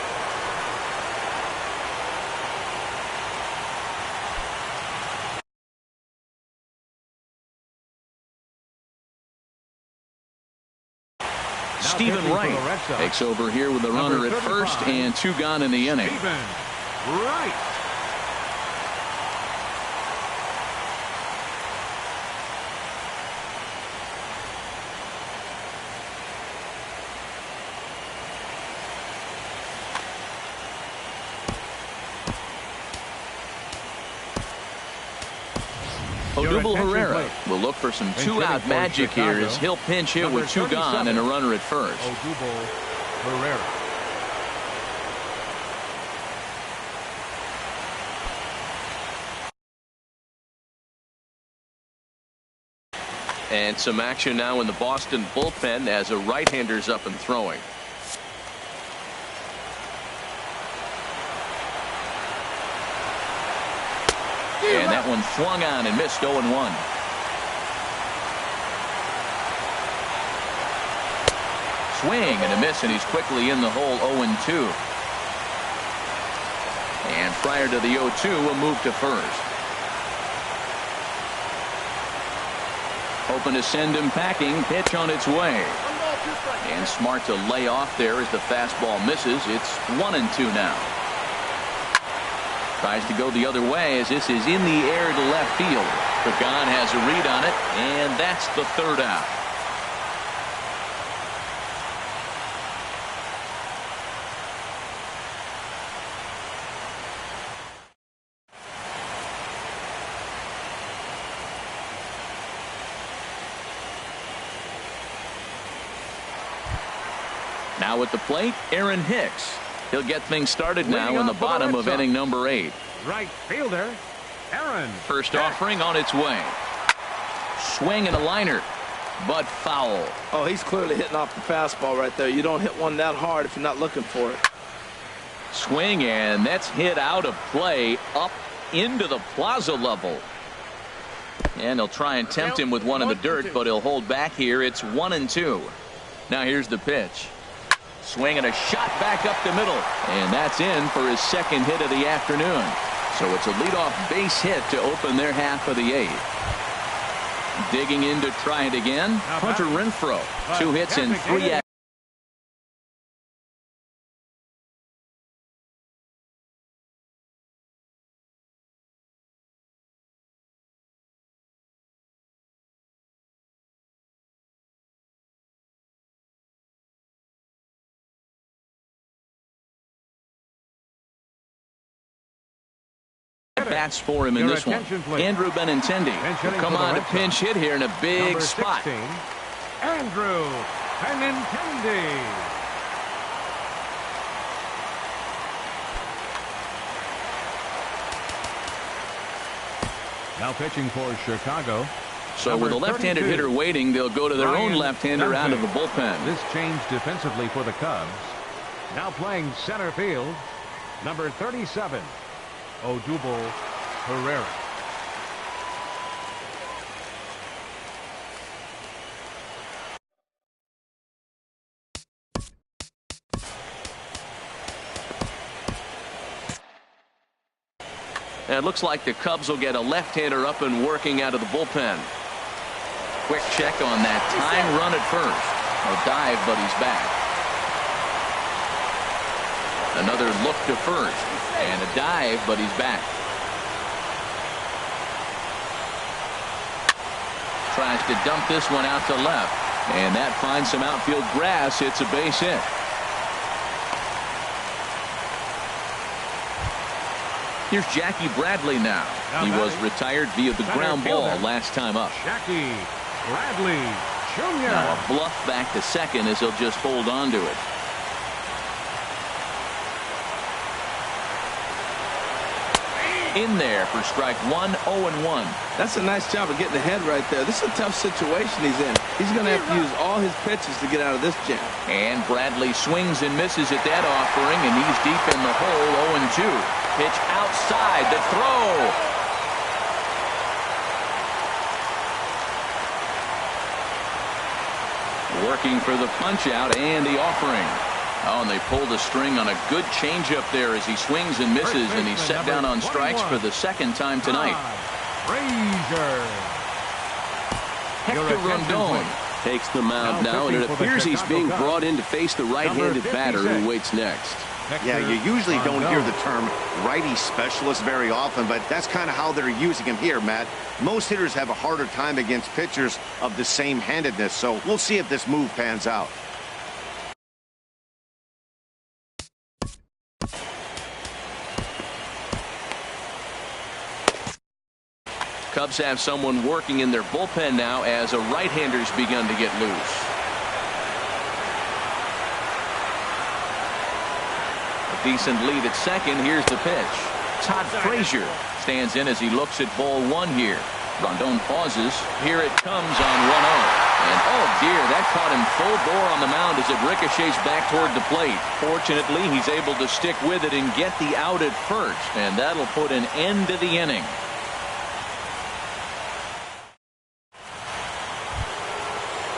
Stephen Wright takes over here with the runner at first and 2 gone in the inning. Stephen Wright. Odubel Herrera will look for some two-out magic here as he'll pinch hit with two gone and a runner at first. Odubel Herrera. And some action now in the Boston bullpen as a right-hander's up and throwing. And that one swung on and missed 0-1. Swing and a miss, and he's quickly in the hole 0-2. And prior to the 0-2, a move to first. Hoping to send him packing. Pitch on its way. And smart to lay off there as the fastball misses. It's 1-2 now. Tries to go the other way as this is in the air to left field. Pagan has a read on it, and that's the third out. Now at the plate, Aaron Hicks. He'll get things started now in the bottom of inning number 8. Right fielder, Aaron. First offering on its way. Swing and a liner, but foul. Oh, he's clearly hitting off the fastball right there. You don't hit one that hard if you're not looking for it. Swing, and that's hit out of play up into the plaza level. And they'll try and tempt him with one in the dirt, but he'll hold back here. It's 1-2. Now here's the pitch. Swing and a shot back up the middle. And that's in for his second hit of the afternoon. So it's a leadoff base hit to open their half of the 8th. Digging in to try it again, Hunter Renfroe. 2 hits and 3 at bats for him in this one. Andrew Benintendi will come on to pinch hit here in a big spot. Andrew Benintendi. Now pitching for Chicago. So with a left-handed hitter waiting, they'll go to their own left-hander out of the bullpen. This change defensively for the Cubs. Now playing center field, number 37. Odubel Herrera. And it looks like the Cubs will get a left-hander up and working out of the bullpen. Quick check on that time run at first. A dive, but he's back. Another look to first. And a dive, but he's back. Tries to dump this one out to left. And that finds some outfield grass. It's a base hit. Here's Jackie Bradley now. He was retired via the ground ball last time up. Jackie Bradley Jr. Now a bluff back to second as he'll just hold on to it. In there for strike 1, 0-1. That's a nice job of getting ahead right there. This is a tough situation he's in. He's going to have to use all his pitches to get out of this jam. And Bradley swings and misses at that offering, and he's deep in the hole, 0-2. Pitch outside, the throw. Working for the punch out and the offering. Oh, and they pulled a string on a good changeup there as he swings and misses, and he's set down on strikes for the second time tonight. Hector Rondon takes the mound now, and it appears he's being brought in to face the right-handed batter who waits next. Yeah, you usually don't hear the term righty specialist very often, but that's kind of how they're using him here, Matt. Most hitters have a harder time against pitchers of the same handedness, so we'll see if this move pans out. Cubs have someone working in their bullpen now as a right-hander's begun to get loose. A decent lead at second. Here's the pitch. Todd Frazier stands in as he looks at ball one here. Rondon pauses. Here it comes on 1-0. And oh dear, that caught him full bore on the mound as it ricochets back toward the plate. Fortunately, he's able to stick with it and get the out at first, and that'll put an end to the inning.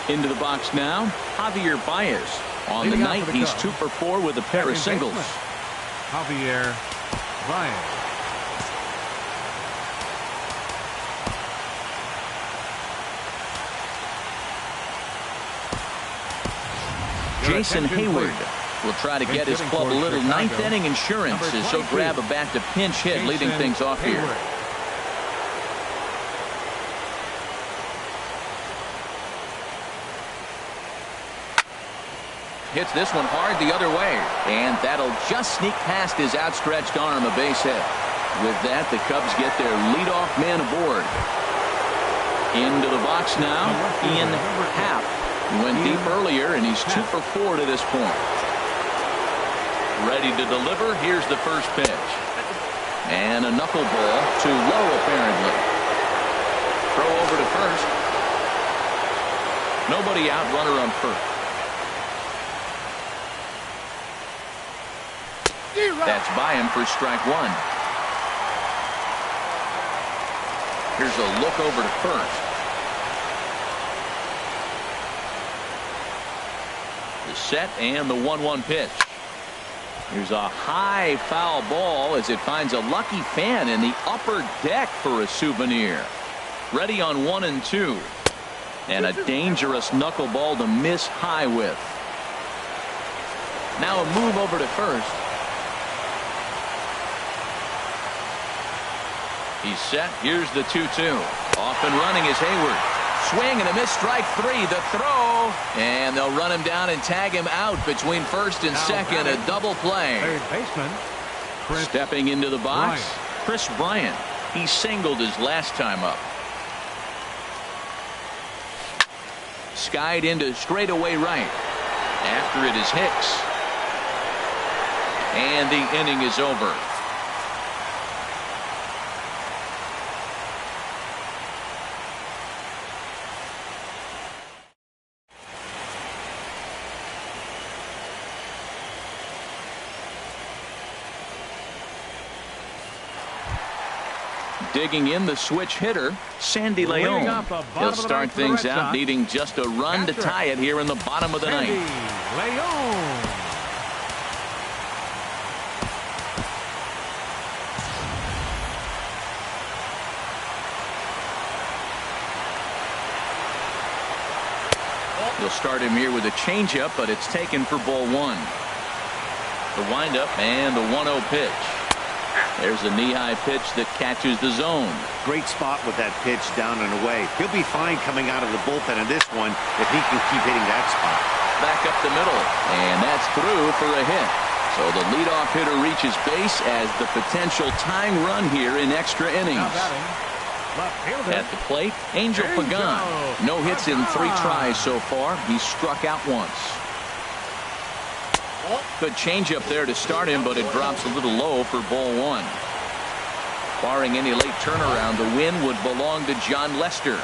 Into the box now, Javier Baez. On the night, he's 2 for 4 with a pair of singles. Javier Baez. Jason Hayward will try to get his club a little ninth inning insurance as he'll grab a bat to pinch hit, leading things off here. Hits this one hard the other way, and that'll just sneak past his outstretched arm, a base hit. With that, the Cubs get their leadoff man aboard. Into the box now, Ian Happ. He went deep earlier, and he's 2 for 4 to this point. Ready to deliver. Here's the first pitch. And a knuckleball too low, apparently. Throw over to first. Nobody out, runner on first. That's by him for strike one. Here's a look over to first. The set and the 1-1 pitch. Here's a high foul ball as it finds a lucky fan in the upper deck for a souvenir. Ready on 1 and 2. And a dangerous knuckleball to miss high with. Now a move over to first. He's set. Here's the 2-2. Off and running is Hayward. Swing and a miss, strike 3. The throw, and they'll run him down and tag him out between first and second. A double play. Third baseman stepping into the box, Chris Bryant. He singled his last time up. Skied into straightaway right. After it is Hicks, and the inning is over. Digging in the switch hitter, Sandy Leon. He'll start things out needing just a run to tie it here in the bottom of the ninth. Leon. They'll start him here with a changeup, but it's taken for ball one. The windup and the 1-0 pitch. There's a knee-high pitch that catches the zone. Great spot with that pitch down and away. He'll be fine coming out of the bullpen in this one if he can keep hitting that spot. Back up the middle, and that's through for a hit. So the leadoff hitter reaches base as the potential tying run here in extra innings. At the plate, Angel Pagan. No hits in 3 tries so far. He's struck out once. Good changeup there to start him, but it drops a little low for ball one. Barring any late turnaround, the win would belong to John Lester.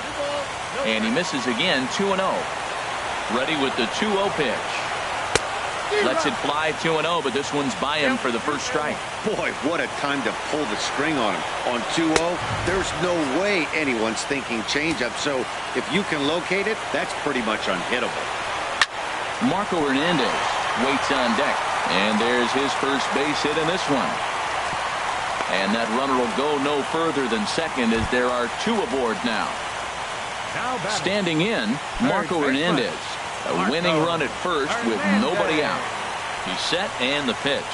And he misses again, 2-0. Ready with the 2-0 pitch. Lets it fly 2-0, but this one's by him for the first strike. Boy, what a time to pull the string on him. On 2-0, there's no way anyone's thinking changeup, so if you can locate it, that's pretty much unhittable. Marco Hernandez waits on deck, and there's his first base hit in this one. And that runner will go no further than second as there are 2 aboard now. Standing in, Marco Hernandez. A winning run at first with nobody out. He's set and the pitch.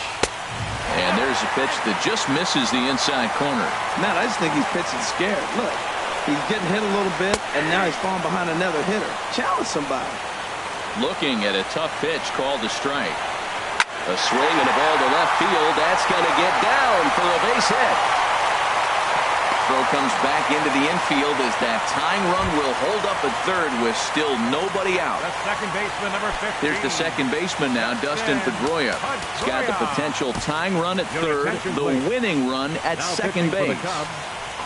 And there's a pitch that just misses the inside corner. Matt, I just think he's pitching scared. Look, he's getting hit a little bit, and now he's falling behind another hitter. Challenge somebody. Looking at a tough pitch called a strike. A swing and a ball to left field. That's going to get down for a base hit. throw comes back into the infield as that tying run will hold up at third with still nobody out. The second baseman, number 15. Here's the second baseman now, Dustin Pedroia. He's got the potential tying run at third, the winning run at second base.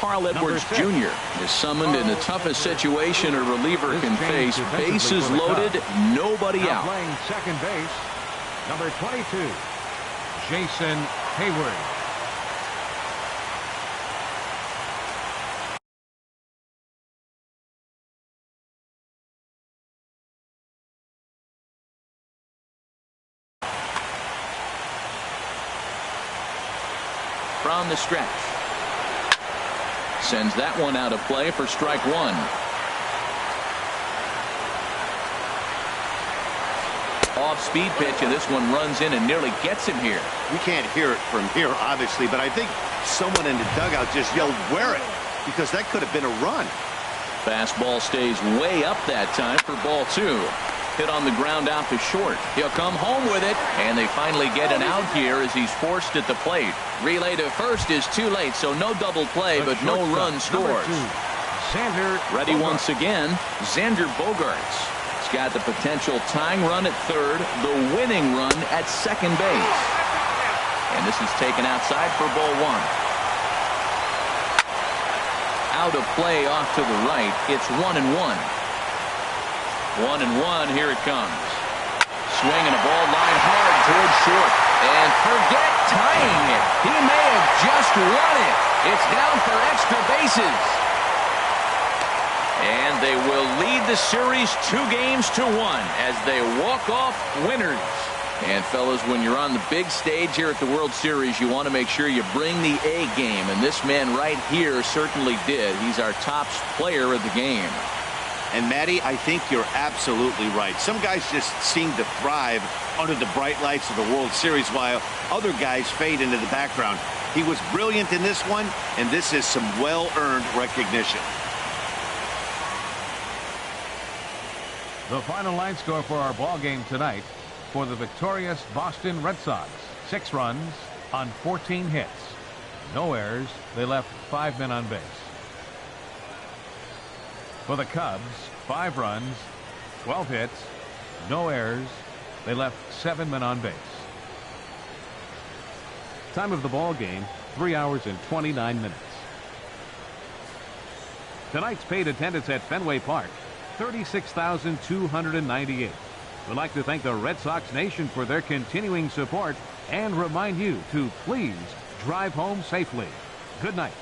Carl Edwards Jr. is summoned in the toughest situation a reliever can face. Bases loaded, nobody out. Playing second base, number 22, Jason Hayward. From the stretch. Sends that one out of play for strike one. Off-speed pitch, and this one runs in and nearly gets him here. We can't hear it from here, obviously, but I think someone in the dugout just yelled, "Wear it," because that could have been a run. Fastball stays way up that time for ball two. Hit on the ground out to short. He'll come home with it, and they finally get an out here as he's forced at the plate. Relay to first is too late, so no double play, but no run scores. Ready once again, Xander Bogaerts. He's got the potential tying run at third, the winning run at second base. And this is taken outside for ball one. Out of play off to the right. It's 1-1. 1-1. Here it comes. Swinging a ball line hard towards short. And forget tying it. He may have just won it. It's down for extra bases. And they will lead the series 2-1 as they walk off winners. And fellas, when you're on the big stage here at the World Series, you want to make sure you bring the A game. And this man right here certainly did. He's our top player of the game. And Matty, I think you're absolutely right. Some guys just seem to thrive under the bright lights of the World Series while other guys fade into the background. He was brilliant in this one, and this is some well-earned recognition. The final line score for our ball game tonight for the victorious Boston Red Sox. 6 runs on 14 hits. No errors. They left 5 men on base. For the Cubs, 5 runs, 12 hits, no errors. They left 7 men on base. Time of the ball game, 3 hours and 29 minutes. Tonight's paid attendance at Fenway Park, 36,298. We'd like to thank the Red Sox Nation for their continuing support and remind you to please drive home safely. Good night.